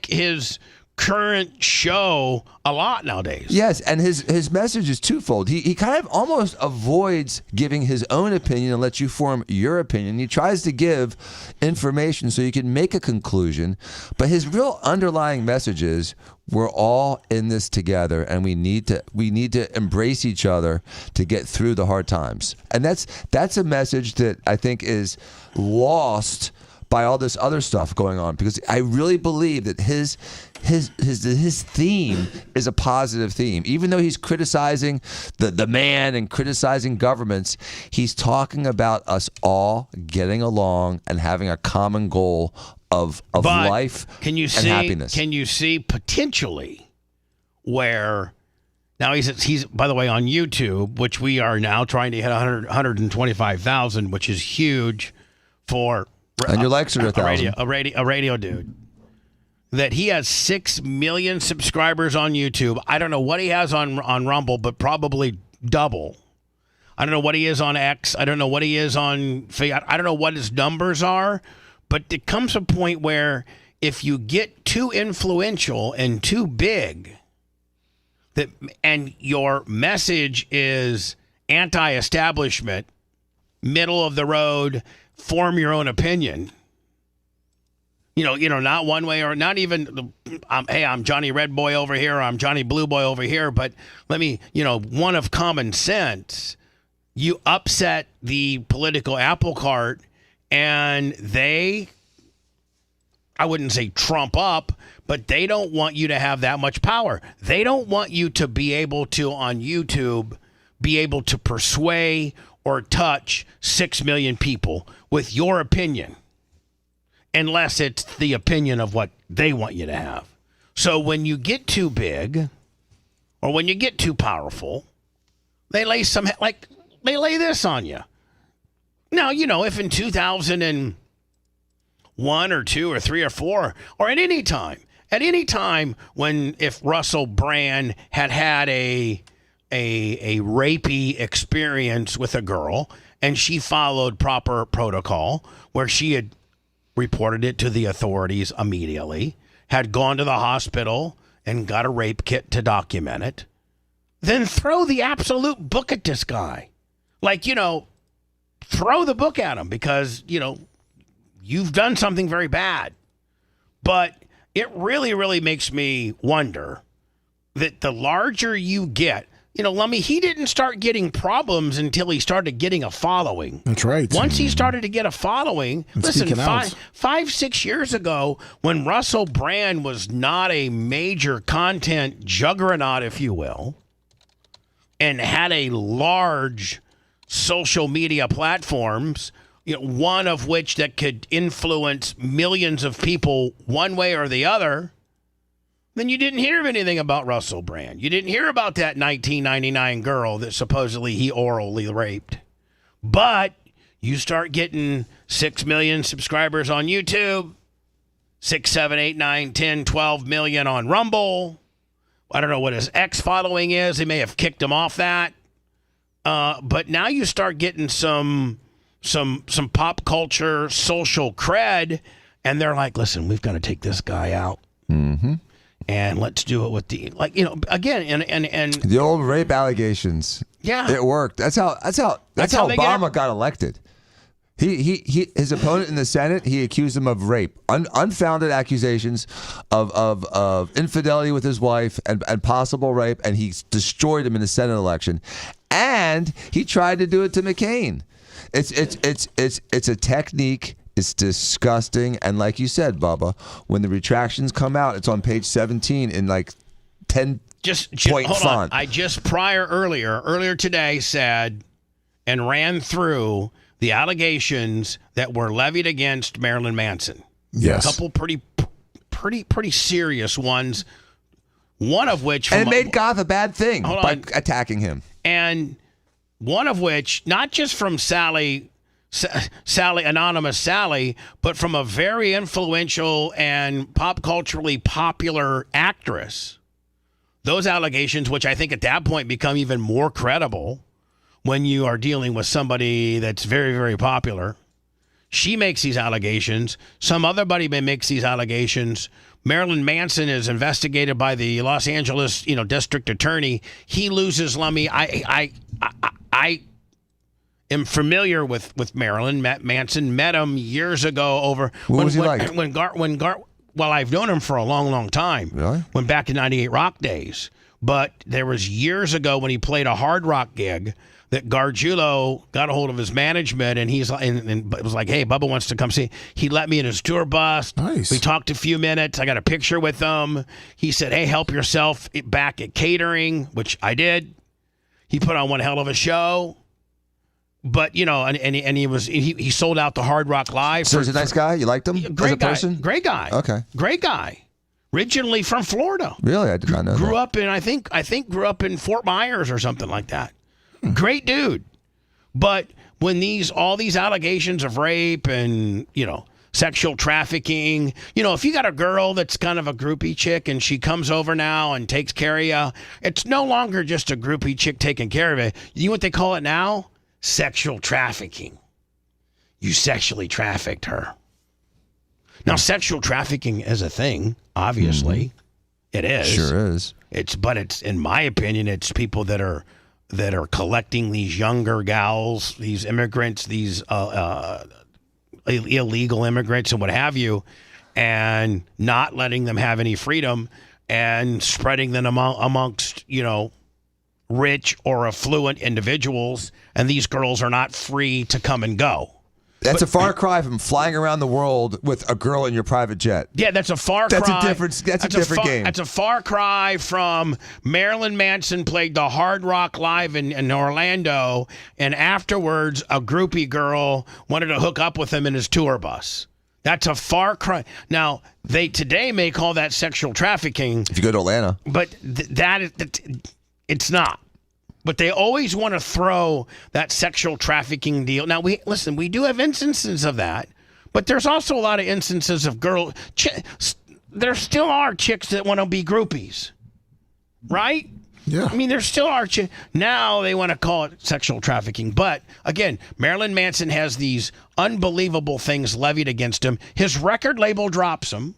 his current show a lot nowadays. Yes, and his message is twofold. He kind of almost avoids giving his own opinion and lets you form your opinion. He tries to give information so you can make a conclusion, but his real underlying message is we're all in this together, and we need to embrace each other to get through the hard times. And that's a message that I think is lost by all this other stuff going on, because I really believe that his theme is a positive theme. Even though he's criticizing the man and criticizing governments, he's talking about us all getting along and having a common goal of life and happiness. Can you see potentially where now he's by the way on YouTube, which we are now trying to hit 125,000, which is huge for. And your likes are 1,000. A radio dude. That he has 6 million subscribers on YouTube. I don't know what he has on Rumble, but probably double. I don't know what he is on X. I don't know what he is on. I don't know what his numbers are. But it comes a point where if you get too influential and too big, and your message is anti-establishment, middle of the road, form your own opinion. Not one way or not even, hey, I'm Johnny Red Boy over here, or I'm Johnny Blue Boy over here, but let me, one of common sense, you upset the political apple cart and they, I wouldn't say trump up, but they don't want you to have that much power. They don't want you to be able to, on YouTube, be able to persuade or touch 6 million people with your opinion, unless it's the opinion of what they want you to have. So when you get too big, or when you get too powerful, they lay this on you. Now, if in 2001 or 2 or 3 or 4, or at any time if Russell Brand had a rapey experience with a girl, and she followed proper protocol where she had reported it to the authorities immediately, had gone to the hospital and got a rape kit to document it, then throw the absolute book at this guy. Throw the book at him because, you've done something very bad. But it really, really makes me wonder that the larger you get, Lummy, he didn't start getting problems until he started getting a following. That's right. Once he started to get a following, listen, 5-6 years ago, when Russell Brand was not a major content juggernaut, if you will, and had a large social media platforms, one of which that could influence millions of people one way or the other, then you didn't hear anything about Russell Brand. You didn't hear about that 1999 girl that supposedly he orally raped. But you start getting 6 million subscribers on YouTube, 6, 7, 8, 9, 10, 12 million on Rumble. I don't know what his X following is. They may have kicked him off that. But now you start getting some pop culture social cred, and they're like, listen, we've got to take this guy out. Mm-hmm. And let's do it with the again and the old rape allegations. Yeah, it worked. That's how Obama got elected. His opponent in the Senate, he accused him of rape, unfounded accusations of infidelity with his wife and possible rape, and he destroyed him in the Senate election. And he tried to do it to McCain. It's a technique. It's disgusting. And like you said, Bubba, when the retractions come out, it's on page 17 in like 10-point hold font. on. I just earlier today said and ran through the allegations that were levied against Marilyn Manson. Yes. A couple pretty serious ones. One of which... And it made Goth a bad thing by attacking him. And one of which, not just from Anonymous Sally, but from a very influential and pop culturally popular actress. Those allegations, which I think at that point become even more credible when you are dealing with somebody that's very, very popular. She makes these allegations. Some other buddy makes these allegations. Marilyn Manson is investigated by the Los Angeles, district attorney. He loses Lummy. I am familiar with Marilyn Manson. Met him years ago over. What was he like? Well, I've known him for a long, long time. Really? Went back to 98 Rock days. But there was years ago when he played a Hard Rock gig that Gargiulo got a hold of his management, and he's and it was like, hey, Bubba wants to come see. He let me in his tour bus. Nice. We talked a few minutes. I got a picture with him. He said, hey, help yourself back at catering, which I did. He put on one hell of a show. But, and he sold out the Hard Rock Live. So he's a nice guy? You liked him as a person? Great guy. Okay. Great guy. Originally from Florida. Really? I did not know Grew that. up in, I think grew up in Fort Myers or something like that. Great dude. But when all these allegations of rape and, sexual trafficking, if you got a girl that's kind of a groupie chick and she comes over now and takes care of you, it's no longer just a groupie chick taking care of it. You know what they call it now? Sexual trafficking. You sexually trafficked her. Now, sexual trafficking is a thing, obviously. It is. Sure is. But it's, in my opinion, it's people that are collecting these younger gals, these immigrants, these illegal immigrants and what have you, and not letting them have any freedom and spreading them amongst, rich or affluent individuals, and these girls are not free to come and go. That's a far cry from flying around the world with a girl in your private jet. Yeah, that's a far cry. That's a different game. That's a far cry from Marilyn Manson played the Hard Rock Live in Orlando, and afterwards a groupie girl wanted to hook up with him in his tour bus. That's a far cry. Now, they today may call that sexual trafficking. If you go to Atlanta. But it's not. But they always want to throw that sexual trafficking deal. Now, we do have instances of that, but there's also a lot of instances of there still are chicks that want to be groupies, right? Yeah. I mean, there still are chicks. Now they want to call it sexual trafficking. But, again, Marilyn Manson has these unbelievable things levied against him. His record label drops him.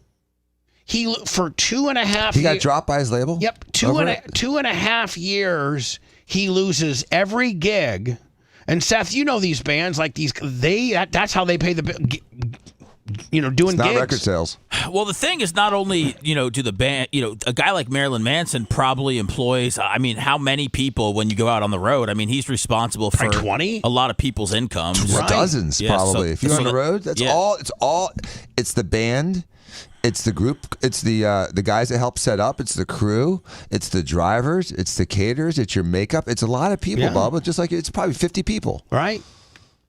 For 2.5 years. He got dropped by his label? Yep. 2.5 years. He loses every gig. And Seth, you know these bands like these. That's how they pay the doing it's not gigs. Record sales. Well, the thing is, not only do the band, a guy like Marilyn Manson probably employs. I mean, how many people when you go out on the road? I mean, he's responsible for 20, a lot of people's income, dozens probably. If you're on the road, that's all. It's the band. It's the group. It's the guys that help set up. It's the crew. It's the drivers. It's the caterers. It's your makeup. It's a lot of people, Bubba. Just like it's probably 50 people. Right.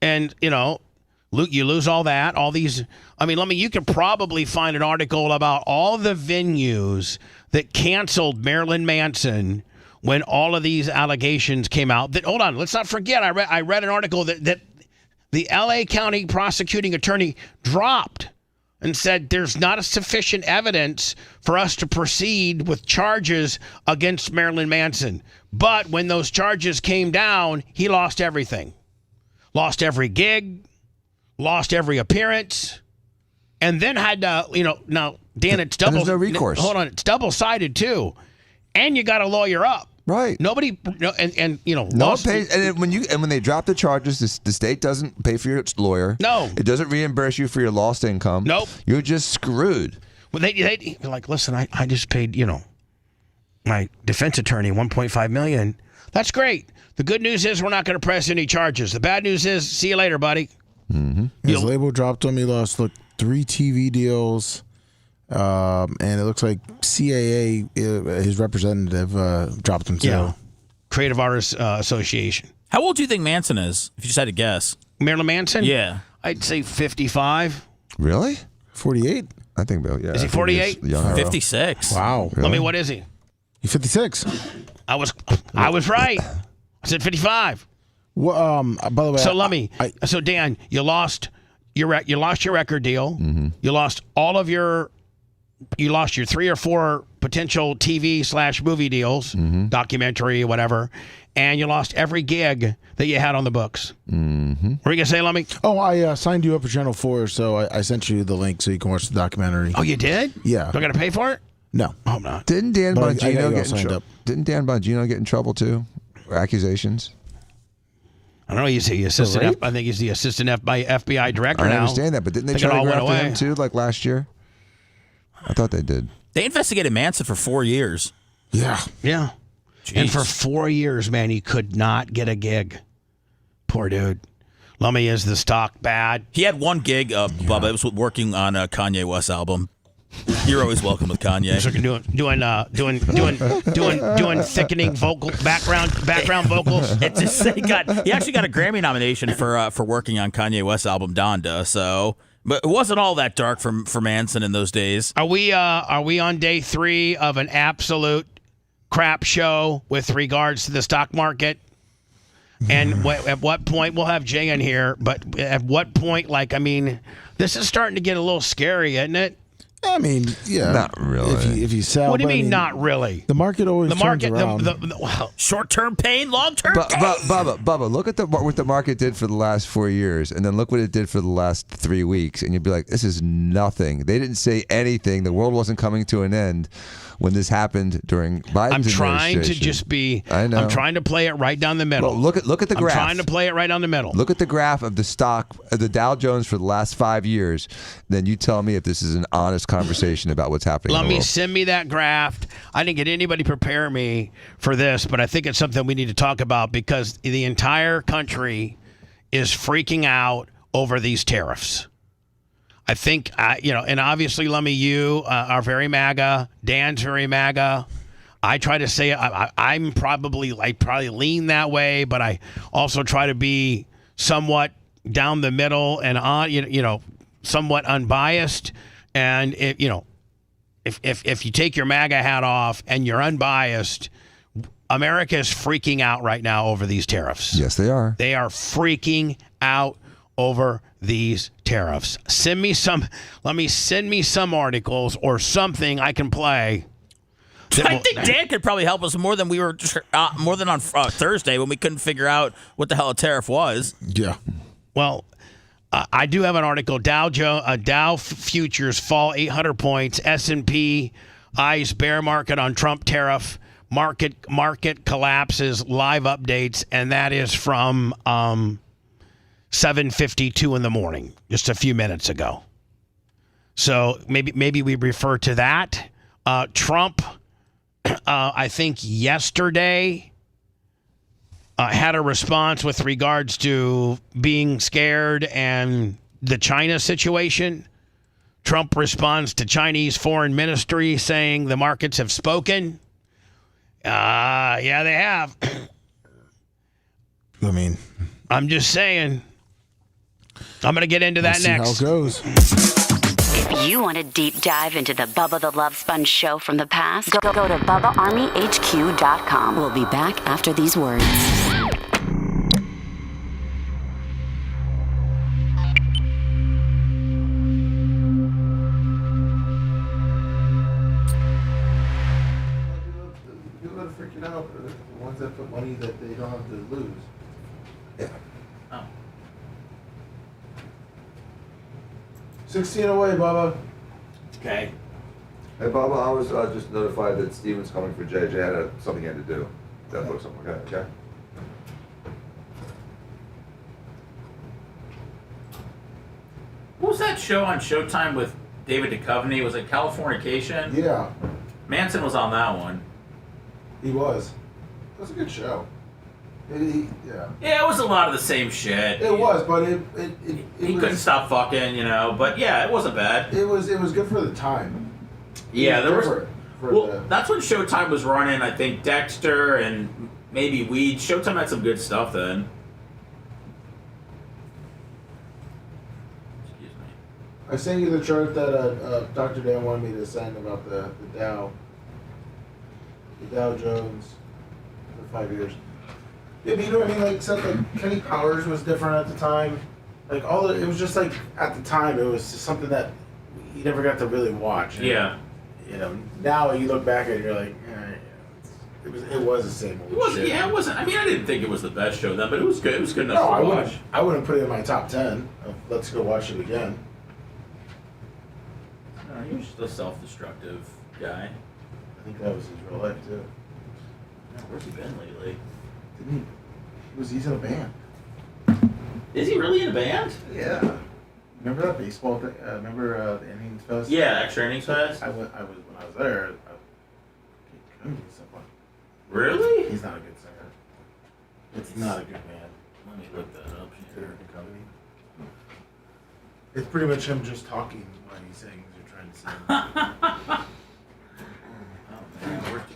And, you lose all that, all these. I mean, you could probably find an article about all the venues that canceled Marilyn Manson when all of these allegations came out. Hold on. Let's not forget. I read an article that the L.A. County prosecuting attorney dropped and said there's not a sufficient evidence for us to proceed with charges against Marilyn Manson. But when those charges came down, he lost everything. Lost every gig, lost every appearance. and then had to, now, Dan, it's double. There's no recourse. Hold on, it's double-sided too, and you got to lawyer up. Right. Nobody, and no one pays, and when they drop the charges, the state doesn't pay for your lawyer. No. It doesn't reimburse you for your lost income. Nope. You're just screwed. Well, they're like, listen, I just paid, my defense attorney $1.5 million. That's great. The good news is we're not going to press any charges. The bad news is, see you later, buddy. Mm-hmm. His label dropped him. He lost 3 TV deals. And it looks like CAA, his representative, dropped him too. Yeah. Creative Artists Association. How old do you think Manson is, if you just had to guess? Marilyn Manson? Yeah. I'd say 55. Really? 48? I think, yeah. Is he 48? 56. Wow. Let me, what is he? He's 56. I was right. I said 55. Well, by the way, so let me. So Dan, you lost your record deal. Mm-hmm. You lost all of your. You lost your 3 or 4 potential TV/movie deals, documentary, whatever, and you lost every gig that you had on the books. Mm-hmm. What are you gonna say, Lummy? Oh, I signed you up for Channel 4, so I sent you the link so you can watch the documentary. Oh, you did? Yeah. Do I gotta pay for it? No. Oh, I'm not. Didn't Dan But I got Bongino you all get in signed trouble? up. Didn't Dan Bongino get in trouble too? Accusations. I don't know. He's the assistant. I think he's the assistant FBI director now. I understand that, but didn't they I think try it to all go went after away. him too, like last year? I thought they did. They investigated Manson for 4 years. Yeah. Yeah. Jeez. And for 4 years, man, he could not get a gig. Poor dude. Lummy, is the stock bad? He had one gig, Bubba. It was working on a Kanye West album. You're always welcome with Kanye. So doing thickening vocal background vocals. He actually got a Grammy nomination for working on Kanye West's album Donda. So, but it wasn't all that dark for Manson in those days. Are we on day 3 of an absolute crap show with regards to the stock market? And at what point, we'll have Jay in here, but at what point, this is starting to get a little scary, isn't it? I mean, yeah. Not really. If you sell. What do you mean, not really? The market always turns around. Short-term pain, long-term gain. Bubba, look at what the market did for the last 4 years, and then look what it did for the last 3 weeks, and you'd be like, this is nothing. They didn't say anything. The world wasn't coming to an end when this happened during Biden's I'm trying to administration. just be. I know. I'm trying to play it right down the middle. Well, look at the graph. I'm trying to play it right down the middle. Look at the graph of the stock, of the Dow Jones for the last 5 years. Then you tell me if this is an honest conversation about what's happening in the world. Send me that graph. I didn't get anybody prepare me for this, but I think it's something we need to talk about because the entire country is freaking out over these tariffs. I think, and obviously, Lummy, you are very MAGA. Dan's very MAGA. I try to say I'm probably lean that way, but I also try to be somewhat down the middle and on, somewhat unbiased. And if you take your MAGA hat off and you're unbiased, America is freaking out right now over these tariffs. Yes, they are. They are freaking out over these tariffs. Send me some articles or something I can play. I think Dan could probably help us more than on Thursday when we couldn't figure out what the hell a tariff was. Yeah. Well, I do have an article. Dow futures fall 800 points. S&P eyes bear market on Trump tariff. Market collapses. Live updates, and that is from 7:52 in the morning, just a few minutes ago. So maybe we refer to that. Trump, I think yesterday, had a response with regards to being scared and the China situation. Trump responds to Chinese foreign ministry saying the markets have spoken. Yeah, they have. I mean, I'm just saying. I'm going to get into that next. See how it goes. If you want a deep dive into the Bubba the Love Sponge show from the past, go to BubbaArmyHQ.com. We'll be back after these words. People that are freaking out are the ones that put money that they don't have to lose. Yeah. Oh. 16 away, Bubba. Okay. Hey, Bubba, I was just notified that Steven's coming for Jay. Jay had something he had to do. That looks something like that, okay? What was that show on Showtime with David Duchovny? Was it Californication? Yeah. Manson was on that one. He was. It was a good show. Yeah. Yeah, it was a lot of the same shit. It was, but he couldn't stop fucking, you know. But yeah, it wasn't bad. It was good for the time. Yeah, there was. Different for Well, the- that's when Showtime was running. I think Dexter and maybe Weed. Showtime had some good stuff then. I sent you the chart that Dr. Dan wanted me to send about the Dow Jones for 5 years. Yeah, but you know what I mean? Like, except like Kenny Powers was different at the time. Like it was just like at the time it was just something that you never got to really watch. Yeah. You know, now you look back at it, you're like, it was the same old It wasn't. shit. Yeah, it wasn't. I mean, I didn't think it was the best show then, but it was good. It was good enough No, to watch. I wouldn't put it in my top 10. Let's go watch it again. No, he was just a self-destructive guy. I think that was his real life too. Yeah, where's he been lately? He's in a band. Is he really in a band? Yeah. Remember that baseball thing? Remember the innings fest? Yeah, extra innings fest. I was when I was there. Really? He's not a good singer. It's not a good band. Let me look that up here. It's pretty much him just talking when he sings or trying to sing. Oh man, where's the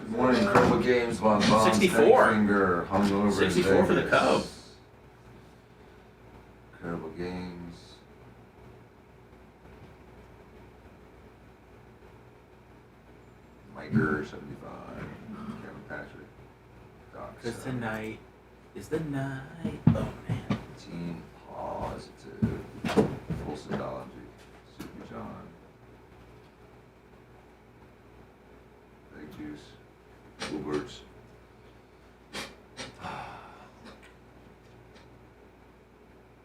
Good morning, Incredible Games, Von Bonds, 64. Finger, hungover. 64 for the Cubs. Incredible Games. Miker, 75. Kevin Patrick. Doc. Cause tonight is the night. Oh man. Team Positive. Full Syndology. Super John. Big Juice. Bluebirds.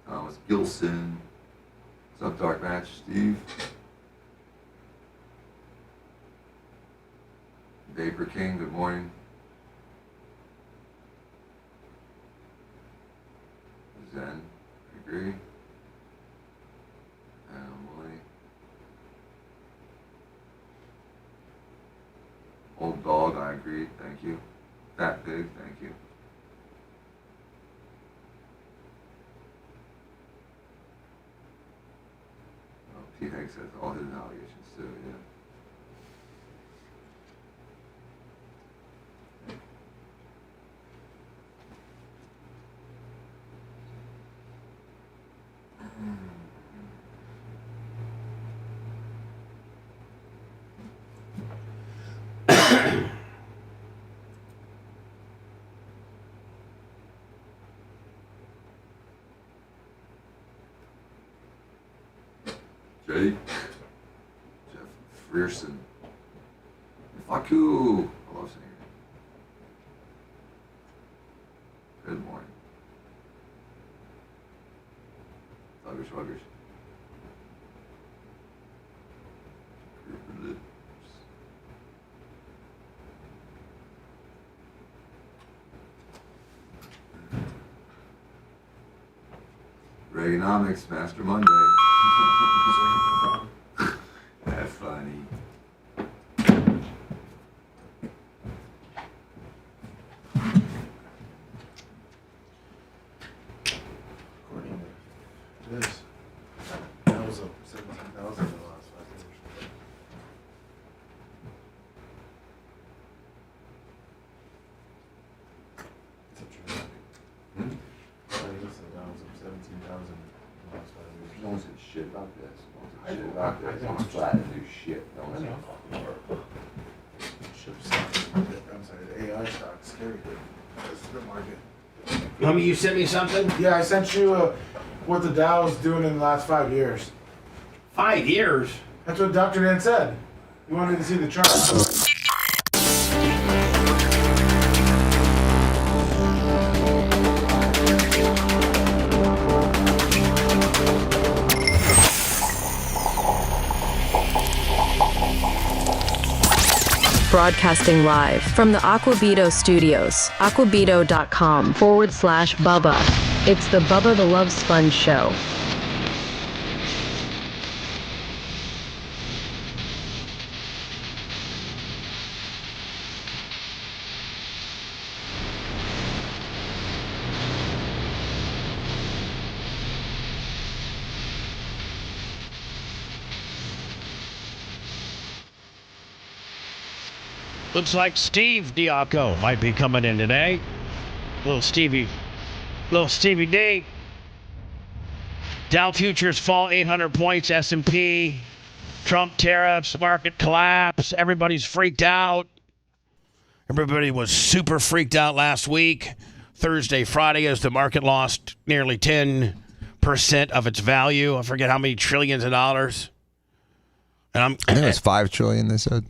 Thomas Gilson. What's up, Dark Match, Steve? Vapor King, good morning. Zen, I agree. Emily. Old Dog, I agree, thank you. Fat Pig, thank you. Oh, T. Hank says all his allegations too, yeah. Jay, Jeff Frierson, fuck you. I love saying it. Good morning. Thuggers, Ruggers. Reaganomics, Master Monday. That's funny. According to this, that was up 17,000 in the last 5 years. It's up dramatic. Listen, that was up 17,000 in the last 5 years. No one said shit about this. No one said shit about this. I'm glad to do shit. No one said fucking word. Chip stocks, I'm sorry, the AI stocks, scary. This is the market. Homie, you sent me something? Yeah, I sent you what the Dow is doing in the last 5 years. 5 years? That's what Dr. Dan said. You wanted to see the chart. broadcasting live from the Aquabito studios. Aquabito.com/Bubba. It's the Bubba the Love Sponge Show. Looks like Steve Diaco might be coming in today. Little Stevie D. Dow futures fall 800 points. S&P, Trump tariffs, market collapse. Everybody's freaked out. Everybody was super freaked out last week. Thursday, Friday, as the market lost nearly 10% of its value. I forget how many trillions of dollars. And I think it was $5 trillion, they said.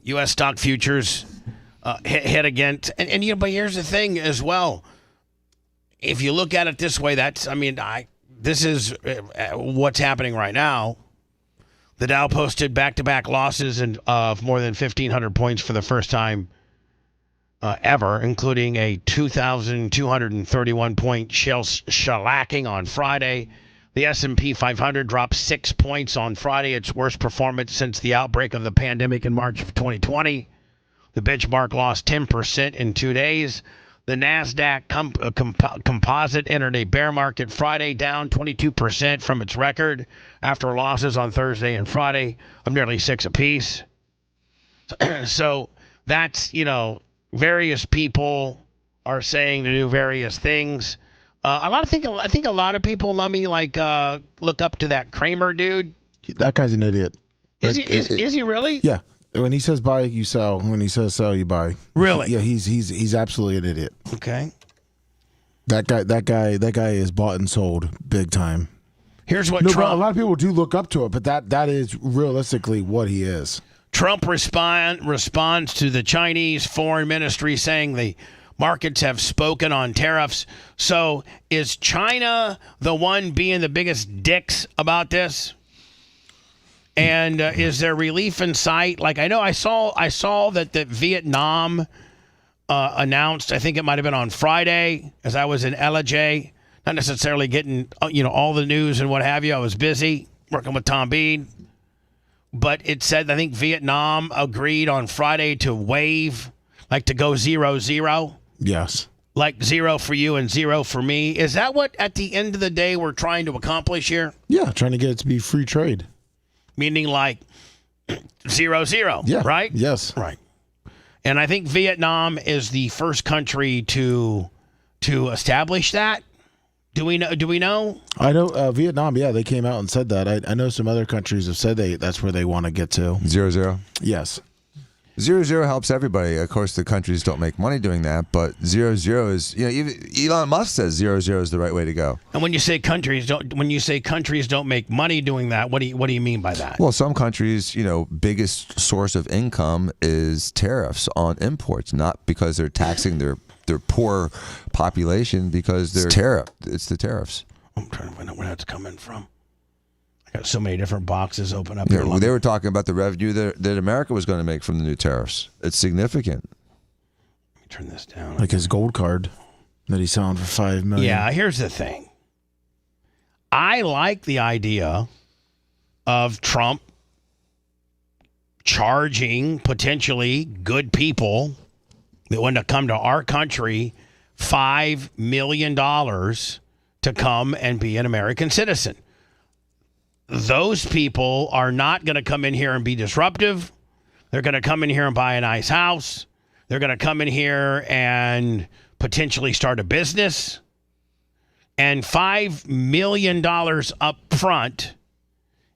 U.S. stock futures hit again. And but here's the thing as well. If you look at it this way, this is what's happening right now. The Dow posted back-to-back losses of more than 1,500 points for the first time ever, including a 2,231-point shellacking on Friday. The S&P 500 dropped 6 points on Friday, its worst performance since the outbreak of the pandemic in March of 2020. The benchmark lost 10% in 2 days. The NASDAQ composite entered a bear market Friday, down 22% from its record after losses on Thursday and Friday of nearly 6 apiece. So that's, various people are saying to do various things. I think a lot of people, look up to that Kramer dude. That guy's an idiot. Is he really? Yeah. When he says buy, you sell. When he says sell, you buy. Really? Yeah, he's absolutely an idiot. Okay. That guy is bought and sold big time. Here's what Trump. Trump. A lot of people do look up to it, but that is realistically what he is. Trump responds to the Chinese foreign ministry saying the markets have spoken on tariffs. So is China the one being the biggest dicks about this? And is there relief in sight? Like, I know I saw that Vietnam announced, I think it might have been on Friday, as I was in LJ, not necessarily getting all the news and what have you. I was busy working with Tom Bean. But it said, I think Vietnam agreed on Friday to waive, to go 0-0. Yes. Like 0 for you and 0 for me. Is that what, at the end of the day, we're trying to accomplish here? Yeah, trying to get it to be free trade. Meaning 0-0, yeah. Right? Yes. Right. And I think Vietnam is the first country to establish that. Do we know? I know Vietnam, yeah, they came out and said that. I know some other countries have said that's where they want to get to. 0-0? Yes. 0-0 helps everybody. Of course, the countries don't make money doing that, but 0-0 is, even Elon Musk says 0-0 is the right way to go. And when you say countries don't make money doing that, what do you mean by that? Well, some countries, biggest source of income is tariffs on imports, not because they're taxing their poor population, because it's the tariffs. I'm trying to find out where that's coming from. I got so many different boxes open up Yeah, here. well, they were talking about the revenue that America was going to make from the new tariffs. It's significant. Let me turn this down. Like his gold card that he's selling for $5 million. Yeah, here's the thing. I like the idea of Trump charging potentially good people that want to come to our country $5 million to come and be an American citizen. Those people are not going to come in here and be disruptive. They're going to come in here and buy a nice house. They're going to come in here and potentially start a business. And $5 million up front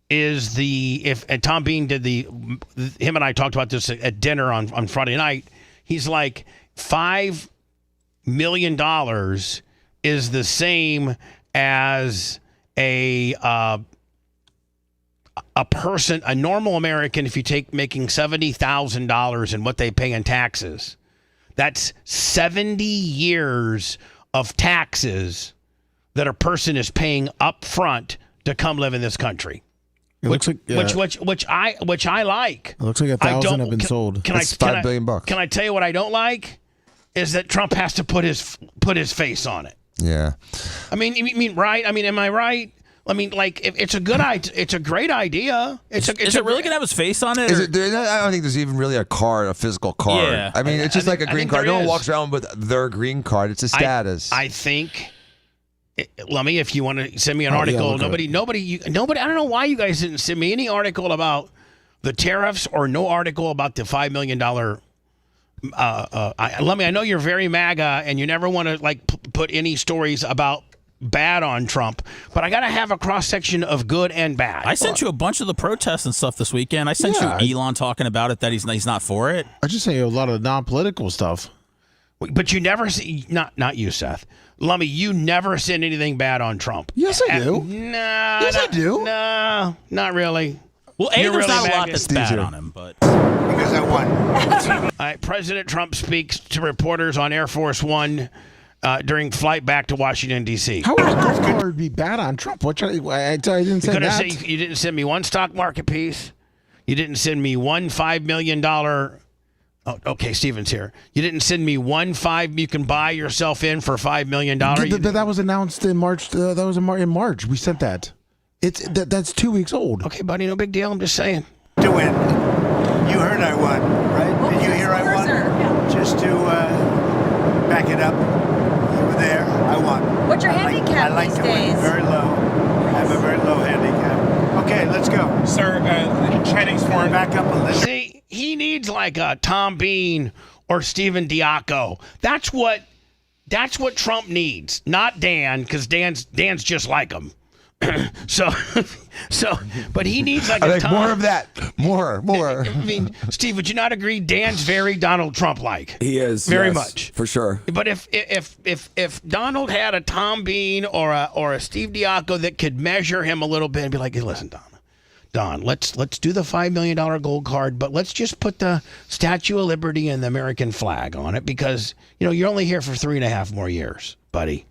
is and Tom Bean him and I talked about this at dinner on Friday night. He's like, $5 million is the same as a person, a normal American, if you take making $70,000 and what they pay in taxes. That's 70 years of taxes that a person is paying up front to come live in this country. looks like which I like. It looks like 1,000 have been sold. That's $5 billion bucks. Can I tell you what I don't like? Is that Trump has to put his face on it. Yeah. I mean, right? I mean, am I right? I mean, like, it's a good idea. It's a great idea. Is it really gonna have his face on it? Is it? I don't think there's even really a card, a physical card. Yeah. I mean, it's just like a green card. No one walks around with their green card. It's a status. I think. Lummy, if you want to send me an article, nobody. I don't know why you guys didn't send me any article about the tariffs or no article about the $5 million. Lummy, I know you're very MAGA and you never want to like put any stories about bad on Trump, but I got to have a cross section of good and bad. I sent you a bunch of the protests and stuff this weekend. I sent you Elon talking about it, that he's not for it. I just say a lot of non-political stuff. But you never see, not you, Seth. Lummy, you never send anything bad on Trump. Yes, I do. I do. No, not really. Well, there's really not a lot that's bad on him, but Because I won. All right, President Trump speaks to reporters on Air Force One during flight back to Washington, D.C. How would a gold card be bad on Trump? I didn't say that. You didn't send me one stock market piece. You didn't send me one $5 million. Oh, okay, Steven's here. You didn't send me you can buy yourself in for $5 million. That was announced in March. That was in March. We sent that. That's 2 weeks old. Okay, buddy, no big deal. I'm just saying. To win. You heard I won, right? Did you hear I won? Yeah. Just to back it up. You were there. I won. What's your handicap I like these to days? win. Very low. I have a very low handicap. Okay, let's go. Sir, Chinese foreign... Back up a little. See, he needs like a Tom Bean or Steven Diaco. That's what Trump needs, not Dan, because Dan's just like him. so, but he needs like a Tom. More of that. More. I mean, Steve, would you not agree? Dan's very Donald Trump-like. He is very much for sure. But if Donald had a Tom Bean or a Steve Diaco that could measure him a little bit and be like, hey, listen, Don, let's do the $5 million gold card, but let's just put the Statue of Liberty and the American flag on it because you're only here for 3.5 more years, buddy.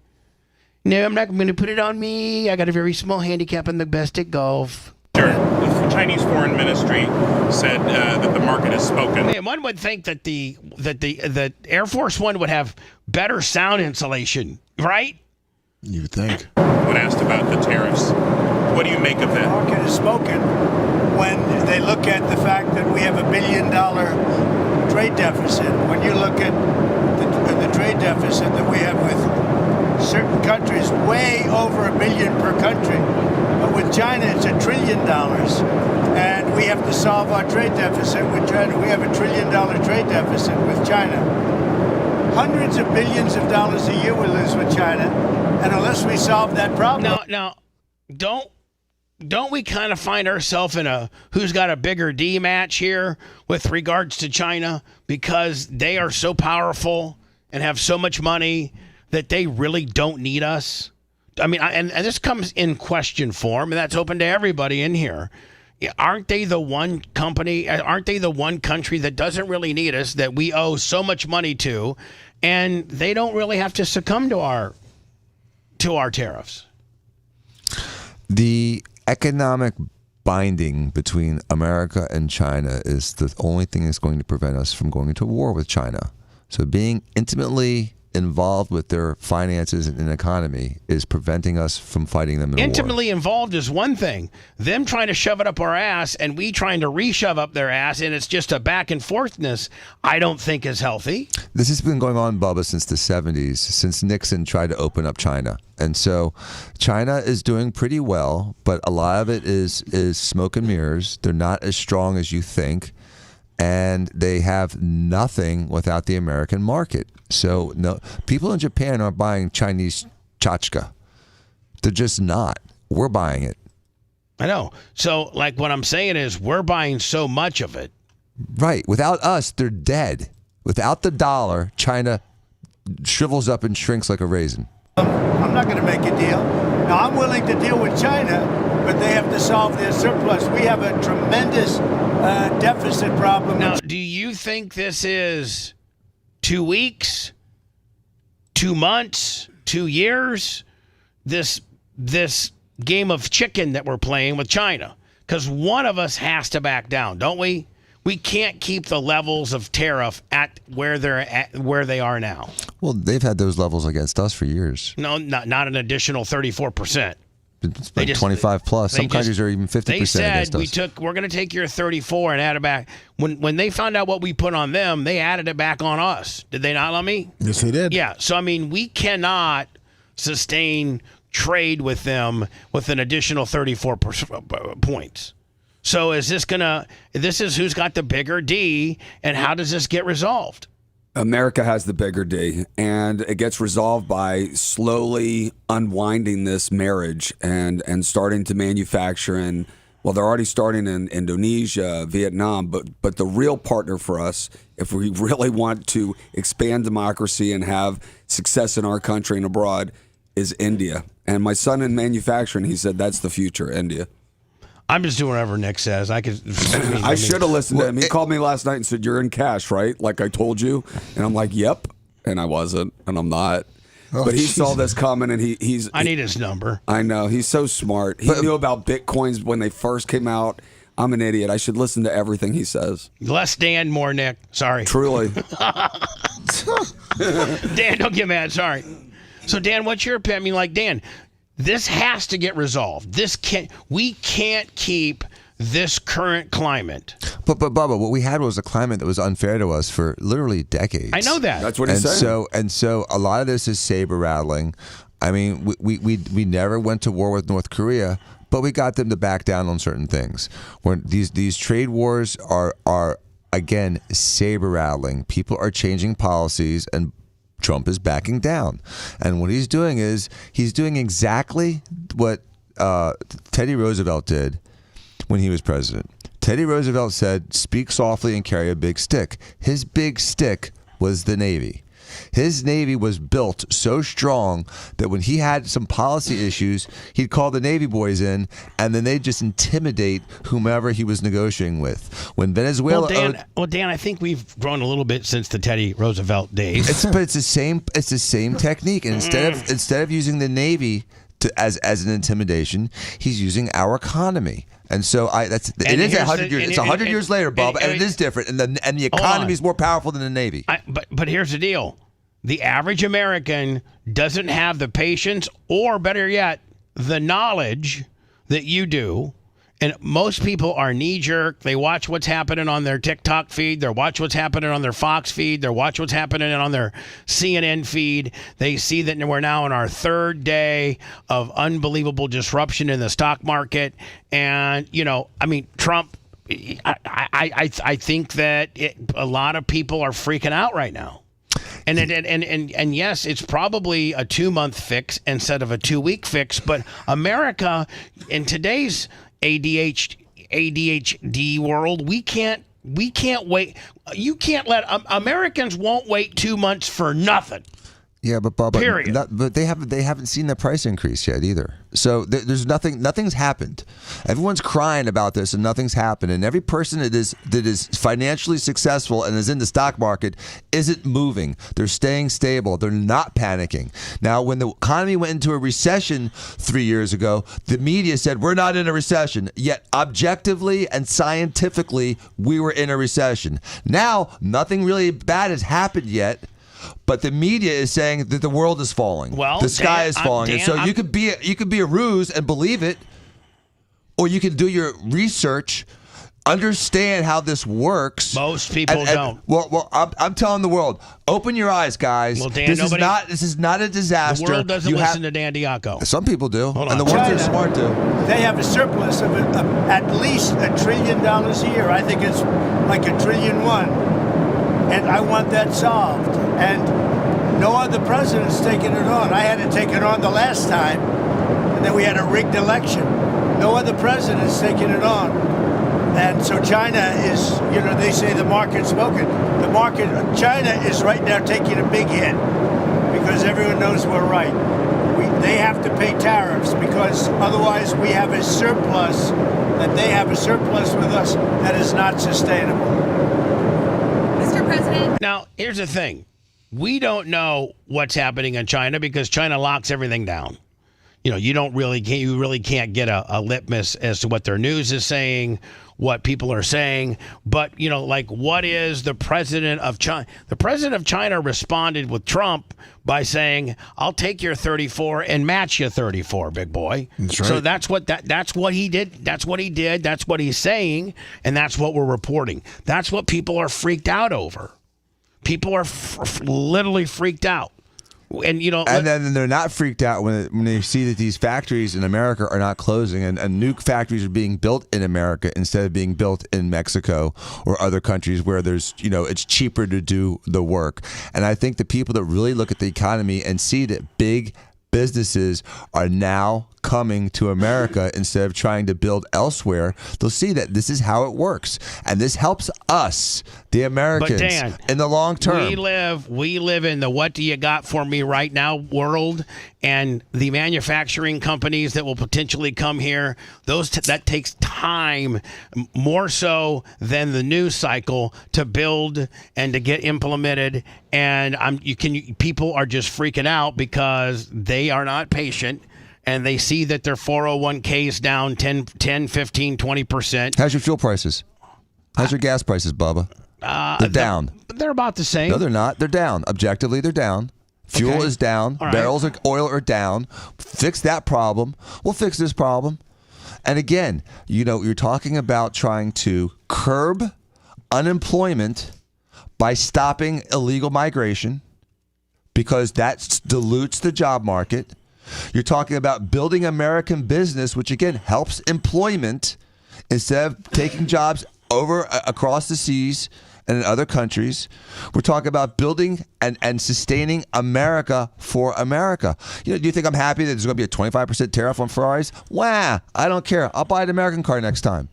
No, I'm not going to put it on me. I got a very small handicap and the best at golf. Sure. The Chinese Foreign Ministry said that the market has spoken. Man, one would think that the Air Force One would have better sound insulation, right? You would think. When asked about the tariffs, what do you make of that? The market has spoken when they look at the fact that we have $1 billion trade deficit. When you look at the trade deficit that we have with certain countries, way over $1 billion per country. But with China, it's $1 trillion. And we have to solve our trade deficit with China. We have $1 trillion trade deficit with China. Hundreds of billions of dollars a year we lose with China. And unless we solve that problem... Now, don't we kind of find ourselves in a who's got a bigger D match here with regards to China because they are so powerful and have so much money that they really don't need us? I mean, and this comes in question form, and that's open to everybody in here. Aren't they the one company, aren't they the one country that doesn't really need us, that we owe so much money to, and they don't really have to succumb to our tariffs? The economic binding between America and China is the only thing that's going to prevent us from going into war with China. So being intimately involved with their finances and economy is preventing us from fighting them in Intimately involved is one thing. Them trying to shove it up our ass and we trying to re-shove up their ass, and it's just a back and forthness, I don't think is healthy. This has been going on, Bubba, since the 70s, since Nixon tried to open up China. And so China is doing pretty well, but a lot of it is smoke and mirrors. They're not as strong as you think. And they have nothing without the American market. So no, people in Japan aren't buying Chinese tchotchke. They're just not. We're buying it. I know. So, like, what I'm saying is we're buying so much of it. Right. Without us, they're dead. Without the dollar, China shrivels up and shrinks like a raisin. I'm not going to make a deal. Now, I'm willing to deal with China, but they have to solve their surplus. We have a tremendous deficit problem. Now, do you think this is 2 weeks, 2 months, 2 years? This game of chicken that we're playing with China. Because one of us has to back down, don't we? We can't keep the levels of tariff at where they are now. Well, they've had those levels against us for years. No, not an additional 34%. It's been 25 plus. Some countries are even 50% They said against us. we're going to take your 34 and add it back. When they found out what we put on them, they added it back on us. Did they not, Lummy? Yes, they did. Yeah. So I mean, we cannot sustain trade with them with an additional 34 points. So is this is who's got the bigger D, and how does this get resolved? America has the bigger D, and it gets resolved by slowly unwinding this marriage and starting to manufacture in, well, they're already starting in Indonesia, Vietnam, but the real partner for us, if we really want to expand democracy and have success in our country and abroad, is India. And my son in manufacturing, he said that's the future, India. I'm just doing whatever Nick says. I should have listened to him. He called me last night and said, "You're in cash, right? Like I told you." And I'm like, "Yep." And I wasn't, and I'm not. But he saw this coming, and he's. I need his number. I know. He's so smart. He knew about Bitcoins when they first came out. I'm an idiot. I should listen to everything he says. Less Dan, more Nick. Sorry. Truly. Dan, don't get mad. Sorry. So, Dan, what's your opinion? I mean, like, Dan, this has to get resolved. We can't keep this current climate. But Bubba, what we had was a climate that was unfair to us for literally decades. I know that. That's what he's saying. And so a lot of this is saber rattling. I mean, we never went to war with North Korea, but we got them to back down on certain things. When these trade wars are again saber rattling. People are changing policies, and Trump is backing down. And what he's doing is he's doing exactly what Teddy Roosevelt did when he was president. Teddy Roosevelt said, "Speak softly and carry a big stick." His big stick was the Navy. His Navy was built so strong that when he had some policy issues, he'd call the Navy boys in, and then they'd just intimidate whomever he was negotiating with. When Venezuela, Dan, I think we've grown a little bit since the Teddy Roosevelt days. But it's the same technique. And instead of using the Navy as an intimidation, he's using our economy. And so it is 100 years. It's 100 years later, Bob, and it is different. And the economy is more powerful than the Navy. But here's the deal: the average American doesn't have the patience, or better yet, the knowledge that you do. And most people are knee-jerk. They watch what's happening on their TikTok feed. They watch what's happening on their Fox feed. They watch what's happening on their CNN feed. They see that we're now in our third day of unbelievable disruption in the stock market. And, Trump, I think that a lot of people are freaking out right now. And yes, it's probably a 2-month fix instead of a 2-week fix. But America, in today's ADHD world, we can't wait. You can't let Americans won't wait 2 months for nothing. Yeah, but Bob, period. But they haven't seen the price increase yet either. So there's nothing's happened. Everyone's crying about this, and nothing's happened. And every person that is financially successful and is in the stock market isn't moving. They're staying stable. They're not panicking. Now, when the economy went into a recession 3 years ago, the media said we're not in a recession. Yet objectively and scientifically, we were in a recession. Now, nothing really bad has happened yet. But the media is saying that the world is falling. Well, the sky is falling, and so you could be a ruse and believe it, or you can do your research, understand how this works. Most people don't. Well, I'm telling the world, open your eyes, guys. Well, Dan, this is not a disaster. The world doesn't listen to Dan Diaco. Some people do, and the ones that are smart do. They have a surplus of at least $1 trillion a year. I think it's like $1.1 trillion. And I want that solved. And no other president's taken it on. I had to take it on the last time, and then we had a rigged election. No other president's taken it on. And so China is, they say the market's smoking. China is right now taking a big hit because everyone knows we're right. They have to pay tariffs because otherwise we have a surplus, and they have a surplus with us that is not sustainable. President. Now, here's the thing. We don't know what's happening in China because China locks everything down. you really can't get a litmus as to what their news is saying, what people are saying. But, like, what is the president of China? The president of China responded with Trump by saying, I'll take your 34 and match you 34, big boy. That's right. So that's what he did. That's what he did. That's what he's saying. And that's what we're reporting. That's what people are freaked out over. People are literally freaked out. And then they're not freaked out when they see that these factories in America are not closing and new factories are being built in America instead of being built in Mexico or other countries where there's it's cheaper to do the work. And I think the people that really look at the economy and see that big businesses are now coming to America instead of trying to build elsewhere, they'll see that this is how it works, and this helps us, the Americans, but Dan, in the long term. We live in the what do you got for me right now world, and the manufacturing companies that will potentially come here, that takes time, more so than the news cycle, to build and to get implemented. And people are just freaking out because they are not patient. And they see that their 401k is down 10, 15, 20%. How's your fuel prices? How's your gas prices, Bubba? They're down. They're about the same. No, they're not. They're down. Objectively, they're down. Fuel is down. All right. Barrels of oil are down. Fix that problem. We'll fix this problem. And again, you're talking about trying to curb unemployment by stopping illegal migration because that dilutes the job market. You're talking about building American business, which again helps employment instead of taking jobs across the seas and in other countries. We're talking about building and sustaining America for America. Do you think I'm happy that there's going to be a 25% tariff on Ferraris? Wow, I don't care. I'll buy an American car next time.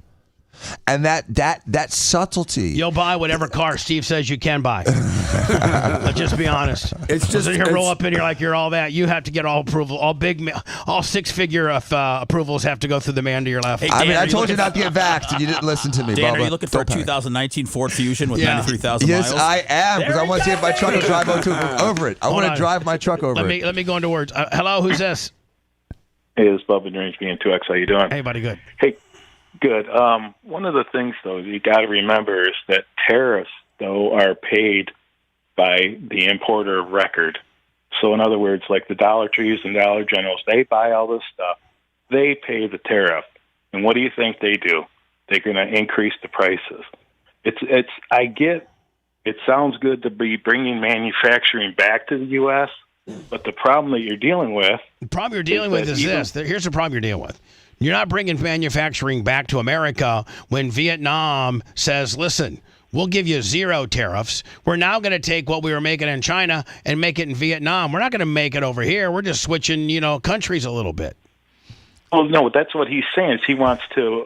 And that subtlety. You'll buy whatever car Steve says you can buy. Let's just be honest. It's just you roll up and you're like you're all that. You have to get all approval. All six-figure approvals have to go through the man to your left. Hey, Dan, I told you not to get vaxxed, and you didn't listen to me. Dan, Bubba. are you looking for a 2019 Ford Fusion with 93,000 miles? Yes, I am, because I want to see if my truck will drive over it. I want to drive my truck over it. Let me go into words. Hello, who's this? Hey, this is Bubba Range BN2X. How you doing? Hey, buddy, good. Hey, good. One of the things, though, you got to remember is that tariffs, though, are paid by the importer of record. So, in other words, like the Dollar Trees and Dollar Generals, they buy all this stuff. They pay the tariff. And what do you think they do? They're going to increase the prices. I get it sounds good to be bringing manufacturing back to the U.S., but the problem that you're dealing with... The problem you're dealing with is this. Here's the problem you're dealing with. You're not bringing manufacturing back to America when Vietnam says, listen, we'll give you 0 tariffs. We're now going to take what we were making in China and make it in Vietnam. We're not going to make it over here. We're just switching, countries a little bit. Well, no, that's what he's saying. Is he wants to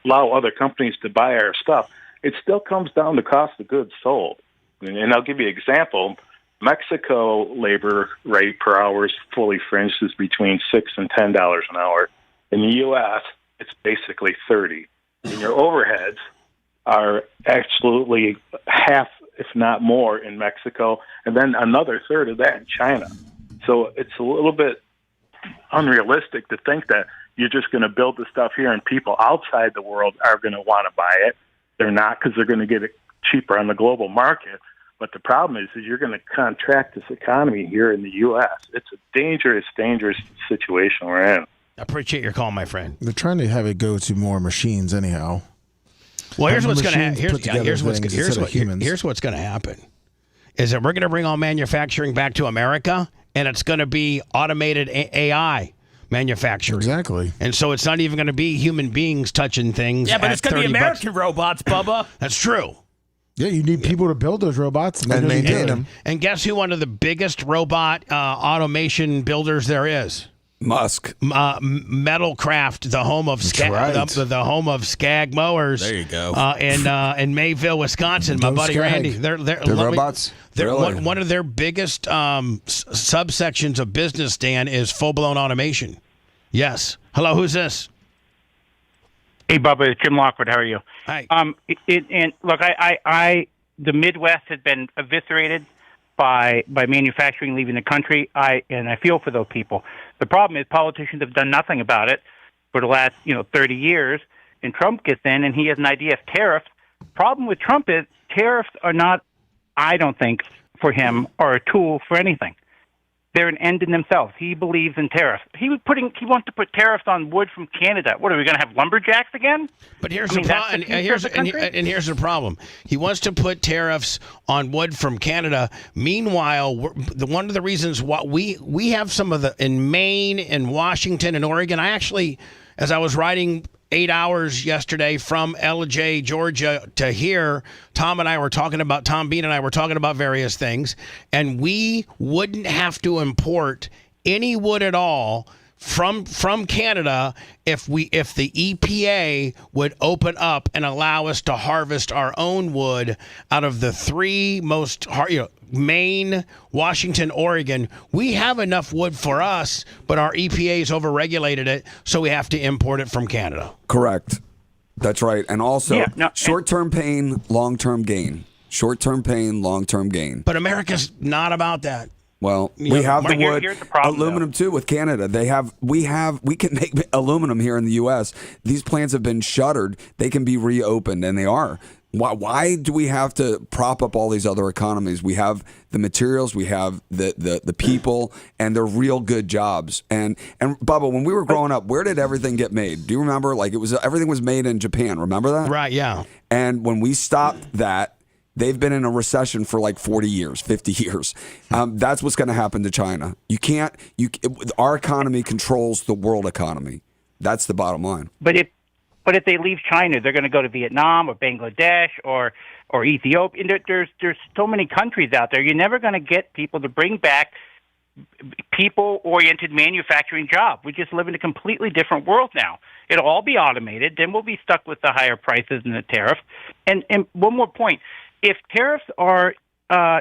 allow other companies to buy our stuff. It still comes down to cost of goods sold. And I'll give you an example. Mexico labor rate per hour is fully fringed is between $6 and $10 an hour. In the U.S., it's basically 30. And your overheads are absolutely half, if not more, in Mexico, and then another third of that in China. So it's a little bit unrealistic to think that you're just going to build the stuff here and people outside the world are going to want to buy it. They're not, because they're going to get it cheaper on the global market. But the problem is you're going to contract this economy here in the U.S. It's a dangerous, dangerous situation we're in. I appreciate your call, my friend. They're trying to have it go to more machines anyhow. Well, here's what's going to happen. Here's what's going to happen is that we're going to bring all manufacturing back to America, and it's going to be automated AI manufacturing. Exactly. And so it's not even going to be human beings touching things. Yeah, but it's going to be American bucks. robots, Bubba. That's true. Yeah, you need people to build those robots and maintain them. And guess who one of the biggest robot automation builders there is? Musk. Metalcraft, the home of the home of Skag Mowers. There you go. In Mayville, Wisconsin. My buddy Skag. Randy. They're robots. They're Really? one of their biggest subsections of business, Dan, is full-blown automation. Yes. Hello, who's this? Hey, Bubba, it's Jim Lockwood. How are you? Hi. And look, the Midwest has been eviscerated. by manufacturing leaving the country. I feel for those people. The problem is politicians have done nothing about it for the last 30 years, and Trump gets in and he has an idea of tariffs. Problem with Trump is tariffs are not, I don't think, for him, are a tool for anything. They're an end in themselves. He believes in tariffs. He wants to put tariffs on wood from Canada. What, are we going to have lumberjacks again? But here's the problem. He wants to put tariffs on wood from Canada. Meanwhile, one of the reasons why we have some of the in Maine and Washington and Oregon. I actually, as I was riding 8 hours yesterday from LJ, Georgia to here, Tom Bean and I were talking about various things, and we wouldn't have to import any wood at all from Canada if the EPA would open up and allow us to harvest our own wood out of the three most Maine, Washington, Oregon. We have enough wood for us, but our EPA's overregulated it, so we have to import it from Canada. Correct. That's right. And also, short-term pain, long-term gain. Short-term pain, long-term gain. But America's not about that. Well, we have the wood, aluminum too with Canada. We can make aluminum here in the U.S. These plants have been shuttered. They can be reopened, and they are. Why do we have to prop up all these other economies? We have the materials, we have the people, and they're real good jobs. And Bubba, when we were growing up, where did everything get made? Do you remember? Like everything was made in Japan. Remember that? Right. Yeah. And when we stopped that. They've been in a recession for like 40 years, 50 years. That's what's going to happen to China. Our economy controls the world economy. That's the bottom line. But if they leave China, they're going to go to Vietnam or Bangladesh or Ethiopia. There's so many countries out there. You're never going to get people to bring back people-oriented manufacturing jobs. We just live in a completely different world now. It'll all be automated. Then we'll be stuck with the higher prices and the tariffs. And one more point. If tariffs are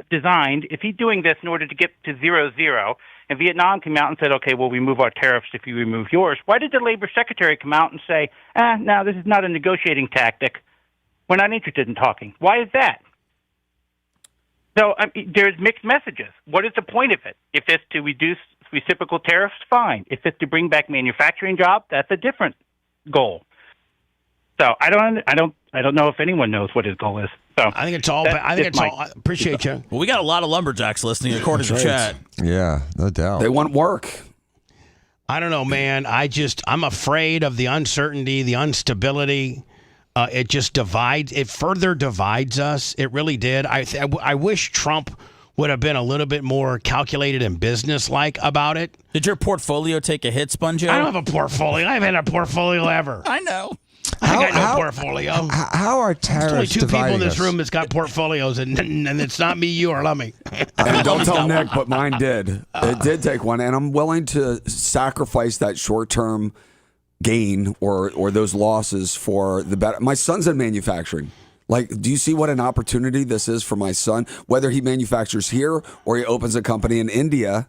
designed, if he's doing this in order to get to 0-0, and Vietnam came out and said, okay, we'll remove our tariffs if you remove yours, why did the Labor Secretary come out and say, no, this is not a negotiating tactic. We're not interested in talking. Why is that? So there's mixed messages. What is the point of it? If it's to reduce reciprocal tariffs, fine. If it's to bring back manufacturing jobs, that's a different goal. So I don't know if anyone knows what his goal is. So I think it's all. Appreciate you. Well, we got a lot of lumberjacks listening, according to chat. Yeah, no doubt. They want work. I don't know, man. I'm afraid of the uncertainty, the instability. It just divides. It further divides us. It really did. I wish Trump would have been a little bit more calculated and business-like about it. Did your portfolio take a hit, Sponge? I don't have a portfolio. I haven't had a portfolio ever. I know. I got no portfolio. How are tariffs There's only two people in this us? room that's got portfolios, and it's not me, you, or Lummy. And don't tell Nick, but mine did. It did take one, and I'm willing to sacrifice that short-term gain or those losses for the better. My son's in manufacturing. Like, do you see what an opportunity this is for my son? Whether he manufactures here or he opens a company in India,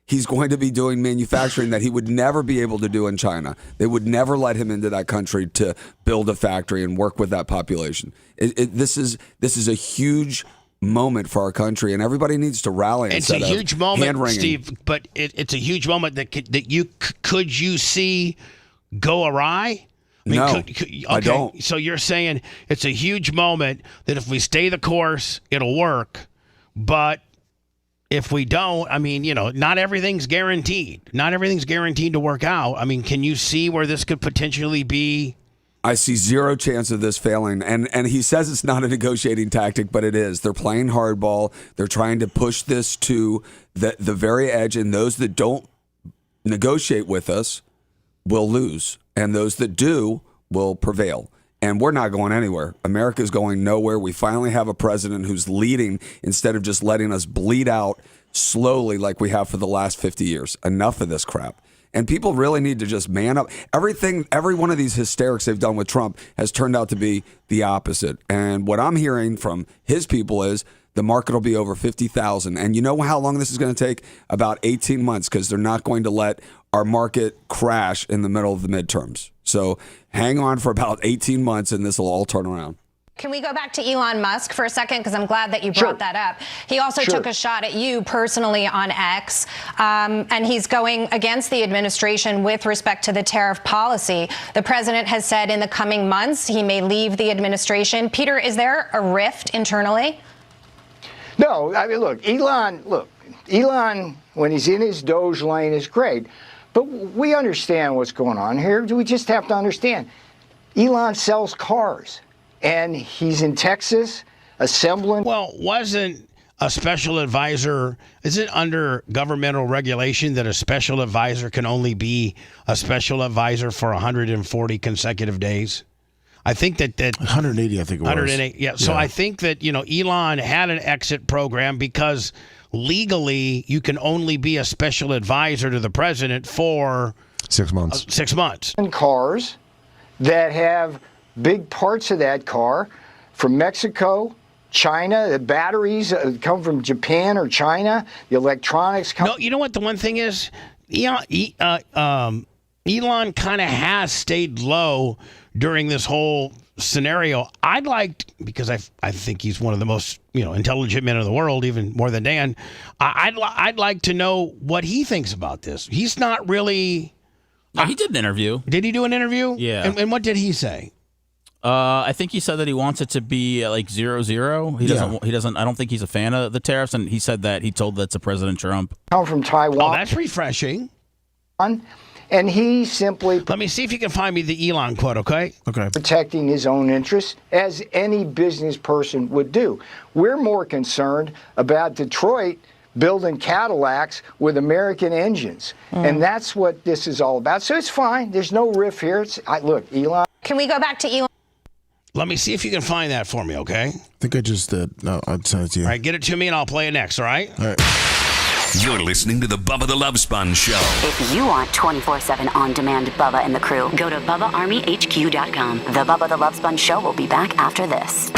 he's going to be doing manufacturing that he would never be able to do in China. They would never let him into that country to build a factory and work with that population. This is a huge moment for our country, and everybody needs to rally. It's a huge moment, Steve. But it's a huge moment that you could see go awry. No, I don't. So you're saying it's a huge moment that if we stay the course, it'll work, but if we don't, not everything's guaranteed. Not everything's guaranteed to work out. Can you see where this could potentially be? I see zero chance of this failing. And he says it's not a negotiating tactic, but it is. They're playing hardball. They're trying to push this to the very edge, and those that don't negotiate with us will lose, and those that do will prevail. And we're not going anywhere. America's going nowhere. We finally have a president who's leading instead of just letting us bleed out slowly like we have for the last 50 years. Enough of this crap. And people really need to just man up. Every one of these hysterics they've done with Trump has turned out to be the opposite. And what I'm hearing from his people is the market will be over 50,000. And you know how long this is going to take? About 18 months, because they're not going to let our market crash in the middle of the midterms. So hang on for about 18 months and this will all turn around. Can we go back to Elon Musk for a second? Because I'm glad that you brought that up. He also took a shot at you personally on X, and he's going against the administration with respect to the tariff policy. The president has said in the coming months he may leave the administration. Peter, is there a rift internally? No, I mean, Elon, when he's in his Doge lane, is great. But we understand what's going on here. We just have to understand. Elon sells cars. And he's in Texas assembling. Well, wasn't a special advisor, is it under governmental regulation that a special advisor can only be a special advisor for 140 consecutive days? I think that 180, I think it was. 180, yeah. So I think that, Elon had an exit program because legally you can only be a special advisor to the president for 6 months. 6 months. Cars that have big parts of that car from Mexico, China. The batteries come from Japan or China. The electronics come. No, you know what the one thing is? Elon kind of has stayed low during this whole scenario. Because I think he's one of the most intelligent men in the world, even more than Dan. I'd like to know what he thinks about this. He's not really. No, he did an interview. Did he do an interview? Yeah. And what did he say? I think he said that he wants it to be like 0-0. He doesn't. I don't think he's a fan of the tariffs, and he said that he told that to President Trump. Come from Taiwan. Oh, that's refreshing. And he simply. Let me see if you can find me the Elon quote. Okay. Protecting his own interests, as any business person would do. We're more concerned about Detroit building Cadillacs with American engines, and that's what this is all about. So it's fine. There's no riff here. Look, Elon. Can we go back to Elon? Let me see if you can find that for me, okay? I think I just did. No, I'll send it to you. All right, get it to me and I'll play it next, all right? All right. You're listening to the Bubba the Love Sponge Show. If you want 24/7 on-demand Bubba and the crew, go to BubbaArmyHQ.com. The Bubba the Love Sponge Show will be back after this.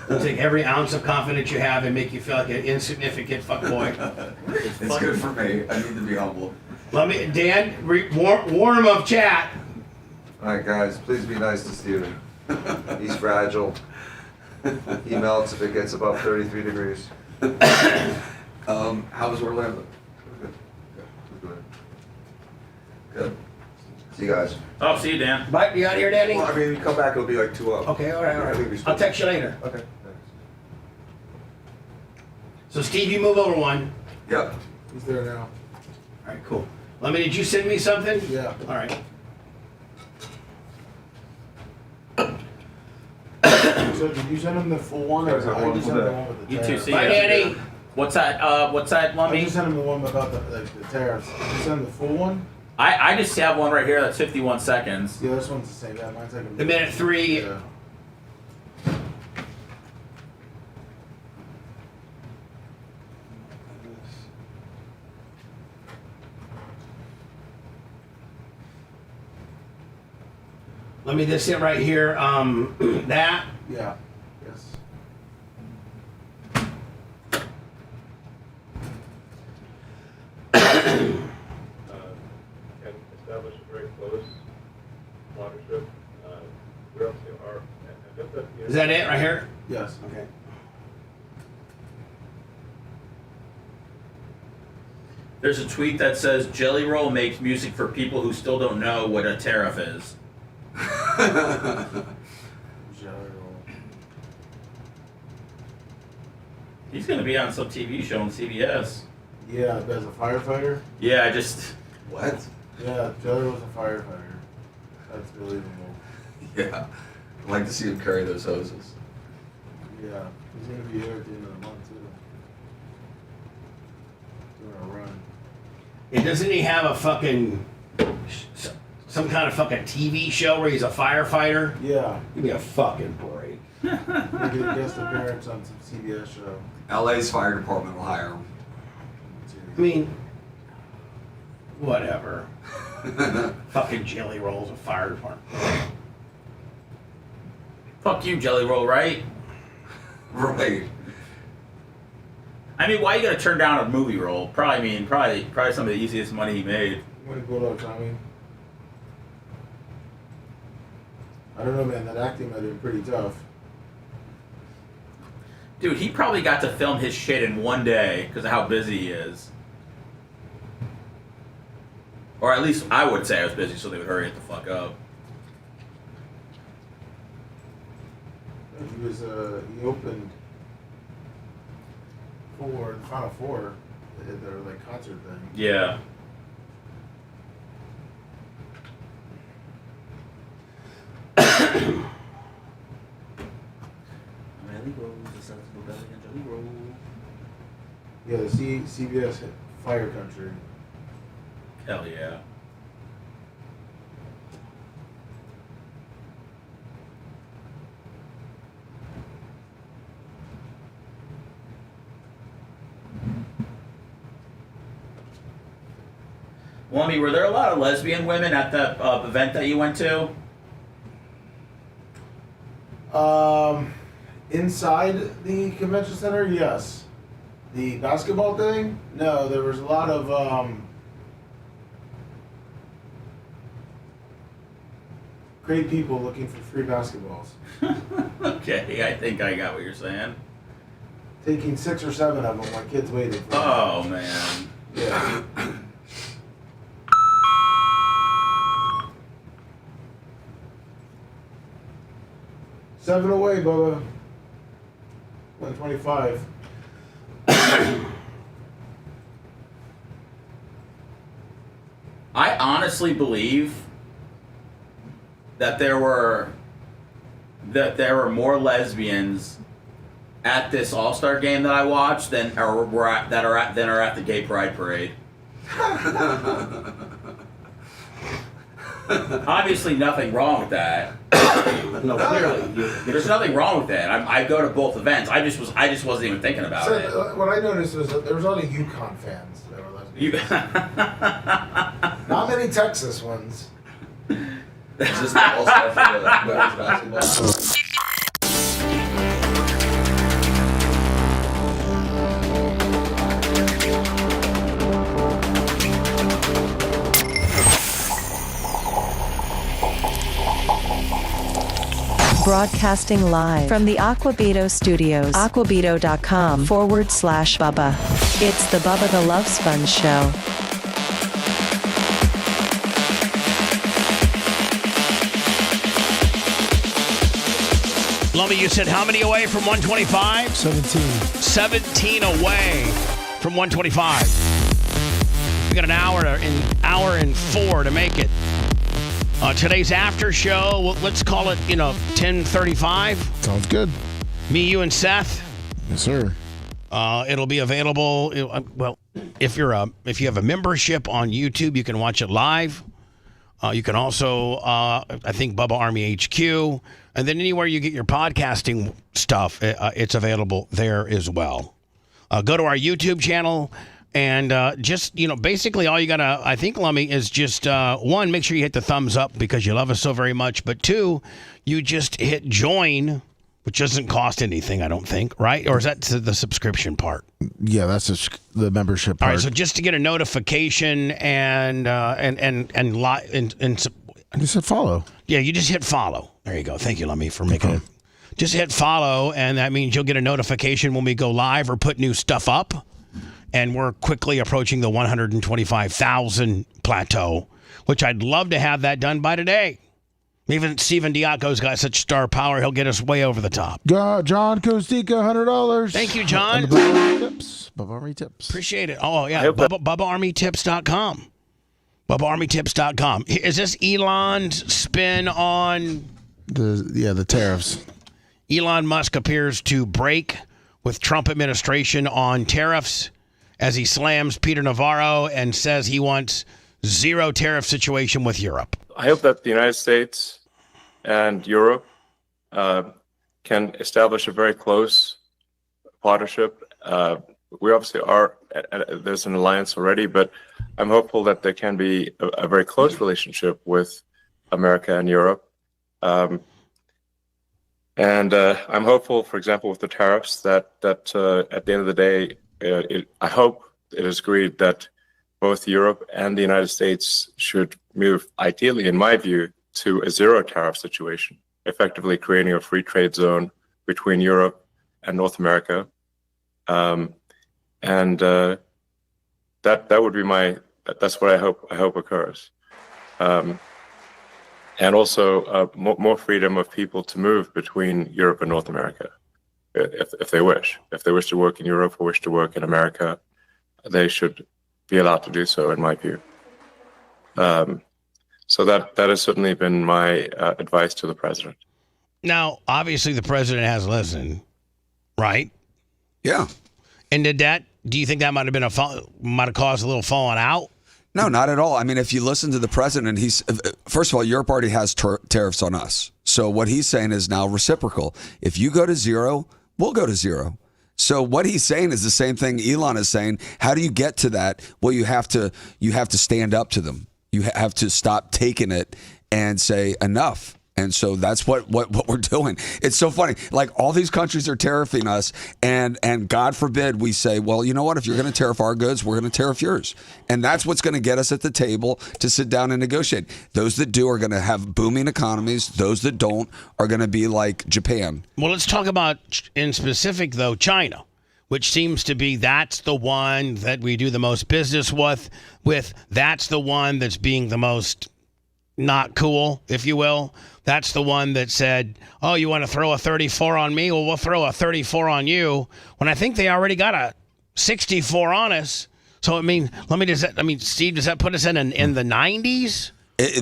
It'll take every ounce of confidence you have and make you feel like an insignificant fuckboy. It's good for me. I need to be humble. Dan, warn him of chat. All right, guys, please be nice to Steven. He's fragile. He melts if it gets above 33 degrees. How was Orlando? Good. See you guys. Oh, see you, Dan. Bye. You out here, Danny? Well, I mean, you come back, it'll be like 2 up. Okay, all right. I'll text you later. Okay. So, Steve, you move over one. Yep. He's there now. All right, cool. Did you send me something? Yeah. All right. So did you send him the full one, or I just sent him the one with the You tariffs? too, see Bye, ya. Danny. What's that, I Lummy? just sent him the one about the tariffs. Did you send him the full one? I just have one right here that's 51 seconds. Yeah, this one's the same. Yeah, mine's like a The minute 3. Yeah. Let me just hit right here. That. Yeah. Yes. Establish a very close watershed. Where else are? Is that it right here? Yes. Okay. There's a tweet that says Jelly Roll makes music for people who still don't know what a tariff is. He's gonna be on some TV show on CBS. Yeah, as a firefighter. Yeah, I just. What? Yeah, Jelly was a firefighter. That's believable. Yeah. I'd like to see him carry those hoses. Yeah, he's gonna be here at the end of the month too. Doing a run. And doesn't he have a fucking some kind of fucking TV show where he's a firefighter? Yeah. Give me a fucking break. He did a guest appearance on some CBS show. LA's fire department will hire him. I mean, whatever. Fucking Jelly Roll's a fire department. Fuck you, Jelly Roll, right? Right. I mean, why are you gonna turn down a movie role? Probably some of the easiest money he made. What do you go to, Tommy? I don't know, man. That acting might have been pretty tough. Dude, he probably got to film his shit in one day because of how busy he is. Or at least I would say I was busy, so they would hurry it the fuck up. He was. He opened for the Final Four. Their like concert thing. Yeah. Yeah, the CBS hit Fire Country. Hell yeah. Well, I mean, were there a lot of lesbian women at the event that you went to? Inside the convention center, yes. The basketball thing, no. There was a lot of great people looking for free basketballs. Okay, I think I got what you're saying. Taking 6 or 7 of them while kids waited for Oh, them. man. Yeah. Seven away, Bubba. 125. I honestly believe that there were more lesbians at this All-Star game that I watched than are at the Gay Pride Parade. Obviously, nothing wrong with that. No, clearly, there's nothing wrong with that. I go to both events. I just wasn't even thinking about it. What I noticed was that there was a lot of UConn fans that were lesbians. Not many Texas ones. That's just the All-Star for the women's basketball. Broadcasting live from the Aquabito Studios. Aquabito.com/Bubba. It's the Bubba the Love Sponge Show. Lummy, you said how many away from 125? 17. 17 away from 125. We got an hour and 4 to make it. Today's after show, well, let's call it, 10:35. Sounds good. Me, you, and Seth. Yes, sir. It'll be available. If you have a membership on YouTube, you can watch it live. You can also, I think, Bubba Army HQ, and then anywhere you get your podcasting stuff, it's available there as well. Go to our YouTube channel. And basically all you got to, I think, Lummy, is just, one, make sure you hit the thumbs up because you love us so very much. But two, you just hit join, which doesn't cost anything, I don't think, right? Or is that the subscription part? Yeah, that's the membership part. All right, so just to get a notification and you said follow. Yeah, you just hit follow. There you go. Thank you, Lummy, for making it. Just hit follow, and that means you'll get a notification when we go live or put new stuff up. And we're quickly approaching the 125,000 plateau, which I'd love to have that done by today. Even Steven Diaco's got such star power, he'll get us way over the top. John Kostika, $100. Thank you, John. Bubba Army Tips. Appreciate it. Oh, yeah. BubbaArmyTips.com. BubbaArmyTips.com. Is this Elon's spin on... the tariffs. Elon Musk appears to break with Trump administration on tariffs as he slams Peter Navarro and says he wants zero tariff situation with Europe. I hope that the United States and Europe can establish a very close partnership. We obviously are, there's an alliance already, but I'm hopeful that there can be a very close relationship with America and Europe. And I'm hopeful, for example, with the tariffs, that at the end of the day, I hope it is agreed that both Europe and the United States should move, ideally, in my view, to a zero tariff situation, effectively creating a free trade zone between Europe and North America. That would be that's what I hope occurs. And also more freedom of people to move between Europe and North America, if they wish. If they wish to work in Europe or wish to work in America, they should be allowed to do so, in my view. So that has certainly been my advice to the president. Now, obviously, the president has listened, right? Yeah. And do you think that might have caused a little falling out? No, not at all. I mean, if you listen to the president, first of all, Europe already has tariffs on us. So what he's saying is now reciprocal. If you go to zero, we'll go to zero. So what he's saying is the same thing Elon is saying. How do you get to that? Well, you have to stand up to them. You have to stop taking it and say enough. And so that's what we're doing. It's so funny. Like, all these countries are tariffing us, and God forbid we say, well, you know what? If you're going to tariff our goods, we're going to tariff yours. And that's what's going to get us at the table to sit down and negotiate. Those that do are going to have booming economies. Those that don't are going to be like Japan. Well, let's talk about, in specific, though, China, which seems to be that's the one that we do the most business with. That's the one that's being the most not cool, if you will. That's the one that said, oh, you want to throw a 34 on me? Well, we'll throw a 34 on you. When I think they already got a 64 on us. So, Steve, does that put us in the 90s?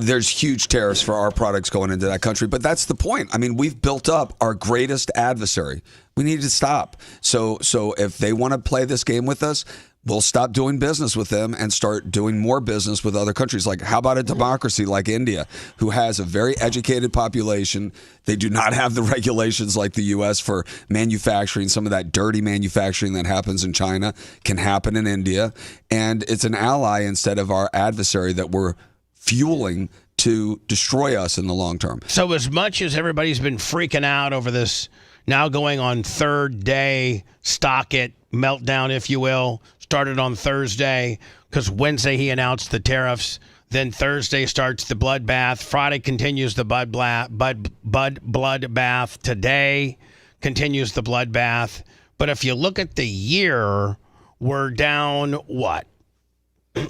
There's huge tariffs for our products going into that country. But that's the point. I mean, we've built up our greatest adversary. We need to stop. So if they want to play this game with us, we'll stop doing business with them and start doing more business with other countries. Like, how about a democracy like India, who has a very educated population? They do not have the regulations like the U.S. for manufacturing. Some of that dirty manufacturing that happens in China can happen in India. And it's an ally instead of our adversary that we're fueling to destroy us in the long term. So as much as everybody's been freaking out over this now going on third day stock it meltdown, if you will, started on Thursday because Wednesday he announced the tariffs. Then Thursday starts the bloodbath. Friday continues the bloodbath. Today continues the bloodbath. But if you look at the year, we're down what?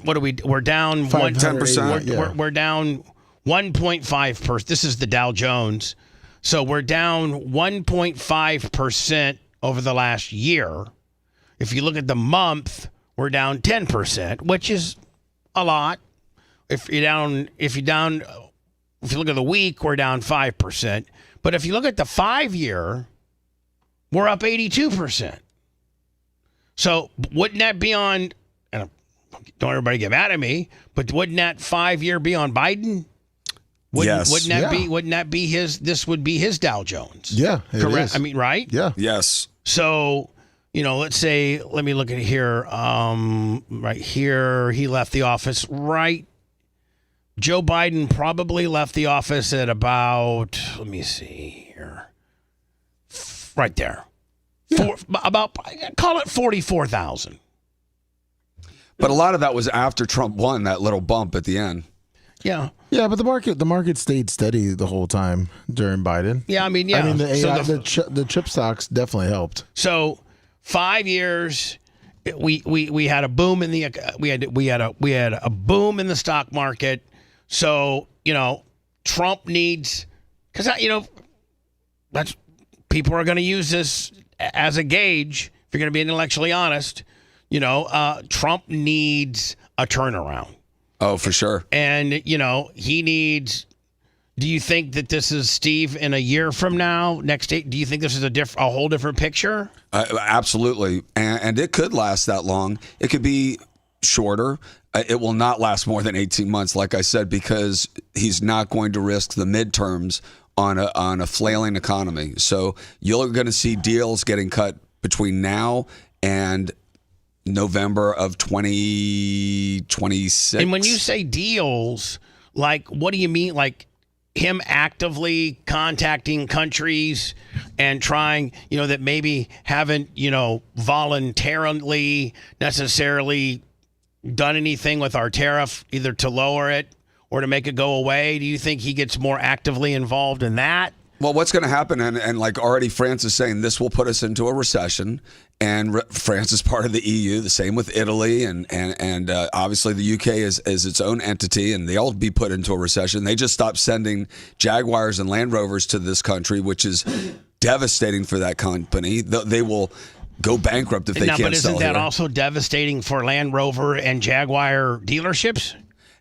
What are we? We're down 10%. We're down 1.5%. This is the Dow Jones. So we're down 1.5% over the last year. If you look at the month, we're down 10%, which is a lot. If you look at the week, we're down 5%. But if you look at the 5 year, we're up 82%. So wouldn't that be on? And don't everybody get mad at me, but wouldn't that 5 year be on Biden? Yes. Wouldn't that be his? This would be his Dow Jones. Yeah, correct. Is. I mean, right? Yeah. Yes. So, let's say, let me look at here. Right here, he left the office. Right. Joe Biden probably left the office at about, let me see here. Right there. Yeah. Call it 44,000. But a lot of that was after Trump won, that little bump at the end. Yeah. Yeah, but the market stayed steady the whole time during Biden. Yeah, I mean, yeah. I mean, the chip stocks definitely helped. So 5 years, we had a boom in the we had a boom in the stock market. So Trump needs, because that's people are going to use this as a gauge. If you're going to be intellectually honest, Trump needs a turnaround. Oh, for sure. And, he needs. Do you think that this is, Steve, in a year from now, next day, do you think this is a whole different picture? Absolutely. And it could last that long. It could be shorter. It will not last more than 18 months, like I said, because he's not going to risk the midterms on a flailing economy. So you're going to see deals getting cut between now and November of 2026. And when you say deals, like, what do you mean? Like, him actively contacting countries and trying, that maybe haven't, voluntarily necessarily done anything with our tariff, either to lower it or to make it go away? Do you think he gets more actively involved in that? Well, what's going to happen, and like already France is saying, this will put us into a recession, and France is part of the EU, the same with Italy, and obviously the UK is its own entity, and they'll be put into a recession. They just stopped sending Jaguars and Land Rovers to this country, which is devastating for that company. They will go bankrupt if they can't sell here. But isn't that also devastating for Land Rover and Jaguar dealerships?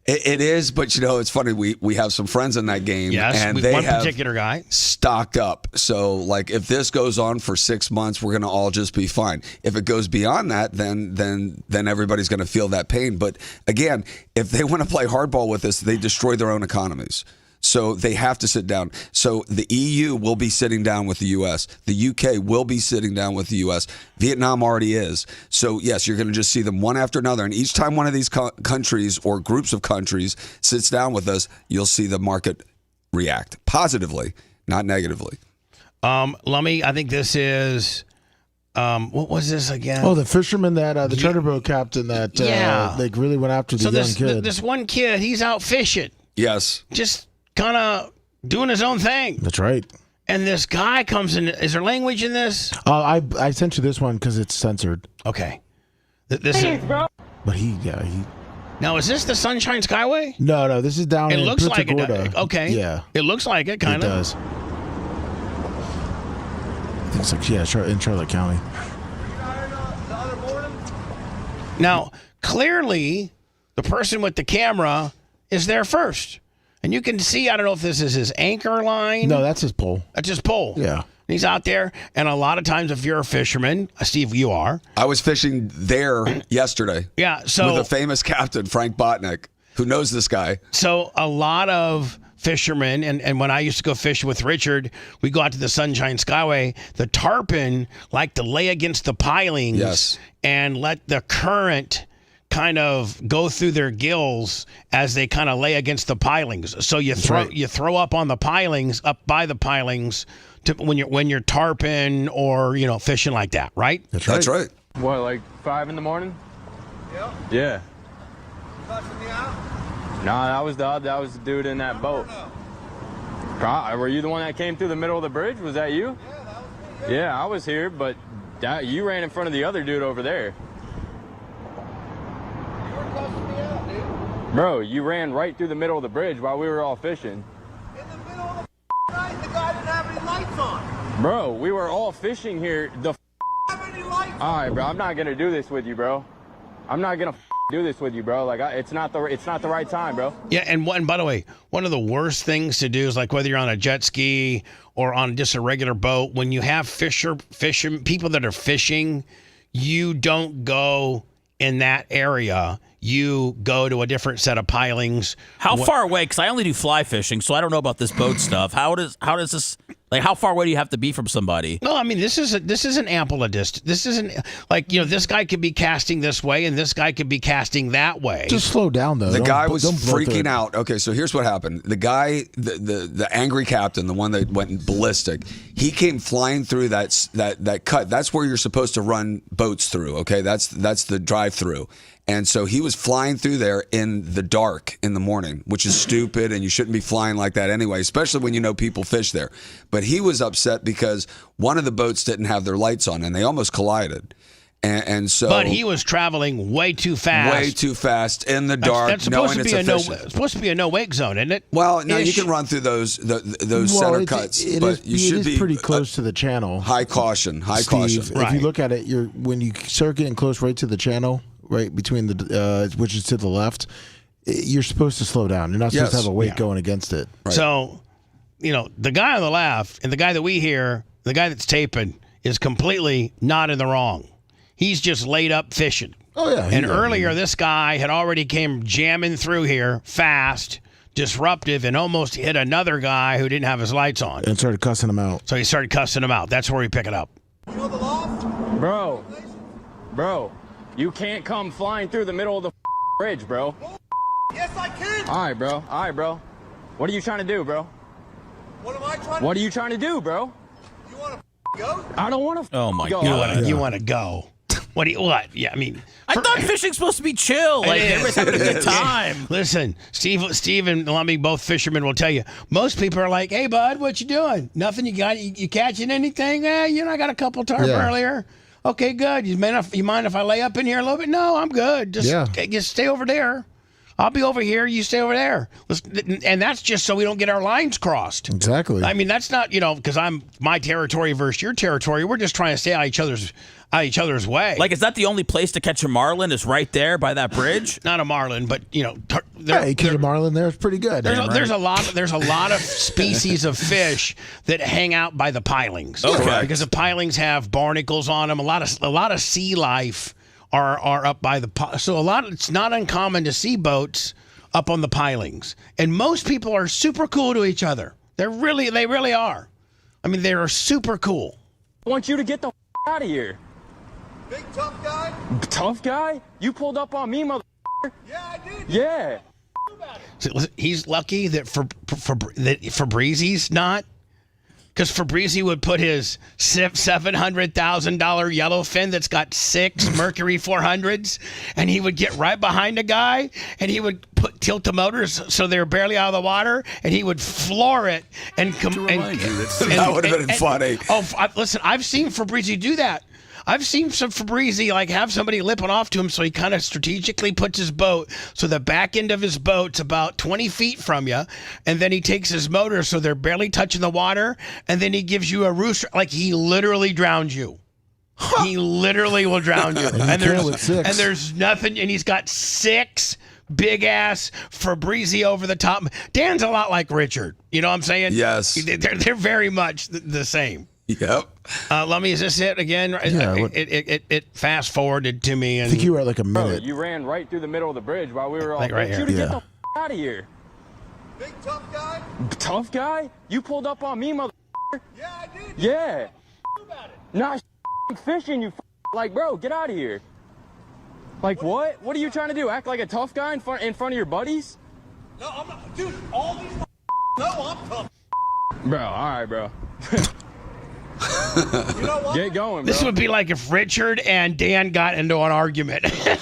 It is, but it's funny. We have some friends in that game, and they one have particular guy stocked up. So, like, if this goes on for 6 months, we're going to all just be fine. If it goes beyond that, then everybody's going to feel that pain. But again, if they want to play hardball with us, they destroy their own economies. So they have to sit down. So the EU will be sitting down with the U.S. The UK will be sitting down with the U.S. Vietnam already is. So, yes, you're going to just see them one after another. And each time one of these countries or groups of countries sits down with us, you'll see the market react positively, not negatively. Lummy, I think this is... what was this again? Oh, the fisherman that the charter boat captain that they really went after the young kid. This one kid, he's out fishing. Yes. Just kind of doing his own thing. That's right. And this guy comes in. Is there language in this? I sent you this one because it's censored. Okay. This is, bro. But he. Now, is this the Sunshine Skyway? No, this is down in It looks like Punta it. Okay. Yeah. It looks like it, kind of. It does. I think it's like, in Charlotte County. Now, clearly, the person with the camera is there first. And you can see, I don't know if this is his anchor line. No, that's his pole. That's his pole. Yeah. He's out there. And a lot of times, if you're a fisherman, Steve, you are. I was fishing there yesterday. Yeah. So with a famous captain, Frank Botnick, who knows this guy. So a lot of fishermen, and when I used to go fish with Richard, we go out to the Sunshine Skyway. The tarpon like to lay against the pilings and let the current kind of go through their gills as they kind of lay against the pilings. So you throw up on the pilings, up by the pilings, when you're tarpon or fishing like that, right? That's right. What, like 5 in the morning? Yep. Yeah. Cussing me out? Nah, that was the dude in that boat. Were you the one that came through the middle of the bridge? Was that you? Yeah, that was me. Yeah, I was here, but you ran in front of the other dude over there. Bro, you ran right through the middle of the bridge while we were all fishing. In the middle of the night, the guy didn't have any lights on. Bro, we were all fishing here. Have any lights on? All right, bro, I'm not gonna do this with you, bro. I'm not gonna do this with you, bro. Like, it's not the right time, bro. Yeah, and by the way, one of the worst things to do is, like, whether you're on a jet ski or on just a regular boat, when you have people that are fishing, you don't go in that area. You go to a different set of pilings. How far away? Because I only do fly fishing, so I don't know about this boat stuff. How does this, like, how far away do you have to be from somebody? No, I mean, this isn't ample a distance. This isn't like, this guy could be casting this way and this guy could be casting that way. Just slow down, though. The guy was freaking out. Okay, so here's what happened. The guy, the angry captain, the one that went ballistic, he came flying through that cut. That's where you're supposed to run boats through, okay? That's the drive-through. And so he was flying through there in the dark in the morning, which is stupid, and you shouldn't be flying like that anyway, especially when you know people fish there. But he was upset because one of the boats didn't have their lights on, and they almost collided. And so, but he was traveling way too fast. Way too fast in the dark. That's supposed to be supposed to be a no-wake zone, isn't it? Well, no, you can run through those center cuts, but you should be pretty close to the channel. High caution. Steve, if you look at it, when you start getting close right to the channel, right between which is to the left, you're supposed to slow down. You're not supposed to have a wake going against it. Right. So, the guy on the left and the guy that we hear, the guy that's taping, is completely not in the wrong. He's just laid up fishing. Oh, yeah. And earlier, this guy had already came jamming through here fast, disruptive, and almost hit another guy who didn't have his lights on. And started cussing him out. So he started cussing him out. That's where we pick it up. You know the law? Bro, you can't come flying through the middle of the bridge, bro. Yes, I can. All right, bro. What are you trying to do, bro? What are you trying to do, bro? You want to go? I don't want to. Oh my go. God. You want to go? What? Yeah, I mean, I thought fishing's supposed to be chill. Like everybody's having a good time. Listen, Steve and Lummy, both fishermen, will tell you. Most people are like, "Hey, bud, what you doing? Nothing. You got? You catching anything? I got a couple tarp earlier. Okay, good. You mind if I lay up in here a little bit? No, I'm good. Just stay over there. I'll be over here. You stay over there. And that's just so we don't get our lines crossed. Exactly. I mean, that's not, because I'm my territory versus your territory. We're just trying to stay out of each other's way. Like, is that the only place to catch a marlin? Is right there by that bridge? Not a marlin, but you catch a marlin there. It's pretty good. There's a lot of species of fish that hang out by the pilings. Okay. Because the pilings have barnacles on them. A lot of sea life are up by the it's not uncommon to see boats up on the pilings, and most people are super cool to each other. They really are. I mean, they are super cool. I want you to get the out of here. Big tough guy? Tough guy? You pulled up on me, mother. Yeah, I did. Yeah. So he's lucky that Fabrizi's not. Because Fabrizi would put his $700,000 yellowfin that's got 6 Mercury 400s, and he would get right behind a guy, and he would tilt the motors so they're barely out of the water, and he would floor it and come. That would have been funny. Listen, I've seen Fabrizi do that. I've seen some Fabrizi have somebody lipping off to him, so he kind of strategically puts his boat so the back end of his boat's about 20 feet from you, and then he takes his motor so they're barely touching the water, and then he gives you a rooster. Like, he literally drowned you. He literally will drown you. and there's nothing, and he's got 6 big ass Fabrizi over the top. Dan's a lot like Richard. You know what I'm saying? Yes. They're very much the same. Yep. Lummy, is this it again? Yeah, it fast forwarded to me. And I think you were at like a minute. You ran right through the middle of the bridge while we were all. Like right here. You to get the out of here. Big tough guy? Tough guy? You pulled up on me, mother. Yeah, I did. Yeah. About it. Nah, fishing, you like, bro, get out of here. Like, what? What are you trying to do? Act like a tough guy in front of your buddies? No, I'm not. Dude, all these no, I'm tough. Bro, all right, bro. You know what? Get going, bro. This would be like if Richard and Dan got into an argument. We're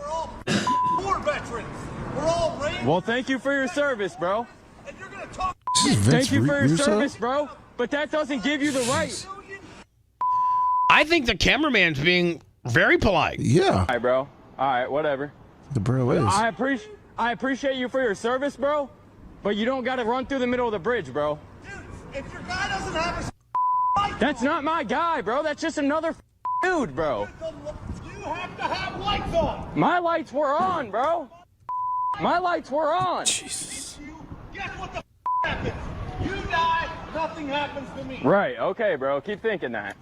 all war veterans. We're all raised. Well, thank you for your service, bro. And you're gonna talk. Thank you for your service, bro. But that doesn't give you the right. I think the cameraman's being very polite. Yeah. All right, bro. All right, whatever. The bro is. I appreciate you for your service, bro. But you don't got to run through the middle of the bridge, bro. If your guy doesn't have a light, that's not my guy, bro. That's just another dude, bro. You have to have lights on. My lights were on, bro. My lights were on. Jesus. Guess what the happens? You die, nothing happens to me. Right, okay, bro. Keep thinking that.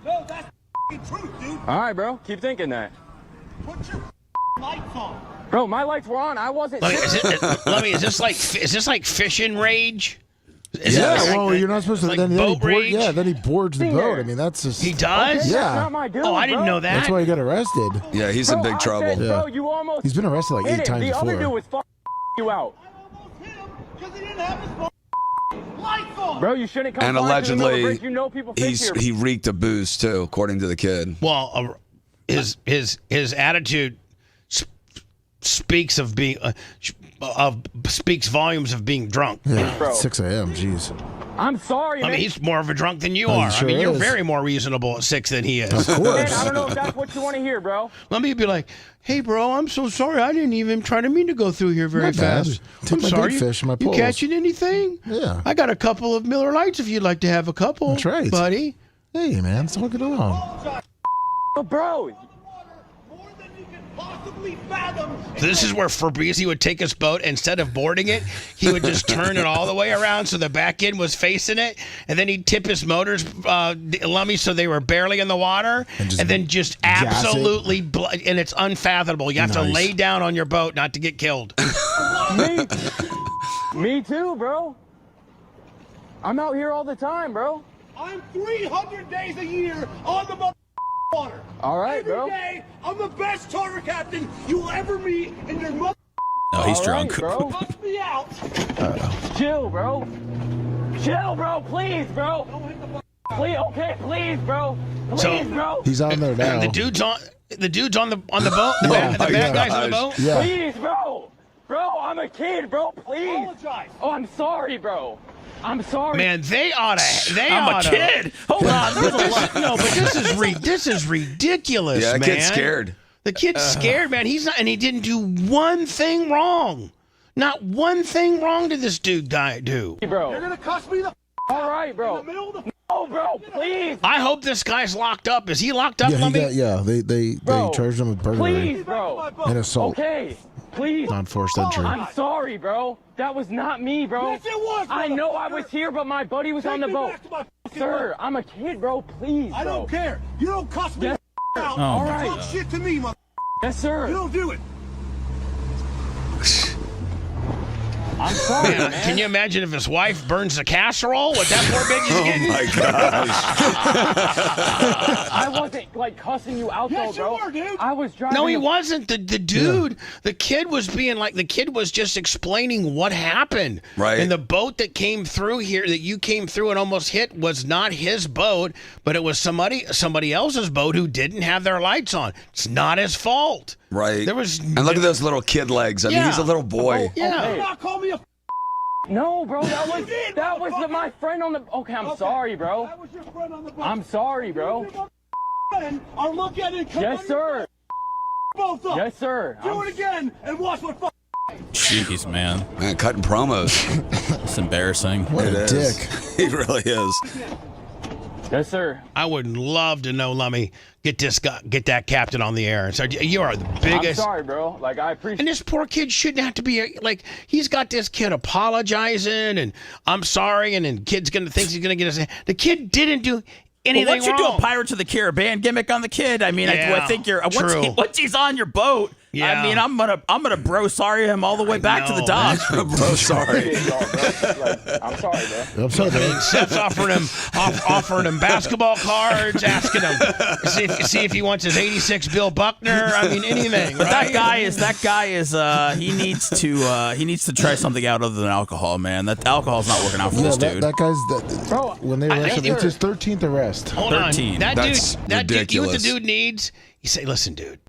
No, that's the truth, dude. All right, bro. Keep thinking that. Put your lights on. Bro, my lights were on. I wasn't. Lummy, is this like fishing rage? Well, you're not supposed to. Like then he rage? Yeah, then he boards the boat. I mean, that's just. He does? Okay, Yeah. That's not my dude, I didn't know that. That's why he got arrested. Yeah, he's in big trouble. Bro, you almost. He's been arrested like 8 times the before. The other dude was you out. I almost hit him because he didn't have his lights on. Bro, you shouldn't come. And to the allegedly, bridge. You know people fish here. he reeked of booze too, according to the kid. Well, his attitude speaks of being speaks volumes of being drunk. Yeah, Bro. 6 a.m. Jeez. I'm sorry, man. I mean, he's more of a drunk than you Oh, he are. sure You're is. very more reasonable at 6 than he is. Of course. Man, I don't know if that's what you want to hear, bro. Let me be like, hey, bro, I'm so sorry. I didn't even try to mean to go through here very Not bad. fast. Take I'm my sorry. big fish and my You poles. catching anything? Yeah. I got a couple of Miller Lights if you'd like to have a couple. That's right. buddy. Hey, man, it's all good along. But bro, More than you can possibly fathom. This is where Fabrizi would take his boat. Instead of boarding it, he would just turn it all the way around so the back end was facing it, and then he'd tip his motors, Lummy, so they were barely in the water, and then just absolutely, and it's unfathomable. You have to lay down on your boat not to get killed. Me too, bro. I'm out here all the time, bro. I'm 300 days a year on the water. All right, Every bro. day, I'm the best charter captain you'll ever meet in your mother. Oh, he's drunk. Bro. Bust me out. Chill, bro. Chill, bro. Please, bro. Please, okay, please, bro. Please, bro. He's on there now. The dude's on the boat. The bad guy's on the boat. Yeah. Please, bro. Bro, I'm a kid, bro. Please. Apologize. Oh, I'm sorry, bro. I'm sorry. Man, they oughta. I'm a kid. Hold on. But this is ridiculous, Yeah, man. the kid's scared. The kid's scared, man. He's not, and he didn't do one thing wrong. Not one thing wrong did this dude do. Bro. You're gonna cuss me the All right, bro. No, bro, please. I hope this guy's locked up. Is he locked up, Lummy? They charged him with burglary Please, bro. and assault. Okay, please. Non-forced entry. I'm sorry, bro. That was not me, bro. Yes, it was, I know I was here, but my buddy was on the boat. Sir, I'm a kid, bro. Please, bro. I don't care. You don't cuss me Yes, the out. All You right. talk shit to me, mother. Yes, sir. You don't do it. I'm sorry, Man, man. can you imagine if his wife burns the casserole? What that poor bitch is getting? My gosh. I wasn't like cussing you out, Yes, though, bro. you were, dude. I was driving. No, he wasn't. The dude, the kid was being like, the kid was just explaining what happened. Right. And the boat that came through here, that you came through and almost hit, was not his boat, but it was somebody else's boat who didn't have their lights on. It's not his fault. Right. There was. And look at those little kid legs. I mean, he's a little boy. Yeah. Okay. Not call me a No, bro, that was did, my friend on the. Okay, I'm sorry, bro. That was your friend on the boat. I'm sorry, bro. I'll look at it and cut Yes, sir. both up. Yes, sir. Do it again and watch what Jeez, man. Man, cutting promos. It's embarrassing. What It a is. dick. He really is. Yes, sir. I would love to know, Lummy, get that captain on the air. And so you are the biggest. I'm sorry, bro. Like, I appreciate. And this poor kid shouldn't have to be like, he's got this kid apologizing and I'm sorry, and then kid's gonna think he's gonna get his. The kid didn't do anything Once you do wrong. a Pirates of the Caribbean gimmick on the kid, I mean, Yeah, I think you're true. once he's on your boat. Yeah. I mean, I'm gonna bro sorry him all the way back to the dock. Bro, sorry. I'm sorry, bro. I'm sorry, I mean, Seth's offering him basketball cards, asking him see if he wants his '86 Bill Buckner. I mean, anything. But right? that guy is he needs to try something out other than alcohol, man. That alcohol's not working out for Yeah, this dude. that guy's Bro, when they arrested him, it's his 13th arrest. Hold 13. on, That's that dude, you know what the ridiculous. dude needs? You say, listen, dude,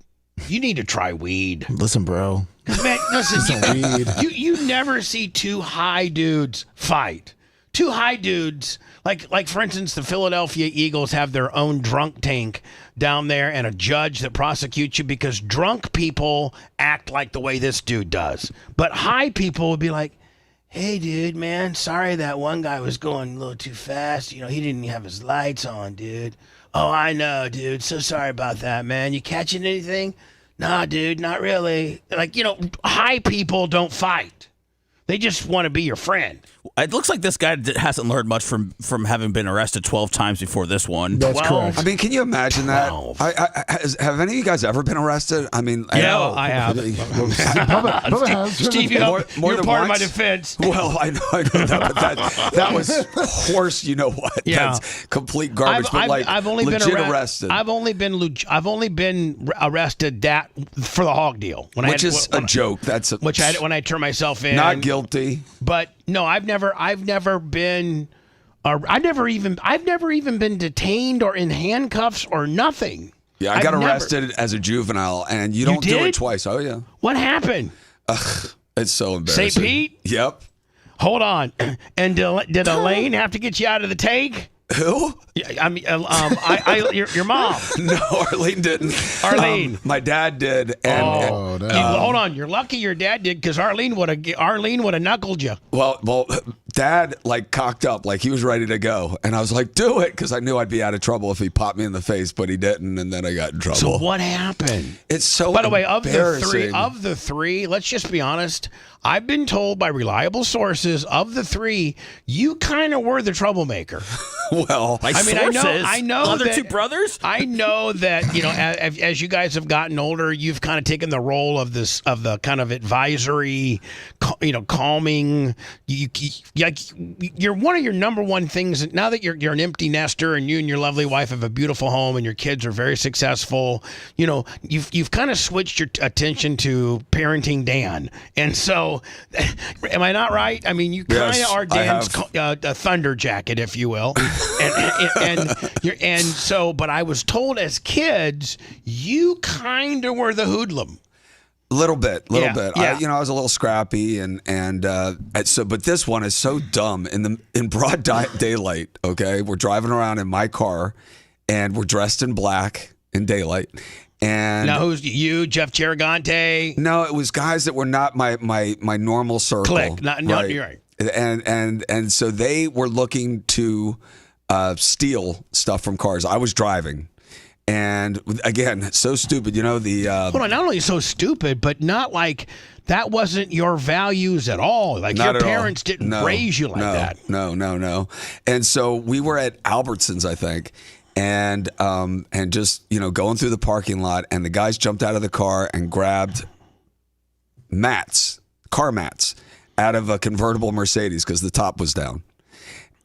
you need to try weed. Listen, bro. Man, listen, weed. you never see two high dudes fight. Two high dudes, like for instance, the Philadelphia Eagles have their own drunk tank down there and a judge that prosecutes you because drunk people act like the way this dude does. But high people would be like, hey, dude, man, sorry that one guy was going a little too fast. You know, he didn't have his lights on, dude. Oh, I know, dude. So sorry about that, man. You catching anything? Nah, dude, not really. Like, you know, high people don't fight. They just want to be your friend. It looks like this guy hasn't learned much from having been arrested 12 times before this one. That's 12. correct. I mean, can you imagine that? 12. Have any of you guys ever been arrested? I mean, Yeah, I have. Bubba has. Steve, More you're than part of my once? defense. Well, I know that, but that was horse. You know what? Yeah. That's complete garbage. I've only been legit arrested. I've only been arrested for the hog deal. Which is a joke. That's when I turn myself in. Not guilty. But no, I've never been. I've never even been detained or in handcuffs or nothing. Yeah, I got arrested as a juvenile, and you don't do did? it twice. Oh yeah. What happened? It's so embarrassing. St. Pete? Yep. Hold on. And did Elaine have to get you out of the tank? Who? I mean, your mom. No, Arlene didn't. Arlene. My dad did. And, Hold on. You're lucky your dad did because Arlene would have knuckled you. Well, Dad like cocked up, like he was ready to go, and I was like, "Do it," because I knew I'd be out of trouble if he popped me in the face, but he didn't, and then I got in trouble. So what happened? It's so. By the way, of embarrassing. the three, let's just be honest. I've been told by reliable sources of the three, you kind of were the troublemaker. Well, Like I mean, sources. I know Other that, two brothers. I know that as you guys have gotten older, you've kind of taken the role of the kind of advisory, calming. You're one of your number one things now that you're an empty nester and you and your lovely wife have a beautiful home and your kids are very successful. You've kind of switched your attention to parenting Dan, and so am I not right? I mean, you kind of are Dan's thunder jacket, if you will. But I was told as kids, you kind of were the hoodlum. Little bit. Yeah. I was a little scrappy, but this one is so dumb. In broad daylight, okay, we're driving around in my car, and we're dressed in black in daylight. And now, who's you, Jeff Cheragante? No, it was guys that were not my normal circle. Click. You're right. And so they were looking to steal stuff from cars. I was driving. And again, so stupid, Hold on, not only so stupid, but not like that wasn't your values at all. Like your parents didn't raise you like that. No. And so we were at Albertsons, I think, and just going through the parking lot, and the guys jumped out of the car and grabbed car mats, out of a convertible Mercedes because the top was down.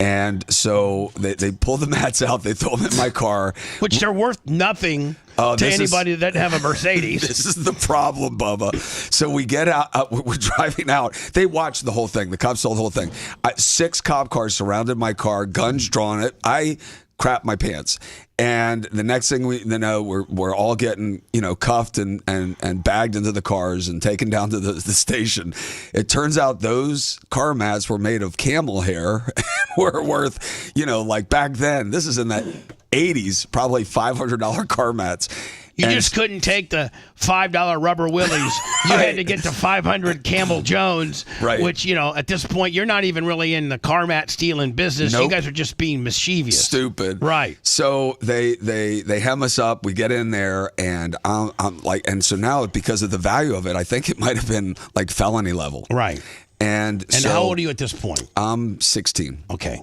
And so they pull the mats out, they throw them in my car. Which they're worth nothing to anybody that doesn't have a Mercedes. This is the problem, Bubba. So we get out, we're driving out. They watched the whole thing. The cops saw the whole thing. 6 cop cars surrounded my car, guns drawn. I crap my pants. And the next thing we know, we're all getting cuffed and bagged into the cars and taken down to the station. It turns out those car mats were made of camel hair and were worth like back then. This is in the 80s, probably $500 car mats. You just couldn't take the $5 rubber willies. You had to get to 500 Camel Jones, which, at this point, you're not even really in the car mat stealing business. Nope. You guys are just being mischievous. Stupid. Right. So they hem us up. We get in there, and I'm like, and so now because of the value of it, I think it might have been like felony level. Right. And so, how old are you at this point? I'm 16. Okay.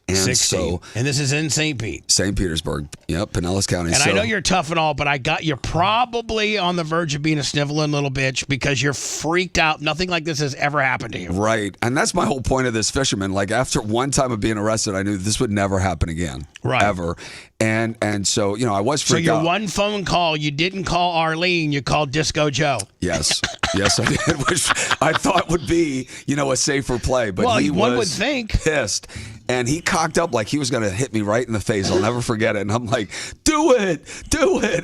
And 16. And this is in St. Pete. St. Petersburg. Yep, Pinellas County. And I know you're tough and all, but you're probably on the verge of being a sniveling little bitch because you're freaked out. Nothing like this has ever happened to you. Right. And that's my whole point of this fisherman. Like, after one time of being arrested, I knew this would never happen again. Right. Ever. And so, I was freaked out. So your one phone call, you didn't call Arlene, you called Disco Joe. Yes. Yes, I did, which I thought would be, a safer play. But one would think. Pissed. And he cocked up like he was going to hit me right in the face. I'll never forget it. And I'm like, do it.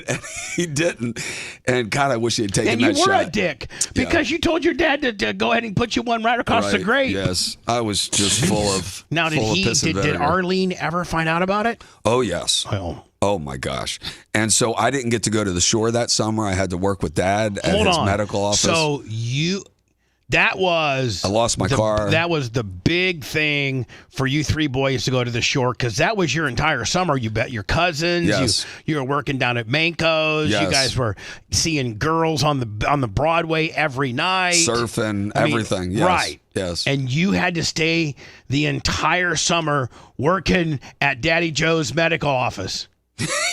And he didn't. And God, I wish he had taken that shot. And you were a dick because you told your dad to go ahead and put you one right across the grate. Yes. I was just full of Now, did Arlene ever find out about it? Oh, yes. Oh, my gosh. And so I didn't get to go to the shore that summer. I had to work with Dad at his medical office. So I lost my car. That was the big thing for you 3 boys to go to the shore because that was your entire summer. You bet your cousins. Yes. You were working down at Manco's. Yes. You guys were seeing girls on the Broadway every night. Surfing, everything. Yes. Right. Yes. And you had to stay the entire summer working at Daddy Joe's medical office.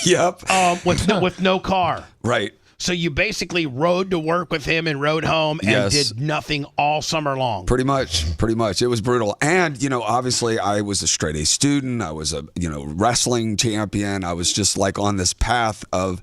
Yep. With no car. Right. So you basically rode to work with him and rode home and did nothing all summer long. Pretty much. It was brutal. And, obviously I was a straight A student. I was a, wrestling champion. I was just like on this path of,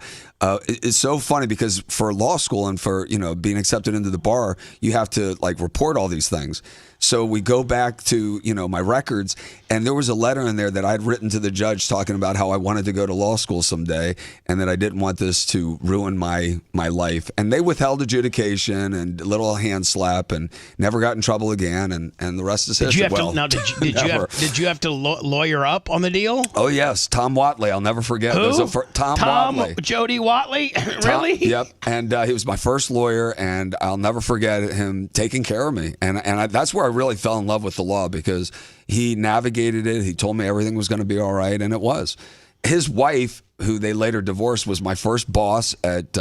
it's so funny because for law school and for, being accepted into the bar, you have to like report all these things. So we go back to, my records, and there was a letter in there that I'd written to the judge talking about how I wanted to go to law school someday and that I didn't want this to ruin my life. And they withheld adjudication and a little hand slap and never got in trouble again. And the rest is history. Did you have to lawyer up on the deal? Oh, yes. Tom Watley. I'll never forget. Who? Tom Watley. Jody Watley? Really? Yep. And he was my first lawyer, and I'll never forget him taking care of me. And that's where I really fell in love with the law because he navigated it. He told me everything was going to be all right, and it was. His wife, who they later divorced, was my first boss at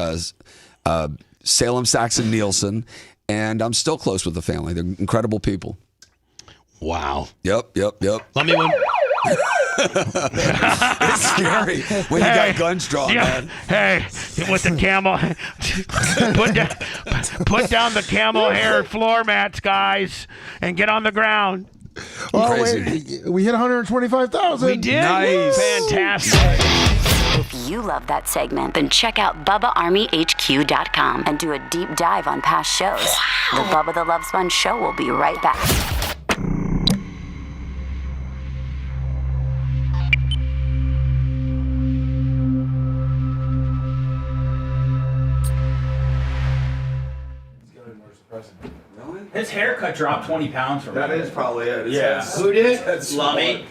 Salem Saxon Nielsen, and I'm still close with the family. They're incredible people. Wow. Yep. Let me It's scary when you got guns drawn, man. Hey, with the camel, put down the camel hair floor mats, guys, and get on the ground. Oh, wait, we hit 125,000. We did. Nice. Fantastic. If you love that segment, then check out BubbaArmyHQ.com and do a deep dive on past shows. The Bubba the Love Sponge Show will be right back. His haircut dropped 20 pounds from That him. is probably it. Yeah. Who did? That's Lummy.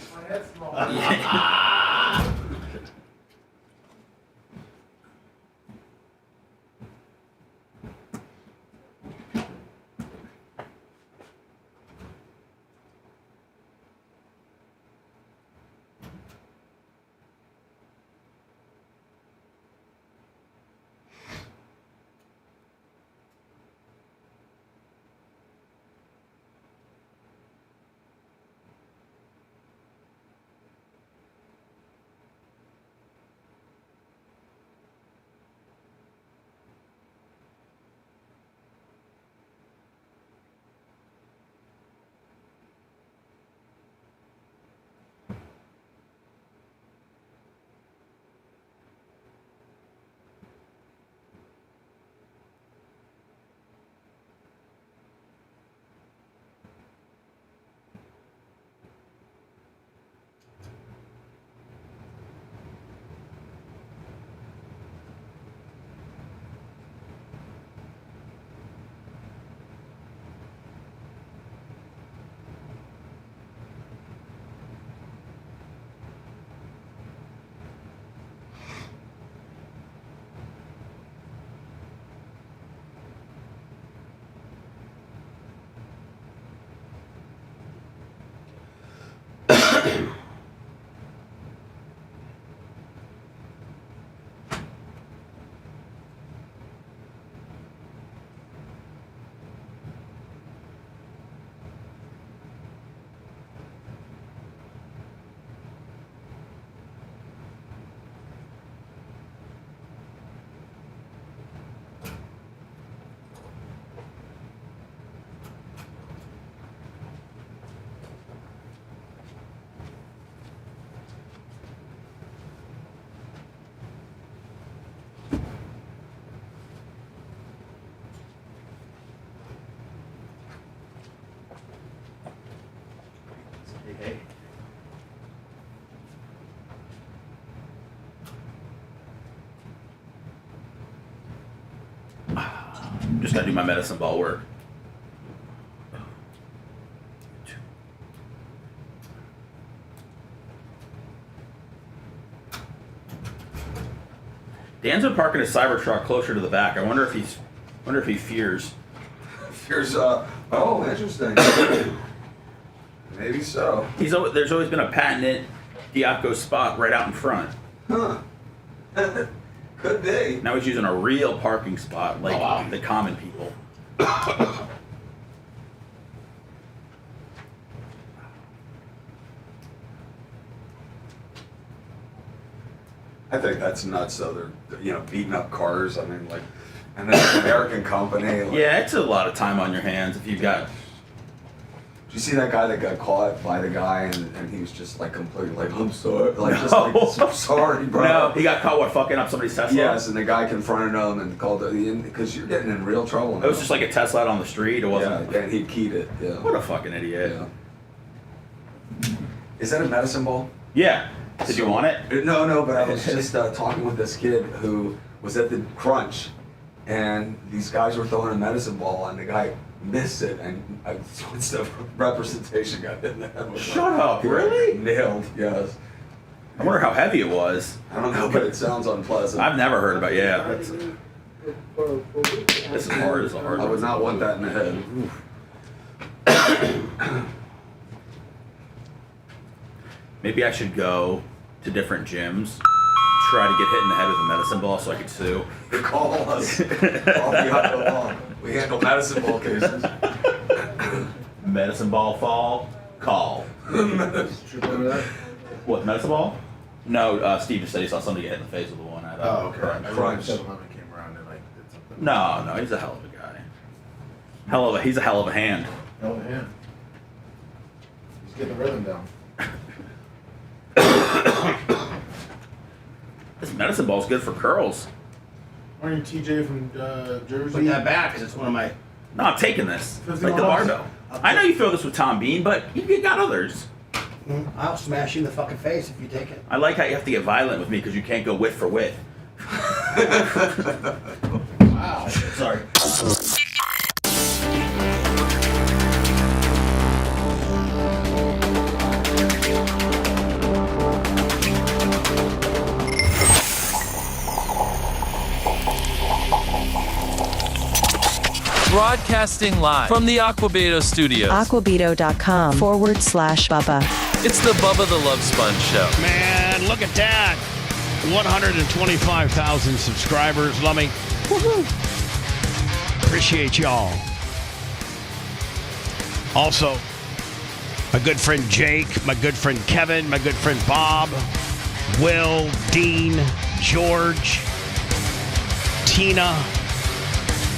Just gotta do my medicine ball work. Dan's been parking his Cybertruck closer to the back. I wonder if he fears. Fears. Oh, interesting. Maybe so. There's always been a patented Diaco spot right out in front. Huh. Could be. Now he's using a real parking spot like the common people. I think that's nuts. So they're beating up cars. I mean, like, and then an American company. Like, Yeah, it's a lot of time on your hands if you've got. Did you see that guy that got caught by the guy and he was just like completely like, I'm sorry, like just like, I'm sorry, bro. No, he got caught fucking up somebody's Tesla. Yes, and the guy confronted him and called it because you're getting in real trouble now. It was just like a Tesla out on the street. It wasn't. Yeah, and he keyed it. Yeah. What a fucking idiot. Yeah. Is that a medicine ball? Yeah. Did you want it? No, but I was just talking with this kid who was at the Crunch, and these guys were throwing a medicine ball, and the guy missed it, and what's the representation got in there? Shut up, really? Nailed, yes. I wonder how heavy it was. I don't know, but it sounds unpleasant. I've never heard about this is hard as a hard. I would not want that in the head. Maybe I should go to different gyms, try to get hit in the head with a medicine ball so I could sue. Call us. Call me out the law. We handle medicine ball cases. Medicine ball fall, call. What, medicine ball? No, Steve just said he saw somebody get hit in the face with one at okay. Crunch. 7-Eleven came around and like did something. No, he's a hell of a guy. He's a hell of a hand. Hell of a hand. He's getting the rhythm down. This medicine ball's good for curls. Aren't you TJ from Jersey? Put that back because it's one of my. No, I'm taking this. $50. Like the barbell. I know you throw this with Tom Bean, but you got others. I'll smash you in the fucking face if you take it. I like how you have to get violent with me because you can't go width for width. Wow. Sorry. Broadcasting live from the Aquabeto studios. Aquabeto.com/Bubba. It's the Bubba the Love Sponge Show. Man, look at that. 125,000 subscribers. Love me. Woohoo. Appreciate y'all. Also, my good friend Jake, my good friend Kevin, my good friend Bob, Will, Dean, George, Tina,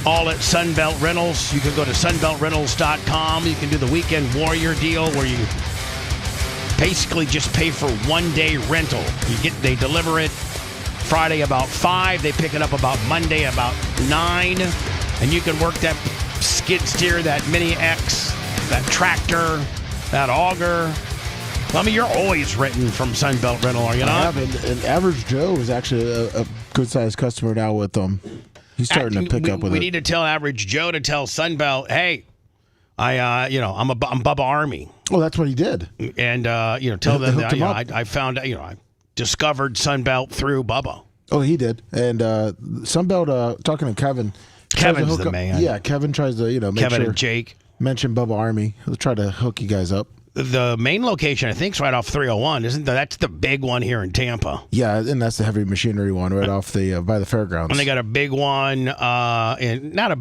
all at Sunbelt Rentals. You can go to sunbeltrentals.com. You can do the Weekend Warrior deal where you basically just pay for 1 day rental. They deliver it Friday about 5. They pick it up about Monday about 9. And you can work that skid steer, that Mini X, that tractor, that auger. I mean, you're always renting from Sunbelt Rental, are you not? I have, and Average Joe is actually a good-sized customer now with them. He's starting to pick up with it. We need to tell Average Joe to tell Sunbelt, hey, I'm Bubba Army. Oh, that's what he did. And tell them that I found I discovered Sunbelt through Bubba. Oh, he did. And Sunbelt, talking to Kevin. Kevin's the man. Yeah, Kevin tries to make Kevin sure and Jake mention Bubba Army. He'll try to hook you guys up. The main location, I think, is right off 301, isn't that? That's the big one here in Tampa. Yeah, and that's the heavy machinery one right off the by the fairgrounds. And they got a big one, and not a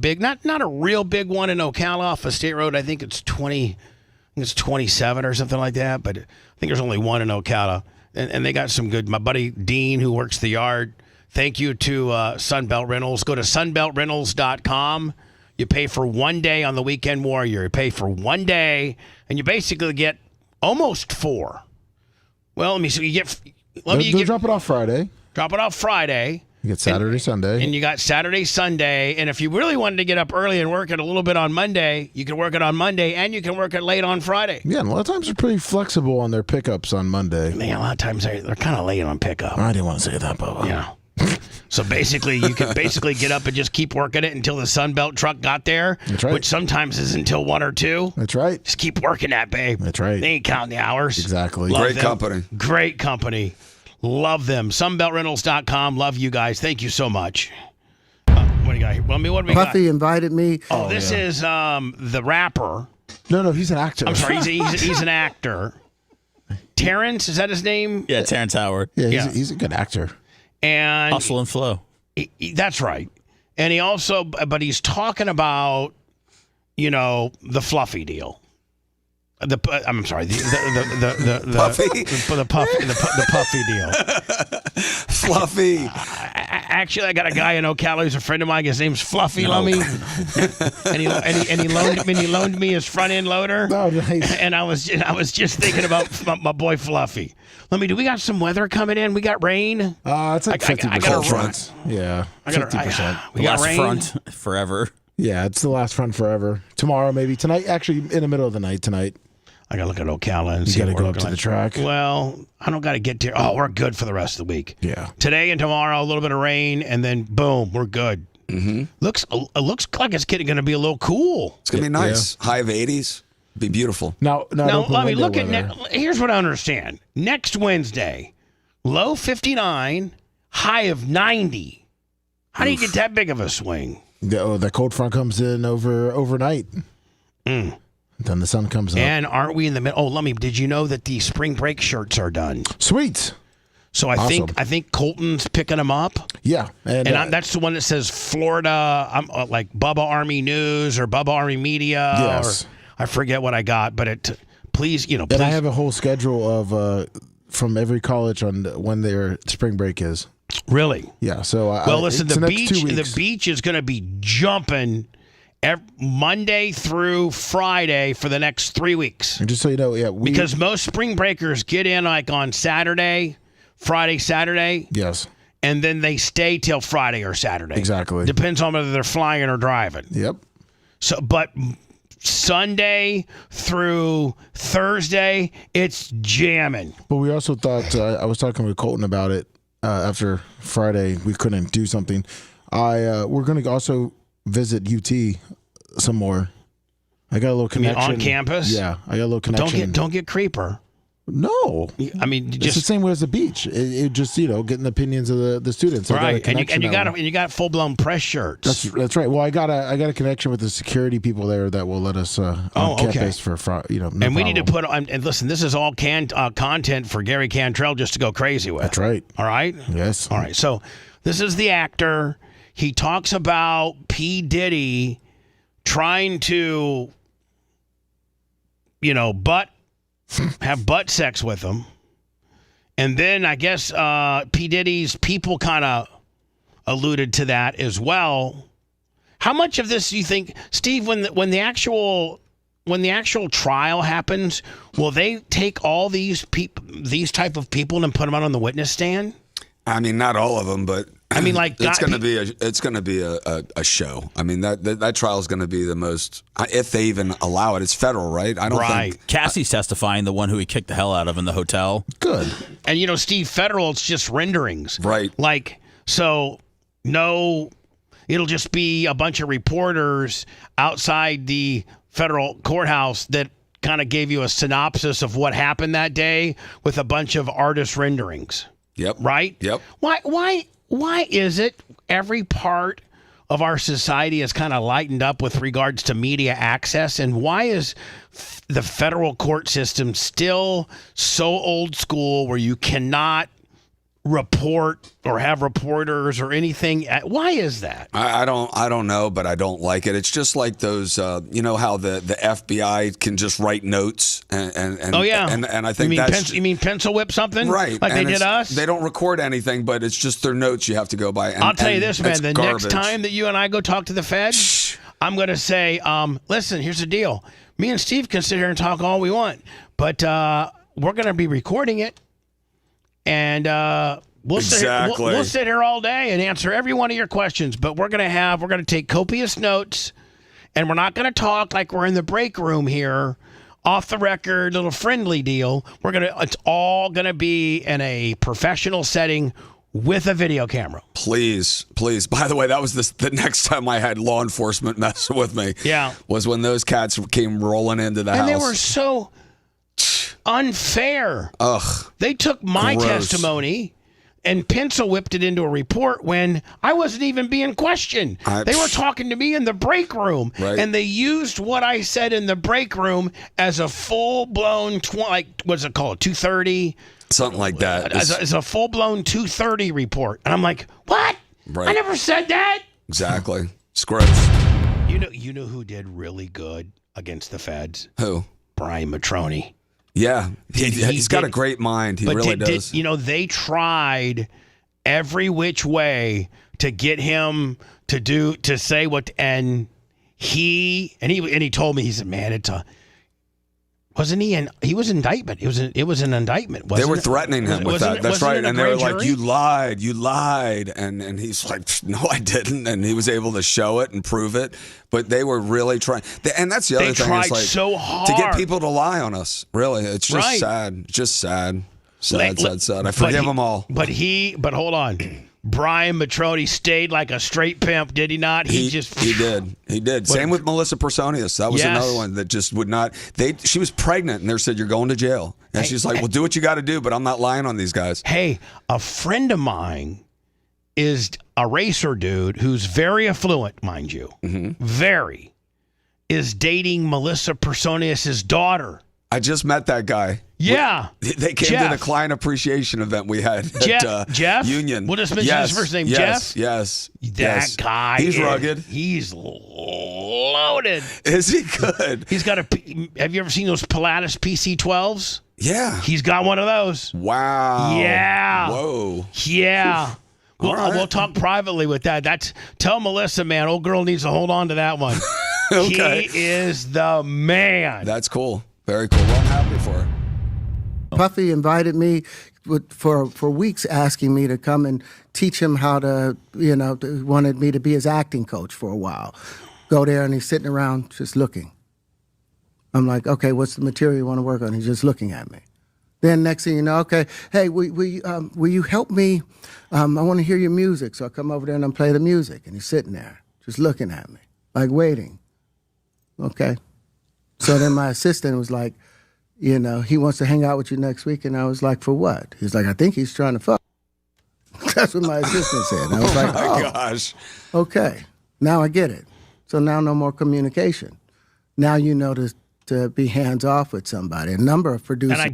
real big one in Ocala off of State Road. I think it's 27 or something like that. But I think there's only one in Ocala, and they got some good. My buddy Dean, who works the yard. Thank you to Sunbelt Rentals. Go to sunbeltrentals.com. You pay for 1 day on the Weekend Warrior. You pay for 1 day, and you basically get almost 4. Well, let me see. They'll drop it off Friday. Drop it off Friday. You get Saturday, Sunday. And you got Saturday, Sunday. And if you really wanted to get up early and work it a little bit on Monday, you can work it on Monday, and you can work it late on Friday. Yeah, and a lot of times they're pretty flexible on their pickups on Monday. Man, a lot of times they're kind of late on pickup. I didn't want to say that, Bubba. Yeah. So basically, you can get up and just keep working it until the Sunbelt truck got there. That's right. Which sometimes is until 1 or 2. That's right. Just keep working that, babe. That's right. They ain't counting the hours. Exactly. Great company. Great company. Love them. Sunbeltrentals.com. Love you guys. Thank you so much. What do you got here? What do we got? Puffy invited me. Oh, this is the rapper. No, he's an actor. I'm sorry, he's an actor. Terrence, is that his name? Yeah, Terrence Howard. Yeah, he's a good actor. And Hustle and Flow. That's right. And he also, but he's talking about, the Fluffy deal. I'm sorry, the Puffy deal. Fluffy. Actually, I got a guy in Ocala who's a friend of mine. His name's Fluffy Lummy, and he loaned me his front end loader. Oh, nice. And I was just thinking about my boy Fluffy. Lummy, do we got some weather coming in? We got rain. It's like 50%. Yeah, 50%. We got last rain. front forever. Yeah, it's the last front forever. Tomorrow, maybe tonight. Actually, in the middle of the night tonight. I gotta look at Ocala and see. You gotta go up to the track. Well, I don't gotta get to. Oh, we're good for the rest of the week. Yeah. Today and tomorrow, a little bit of rain, and then boom, we're good. Mm-hmm. Looks like it's going to be a little cool. It's gonna be nice. Yeah. High of 80s. Be beautiful. Now let me look at. Here's what I understand. Next Wednesday, low 59, high of 90. How do you get that big of a swing? The cold front comes in overnight. Then the sun comes up. And aren't we in the middle? Oh, let me. Did you know that the spring break shirts are done? Sweet. So I think Colton's picking them up. Yeah, and that's the one that says Florida. I'm like Bubba Army News or Bubba Army Media. Yes. Or I forget what I got, but please. And I have a whole schedule of from every college on when their spring break is. Really? Yeah. So listen, it's the beach is going to be jumping Monday through Friday for the next 3 weeks. And just so you know, because most spring breakers get in like on Saturday, Friday, Saturday. Yes. And then they stay till Friday or Saturday. Exactly. Depends on whether they're flying or driving. Yep. So, but Sunday through Thursday, it's jamming. But we also thought, I was talking with Colton about it after Friday. We couldn't do something. We're going to also visit UT some more. I got a little connection. You mean on campus? Yeah, I got a little connection. Don't get creeper. No, I mean it's the same way as the beach. It just getting opinions of the students. Right, and you got full blown press shirts. That's right. Well, I got a connection with the security people there that will let us on campus for no and problem. we need to put on. And listen, this is all content for Gary Cantrell just to go crazy with. That's right. All right. Yes. All right. So this is the actor. He talks about P. Diddy trying to, have butt sex with him. And then I guess P. Diddy's people kind of alluded to that as well. How much of this do you think, Steve, when the actual trial happens, will they take all these type of people and put them out on the witness stand? I mean, not all of them, but I mean, like it's going to be a show. I mean, that trial is going to be the most, if they even allow it. It's federal, right? I don't think. Cassie's testifying, the one who he kicked the hell out of in the hotel. Good. And Steve, federal, it's just renderings, right? Like, so no, it'll just be a bunch of reporters outside the federal courthouse that kind of gave you a synopsis of what happened that day with a bunch of artist renderings. Yep. Right? Yep. Why is it every part of our society is kind of lightened up with regards to media access, and why is the federal court system still so old school where you cannot report or have reporters or anything? Why is that? I don't know, but I don't like it. It's just like those, how the FBI can just write notes and oh yeah, and I think you mean pencil whip something, right? Like they did us. They don't record anything, but it's just their notes you have to go by. And, I'll tell you this, man. The garbage. next time that you and I go talk to the feds, I'm going to say, listen, here's the deal. Me and Steve can sit here and talk all we want, but we're going to be recording it. And we'll sit here all day and answer every one of your questions. But we're going to take copious notes, and we're not going to talk like we're in the break room here, off the record, little friendly deal. It's all going to be in a professional setting with a video camera. Please. By the way, that was the next time I had law enforcement messing with me. Yeah, was when those cats came rolling into the house, and they were so unfair. Ugh. They took my Gross. testimony and pencil whipped it into a report when I wasn't even being questioned. They were talking to me in the break room, right. And they used what I said in the break room as a full-blown, what's it called, 230? Something like that. As a full-blown 230 report. And I'm like, what? Right. I never said that. Exactly. It's gross. You know who did really good against the feds? Who? Brian Matroni. Yeah, he's got a great mind. He really does. They tried every which way to get him to say what, and he told me, he said, man, he was indictment. It was an indictment. They were threatening him with that. That's right. And they were like, jury? you lied. And he's like, no, I didn't. And he was able to show it and prove it. But they were really trying. And that's the other thing. They is tried like, so hard to get people to lie on us. Really. It's just right. sad. Just sad. Sad. I forgive them all. But hold on. Brian Matroni stayed like a straight pimp, did he not? He did. Same with Melissa Personius. That was another one that just would not. She was pregnant, and they said, you're going to jail. And she's like, well, do what you got to do, but I'm not lying on these guys. Hey, a friend of mine is a racer dude who's very affluent, mind you. Mm-hmm. Very. Is dating Melissa Personius' daughter. I just met that guy. Yeah. They came to the client appreciation event we had at Jeff? Union. We'll just mention his first name, Jeff? Yes. That guy. He's rugged. He's loaded. Is he good? He's got have you ever seen those Pilatus PC-12s? Yeah. He's got one of those. Wow. Yeah. Whoa. Yeah. Right. We'll talk privately with that. Tell Melissa, man, old girl needs to hold on to that one. Okay. He is the man. That's cool. Very cool. Well, I'm happy for her. Puffy invited me for weeks, asking me to come and teach him how to, wanted me to be his acting coach for a while. Go there, and he's sitting around just looking. I'm like, okay, what's the material you want to work on? He's just looking at me. Then next thing you know, okay, hey, will you help me? I want to hear your music. So I come over there and I play the music, and he's sitting there just looking at me, like waiting. Okay. So then my assistant was like, he wants to hang out with you next week. And I was like, for what? He's like, I think he's trying to fuck. That's what my assistant said. And I was like, oh, my gosh. Okay. Now I get it. So now no more communication. Now you know to be hands off with somebody. A number of producers. And I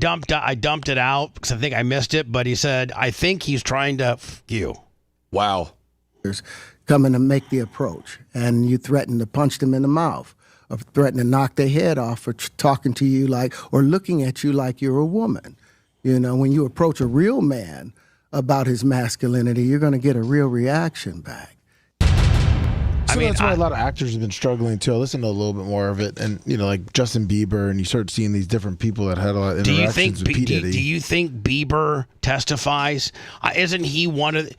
dumped it out because I think I missed it, but he said, I think he's trying to f you. Wow. Coming to make the approach, and you threaten to punch them in the mouth, or threaten to knock their head off for talking to you or looking at you like you're a woman. When you approach a real man about his masculinity, you're going to get a real reaction back. So that's why a lot of actors have been struggling too. I listened to a little bit more of it, and like Justin Bieber, and you start seeing these different people that had a lot of interactions with P. Diddy. Do you think Bieber testifies? Isn't he one of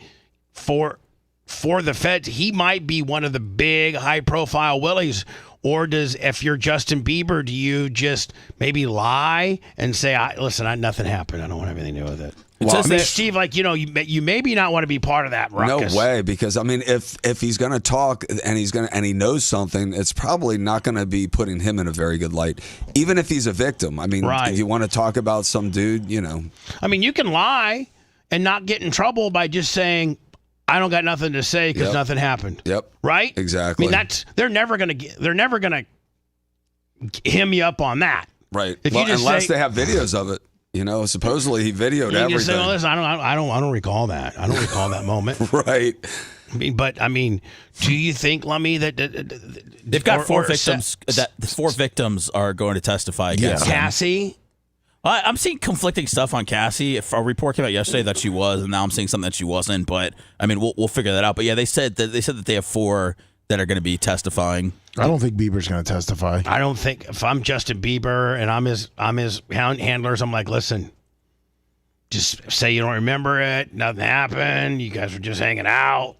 for the feds? He might be one of the big high-profile willies. Or if you're Justin Bieber, do you just maybe lie and say, listen, nothing happened. I don't want anything to do with it. Well, Steve, you maybe not want to be part of that ruckus. No way, because if he's going to talk and he knows something, it's probably not going to be putting him in a very good light. Even if he's a victim. If you want to talk about some dude, you can lie and not get in trouble by just saying, I don't got nothing to say because nothing happened. Yep. Right? Exactly. They're never gonna hem you up on that. Right. Unless they have videos of it. Supposedly he videoed everything. You say, well, listen, I don't recall that. I don't recall that moment. Right. Do you think, Lummy, that they've got four victims? That the 4 victims are going to testify against Cassie? I'm seeing conflicting stuff on Cassie. If a report came out yesterday that she was, and now I'm seeing something that she wasn't. But we'll figure that out. But yeah, they said that they have 4 that are going to be testifying. I don't think Bieber's going to testify. I don't think if I'm Justin Bieber and I'm his handlers, I'm like, listen, just say you don't remember it. Nothing happened. You guys were just hanging out.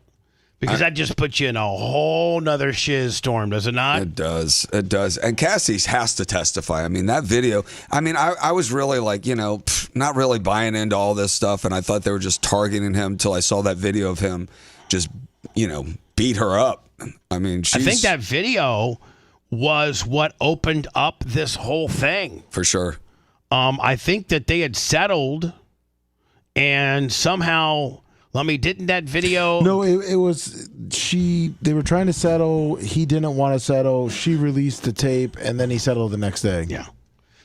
Because that just puts you in a whole nother shiz storm, does it not? It does. It does. And Cassie has to testify. That video, I was really not really buying into all this stuff, and I thought they were just targeting him until I saw that video of him just, beat her up. I think that video was what opened up this whole thing. For sure. I think that they had settled, and somehow... didn't that video... No, it was they were trying to settle. He didn't want to settle. She released the tape, and then he settled the next day. Yeah.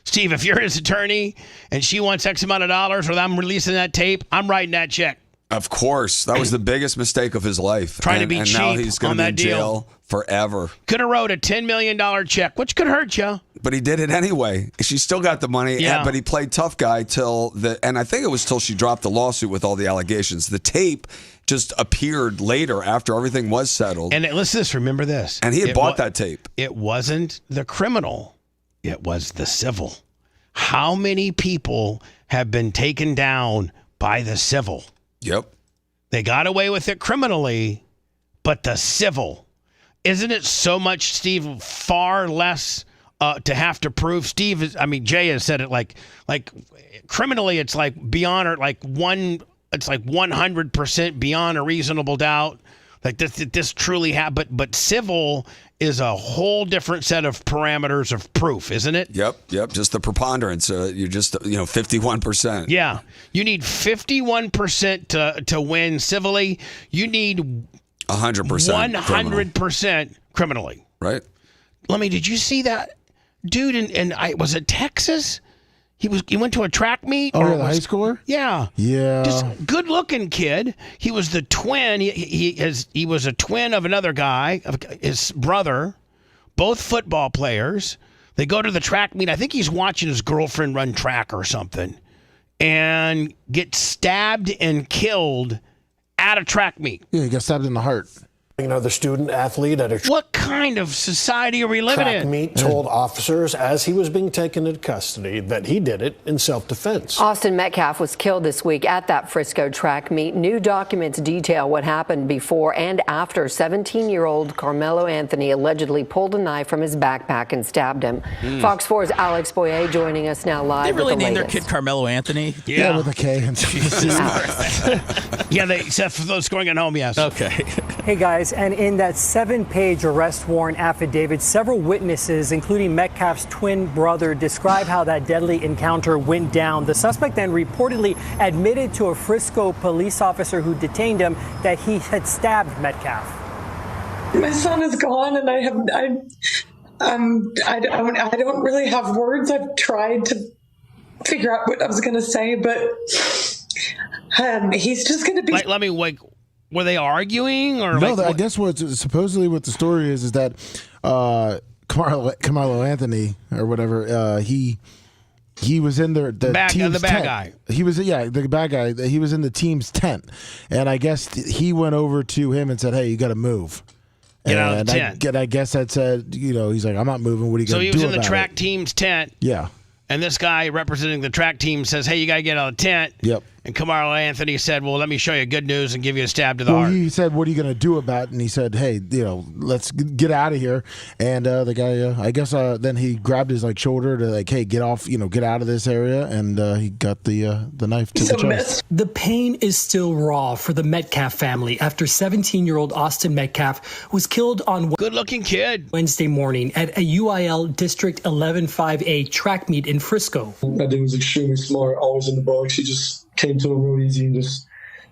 Steve, if you're his attorney and she wants X amount of dollars or I'm releasing that tape, I'm writing that check. Of course. That was the biggest mistake of his life. Trying to be cheap now he's going to be in jail deal. Forever. Could have wrote a $10 million check, which could hurt you. But he did it anyway. She still got the money, but he played tough guy and I think it was till she dropped the lawsuit with all the allegations. The tape just appeared later after everything was settled. And listen to this, remember this. And he had bought that tape. It wasn't the criminal. It was the civil. How many people have been taken down by the civil? Yep. They got away with it criminally, but the civil. Isn't it so much, Steve, far less to have to prove? Jay has said it like criminally it's like beyond or it's like 100% beyond a reasonable doubt. Like this truly happened, but civil is a whole different set of parameters of proof, isn't it? Yep. Just the preponderance. You're just 51%. Yeah, you need 51% to win civilly. You need 100%. 100% criminally. Right. Did you see that dude? Was it Texas? He went to a track meet. Oh, yeah, the high schooler? Yeah. Yeah. Just good looking kid. He was the twin. He was a twin of another guy, of his brother, both football players. They go to the track meet. I think he's watching his girlfriend run track or something, and get stabbed and killed at a track meet. Yeah, he got stabbed in the heart. Another student athlete at a what kind of society are we living track in? meet told officers as he was being taken into custody that he did it in self-defense. Austin Metcalf was killed this week at that Frisco track meet. New documents detail what happened before and after 17-year-old Carmelo Anthony allegedly pulled a knife from his backpack and stabbed him. Fox 4's Alex Boyer joining us now live. They really with the named their latest. kid Carmelo Anthony? Yeah, with a K. Yeah, except for those going at home, yes. Okay. Hey guys, and in that 7-page arrest warrant affidavit, several witnesses, including Metcalf's twin brother, describe how that deadly encounter went down. The suspect then reportedly admitted to a Frisco police officer who detained him that he had stabbed Metcalf. My son is gone, and I don't really have words. I've tried to figure out what I was going to say, but he's just going to be. Let me wait. Were they arguing or no? like, I guess what the story is that Carmelo Anthony or whatever he was in the team's tent. guy. He was the bad guy. He was in the team's tent, and I guess he went over to him and said, "Hey, you got to move." Get out of the tent. I guess that said, he's like, "I'm not moving. What are you So going he to do was in the about track it?" team's tent. Yeah. And this guy representing the track team says, "Hey, you got to get out of the tent." Yep. And Carmelo Anthony said, "Well, let me show you good news and give you a stab to the heart." He said, "What are you going to do about it?" And he said, "Hey, let's get out of here." And the guy, I guess, then he grabbed his shoulder to "Hey, get off, get out of this area." And he got the knife to the chest. The pain is still raw for the Metcalf family after 17-year-old Austin Metcalf was killed on good-looking kid Wednesday morning at a UIL District 11-5A track meet in Frisco. That dude was extremely smart, always in the box. He just came to him real easy, and just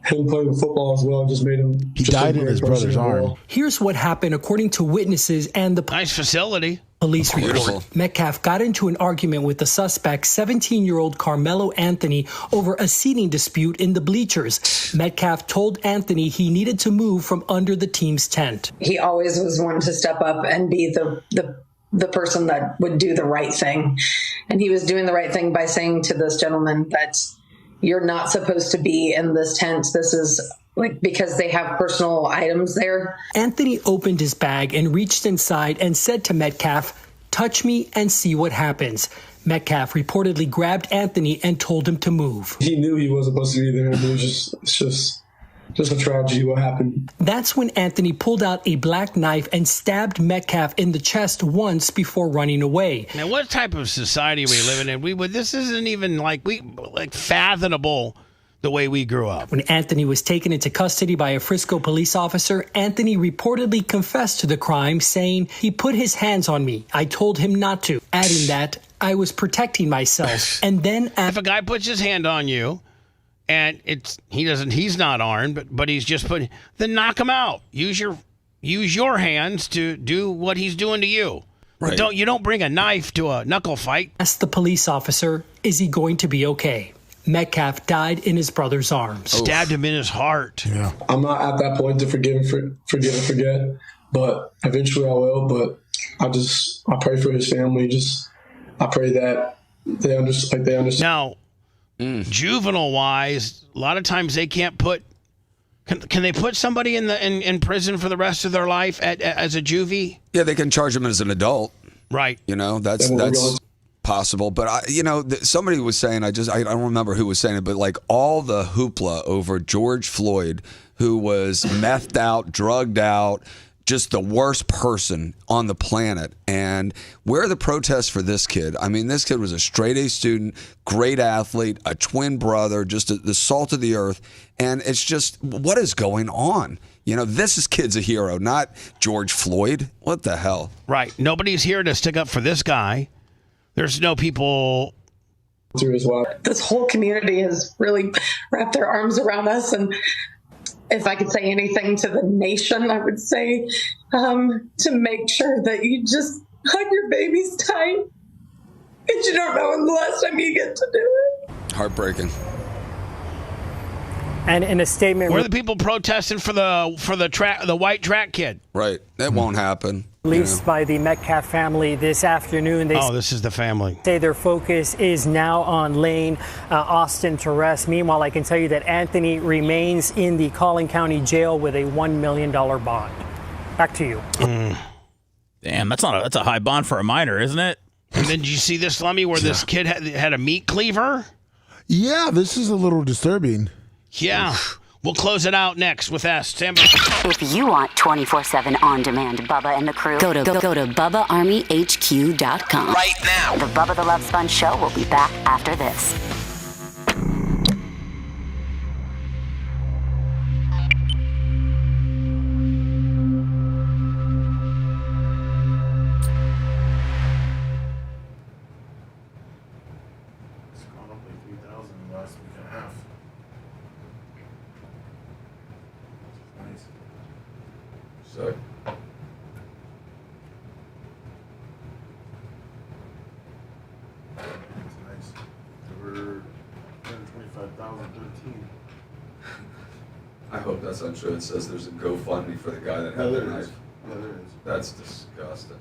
him playing with football as well just made him. He died in his brother's arm. Here's what happened according to witnesses and the nice facility. Police Beautiful. report. Metcalf got into an argument with the suspect, 17-year-old Carmelo Anthony, over a seating dispute in the bleachers. Metcalf told Anthony he needed to move from under the team's tent. He always was one to step up and be the person that would do the right thing. And he was doing the right thing by saying to this gentleman that you're not supposed to be in this tent. This is because they have personal items there. Anthony opened his bag and reached inside and said to Metcalf, "Touch me and see what happens." Metcalf reportedly grabbed Anthony and told him to move. He knew he wasn't supposed to be there, but it's just a tragedy what happened. That's when Anthony pulled out a black knife and stabbed Metcalf in the chest once before running away. Now, what type of society are we living in? This isn't even fathomable the way we grew up. When Anthony was taken into custody by a Frisco police officer, Anthony reportedly confessed to the crime, saying, "He put his hands on me. I told him not to," adding that, "I was protecting myself." And then if a guy puts his hand on you, and he's not armed, but he's just then knock him out. Use your hands to do what he's doing to you. Right. But you don't bring a knife to a knuckle fight. Asked the police officer, is he going to be okay? Metcalf died in his brother's arms. Stabbed him in his heart. Yeah. I'm not at that point to forgive and forget, but eventually I will. But I pray for his family. I pray that they understand. Now, juvenile wise, a lot of times they can't put. Can they put somebody in prison for the rest of their life as a juvie? Yeah, they can charge them as an adult. Right. That's possible. But somebody was saying, I don't remember who was saying it, but all the hoopla over George Floyd, who was methed out, drugged out, just the worst person on the planet. And where are the protests for this kid? I mean, this kid was a straight A student, great athlete, a twin brother, just the salt of the earth. And it's just, what is going on? This kid's a hero, not George Floyd. What the hell? Right. Nobody's here to stick up for this guy. There's no people. This whole community has really wrapped their arms around us. And if I could say anything to the nation, I would say to make sure that you just hug your babies tight. Because you don't know when the last time you get to do it. Heartbreaking. And in a statement, where are the people protesting for the white track kid? Right, that won't happen. Released by the Metcalf family this afternoon. This is the family. Say their focus is now on laying Austin to rest. Meanwhile, I can tell you that Anthony remains in the Collin County Jail with a $1 million bond. Back to you. Damn, that's a high bond for a minor, isn't it? And then did you see this, Lummy, where this kid had a meat cleaver? Yeah, this is a little disturbing. Yeah. We'll close it out next with S. If you want 24/7 on-demand Bubba and the crew, go to BubbaArmyHQ.com. Right now. The Bubba the Love Sponge show will be back after this. It's gone up like 3,000 in the last week and a half. Nice. So, It's nice. There were 125,013. I hope that's untrue. It says there's a GoFundMe for the guy that No, had the there knife. is. Yeah, there is. That's disgusting.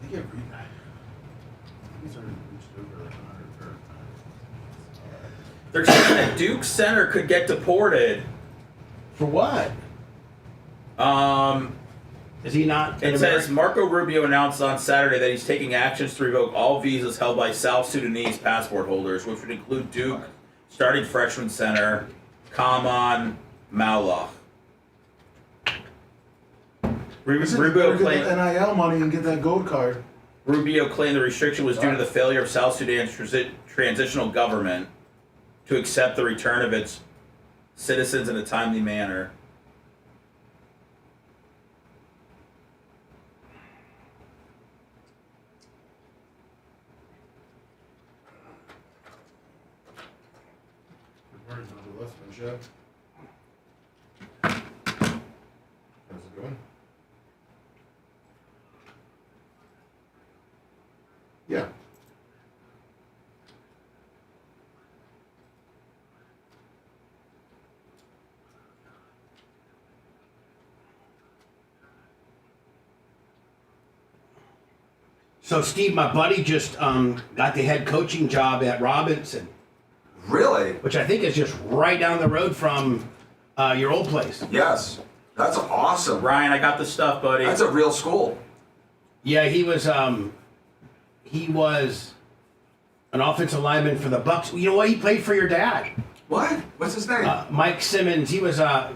I think he's already reached over like 100 or They're saying that Duke Center could get deported. For what? Is he not? It says Marco Rubio announced on Saturday that he's taking actions to revoke all visas held by South Sudanese passport holders, which would include Duke, starting freshman center, Kaman, Mauloch. Rubio Get claimed the NIL money and get that gold card. Rubio claimed the restriction was due to the failure of South Sudan's transitional government to accept the return of its citizens in a timely manner. Good morning, Bubba the Love Sponge show. How's it going? Yeah. So, Steve, my buddy just got the head coaching job at Robinson. Really? Which I think is just right down the road from your old place. Yes. That's awesome. Ryan, I got the stuff, buddy. That's a real school. Yeah, he was an offensive lineman for the Bucks. You know what? He played for your dad. What? What's his name? Mike Simmons. He was a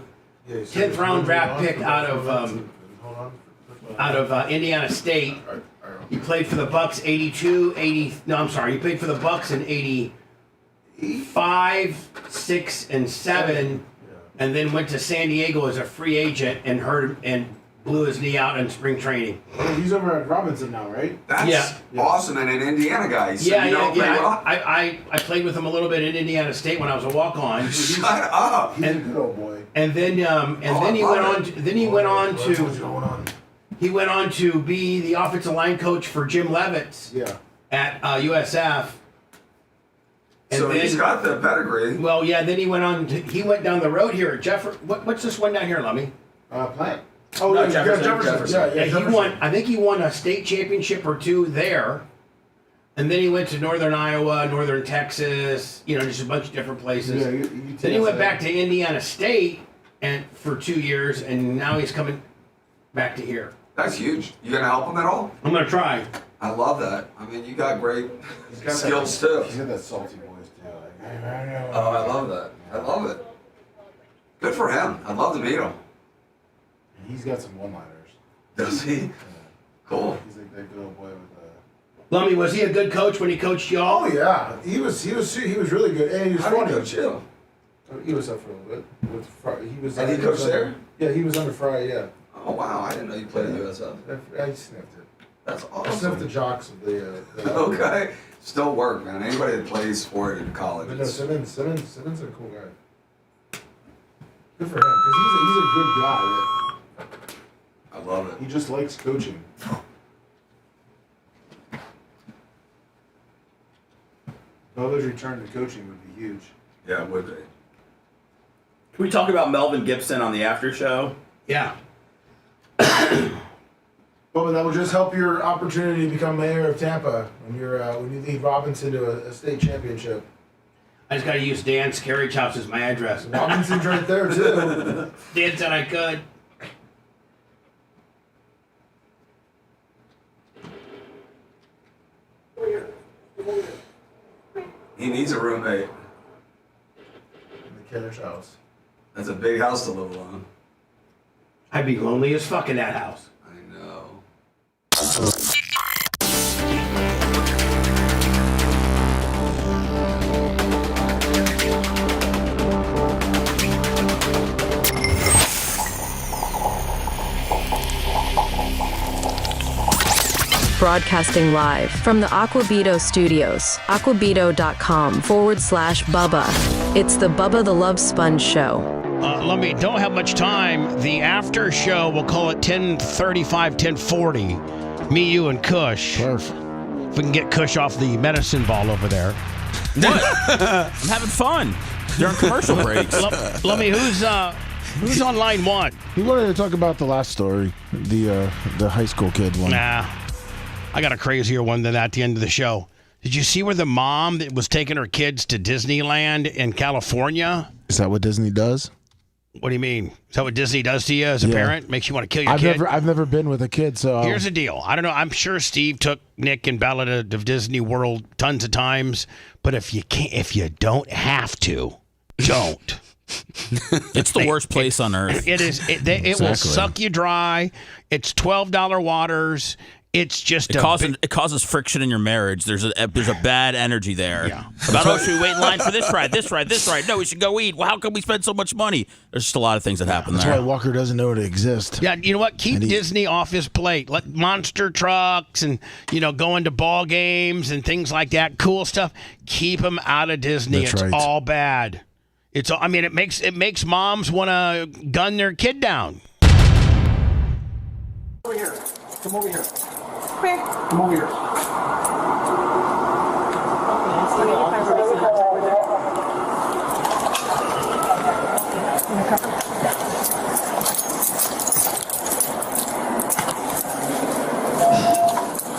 10th round draft pick out of Indiana State. He played for the Bucks 82, 80. No, I'm sorry. He played for the Bucks in 85, 6, and 7, and then went to San Diego as a free agent and blew his knee out in spring training. Oh, he's over at Robinson now, right? That's awesome, and an Indiana guy. So Yeah. Well? I played with him a little bit in Indiana State when I was a walk-on. Shut up. He's a good old boy. And then he went on to be the offensive line coach for Jim Levitz at USF. And So then, he's got the pedigree. Well, yeah. Then he went down the road here at Jefferson. What's this one down here, Lummy? Plant. Oh, No, yeah, Jefferson. Yeah, He Jefferson. won. I think he won a state championship or two there, and then he went to Northern Iowa, Northern Texas. You know, just a bunch of different places. Yeah, Then he went back to Indiana State and for 2 years, and now he's coming back to here. That's huge. You gonna help him at all? I'm gonna try. I love that. I mean, you got great got skills that, too. He's got that salty voice too. Oh, I love that. I love it. Good for him. I'd love to meet him. He's got some one-liners. Does he? Cool. He's like that good old boy with Lummy, was he a good coach when he coached y'all? Oh yeah, he was really good, and he was How did funny. he coach you? He was up for a little bit with Fry. He was. And he was coached under- there? Yeah, he was under Fry. Yeah. Oh wow, I didn't know you played at USF. I sniffed it. That's I sniffed the awesome. jocks of the. Okay. Still work, man. Anybody that plays sport in college. But no, it's- Simmons is a cool guy. Good for him, because he's a good guy. I love it. He just likes coaching. Bubba's return to coaching would be huge. Yeah, it would be. Can we talk about Melvin Gibson on the after show? Yeah. Bubba, that will just help your opportunity to become mayor of Tampa when you lead Robinson to a state championship. I just got to use Dan's carriage house as my address. Robinson's right there, too. Dan said I could. He needs a roommate. In the carriage house. That's a big house to live alone. I'd be lonely as fuck in that house. I know. Broadcasting live from the Aquabito studios, aquabito.com/Bubba. It's the Bubba the Love Sponge Show. Don't have much time. The after show, we'll call it 10:35, 10:40. Me, you, and Kush. Perfect. If we can get Kush off the medicine ball over there. What? I'm having fun during commercial breaks. Let me, who's on line one? He wanted to talk about the last story, the high school kid one. Nah, I got a crazier one than that at the end of the show. Did you see where the mom that was taking her kids to Disneyland in California? Is that what Disney does? What do you mean? Is that what Disney does to you as a parent? Makes you want to kill your kid? I've never been with a kid, so here's the deal. I don't know. I'm sure Steve took Nick and Bella to Disney World tons of times, but if you don't have to, don't. It's the worst place on earth. It is. It will suck you dry. It's $12 waters. It's just it causes friction in your marriage. There's a bad energy there. Yeah. About should we wait in line for this ride? No, we should go eat. Well, how come we spend so much money? There's just a lot of things that happen there. That's why Walker doesn't know it exists. Yeah, you know what? Keep Disney off his plate. Let monster trucks and going to ball games and things like that, cool stuff. Keep him out of Disney. That's it's right. all bad. It makes moms want to gun their kid down. Over here. Come over here. Where? Come over here.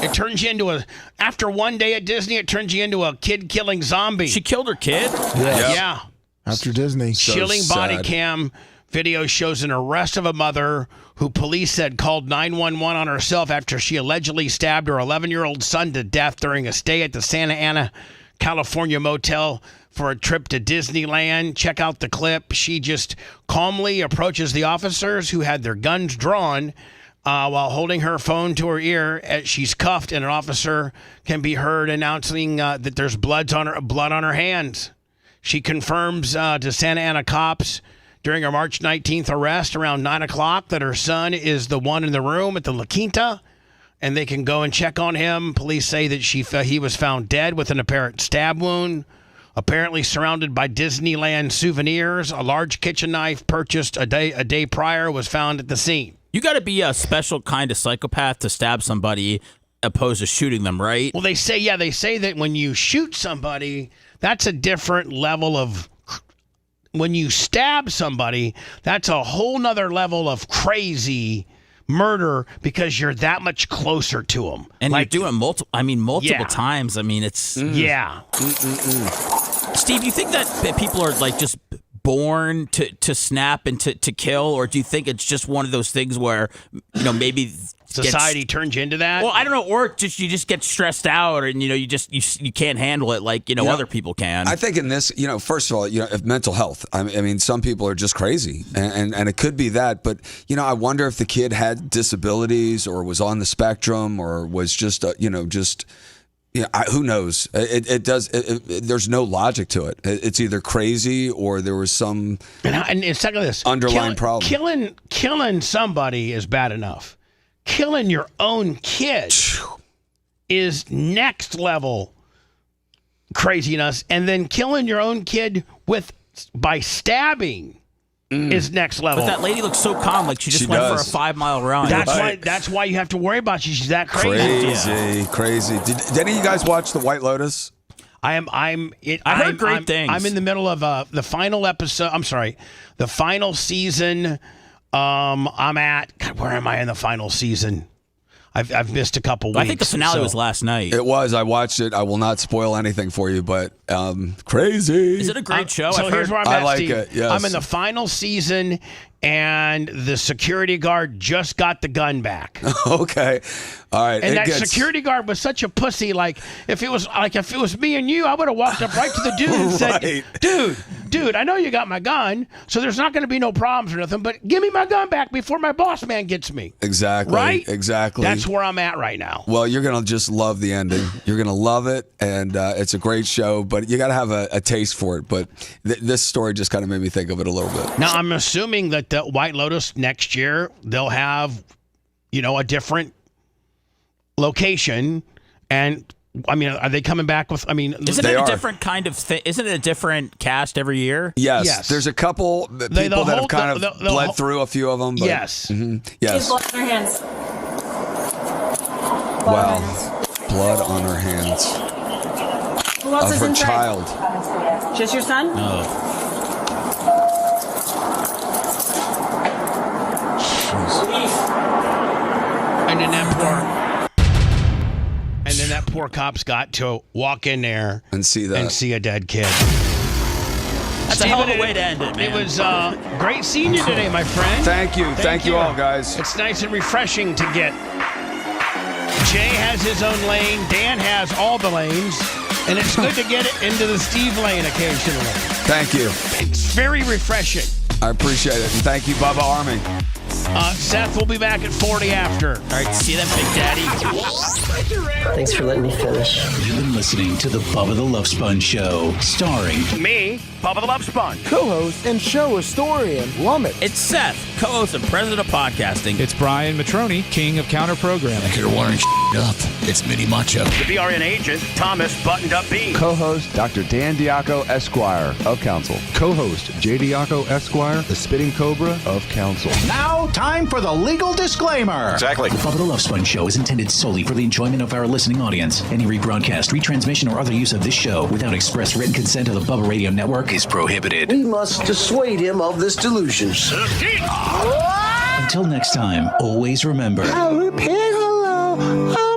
It turns you into after one day at Disney, it turns you into a kid-killing zombie. She killed her kid? Yeah. After Disney. Chilling body cam video shows an arrest of a mother who police said called 911 on herself after she allegedly stabbed her 11-year-old son to death during a stay at the Santa Ana, California motel for a trip to Disneyland. Check out the clip. She just calmly approaches the officers who had their guns drawn while holding her phone to her ear. She's cuffed, and an officer can be heard announcing that there's blood on her hands. She confirms to Santa Ana cops during her March 19th arrest around 9 o'clock that her son is the one in the room at the La Quinta, and they can go and check on him. Police say that he was found dead with an apparent stab wound, apparently surrounded by Disneyland souvenirs. A large kitchen knife purchased a day prior was found at the scene. You got to be a special kind of psychopath to stab somebody opposed to shooting them, right? Well, they say that when you shoot somebody, that's a different level of. When you stab somebody, that's a whole nother level of crazy murder because you're that much closer to them. And you're doing multiple times. I mean, it's... Yeah. Steve, you think that people are just born to snap and to kill, or do you think it's just one of those things where, maybe... Society turns you into that? Well, I don't know, or you just get stressed out, and you can't handle it like other people can. I think in this, first of all, if mental health. I mean, some people are just crazy, and it could be that. But I wonder if the kid had disabilities, or was on the spectrum, or was just who knows? It does. There's no logic to it. It's either crazy or there was some and second of this underlying problem. Killing somebody is bad enough. Killing your own kid is next level craziness, and then killing your own kid by stabbing is next level. But that lady looks so calm, like she just went for a 5-mile run. That's why you have to worry about you. She's that crazy. Crazy. Did any of you guys watch The White Lotus? I heard great things. I'm in the middle of the final episode. I'm sorry, the final season. I'm at. God, where am I in the final season? I've missed a couple weeks. I think the finale was last night. It was. I watched it. I will not spoil anything for you, but crazy. Is it a great show? So here's where I'm at, I like Steve. it. Yes. I'm in the final season, and the security guard just got the gun back. Okay. All right. And that security guard was such a pussy. Like if it was me and you, I would have walked up right to the dude and said, "Dude, I know you got my gun, so there's not going to be no problems or nothing. But give me my gun back before my boss man gets me." Exactly. Right. Exactly. That's where I'm at right now. Well, you're gonna just love the ending. You're gonna love it, and it's a great show. But you got to have a taste for it. But this story just kind of made me think of it a little bit. Now I'm assuming that the White Lotus next year they'll have, a different location, and I mean, are they coming back with? I mean, isn't it a different kind of thing? Isn't it a different cast every year? Yes. There's a couple people that have kind of bled through a few of them. But, yes. Yes. Blood on her hands. Wow. Blood on her hands. Who else of is her inside? child. Just your son? No. And then that poor cop's got to walk in there and see a dead kid. That's a hell of a way to end it, man. It was great seeing you today, my friend. Thank you. Thank you all, guys. It's nice and refreshing to get. Jay has his own lane. Dan has all the lanes. And it's good to get it into the Steve lane occasionally. Thank you. It's very refreshing. I appreciate it. And thank you, Bubba Army. Seth will be back at 40 after. All right, see that, Big Daddy? Thanks for letting me finish. You've been listening to the Bubba the Love Sponge Show, starring me, Bubba the Love Sponge, co-host and show historian, Lumet. It's Seth, co-host and president of podcasting. It's Brian Matroni, king of counter programming. You're wiring up. It's Mini Macho. The BRN agent, Thomas Buttoned Up B. Co-host, Dr. Dan Diaco, Esquire of Council. Co-host, J. Diaco, Esquire, the Spitting Cobra of Council. Now, time for the legal disclaimer. Exactly. The Bubba the Love Sponge Show is intended solely for the enjoyment of our listening audience. Any rebroadcast, retransmission, or other use of this show without express written consent of the Bubba Radio Network is prohibited. We must dissuade him of this delusion. Until next time, always remember. I'll repair hello.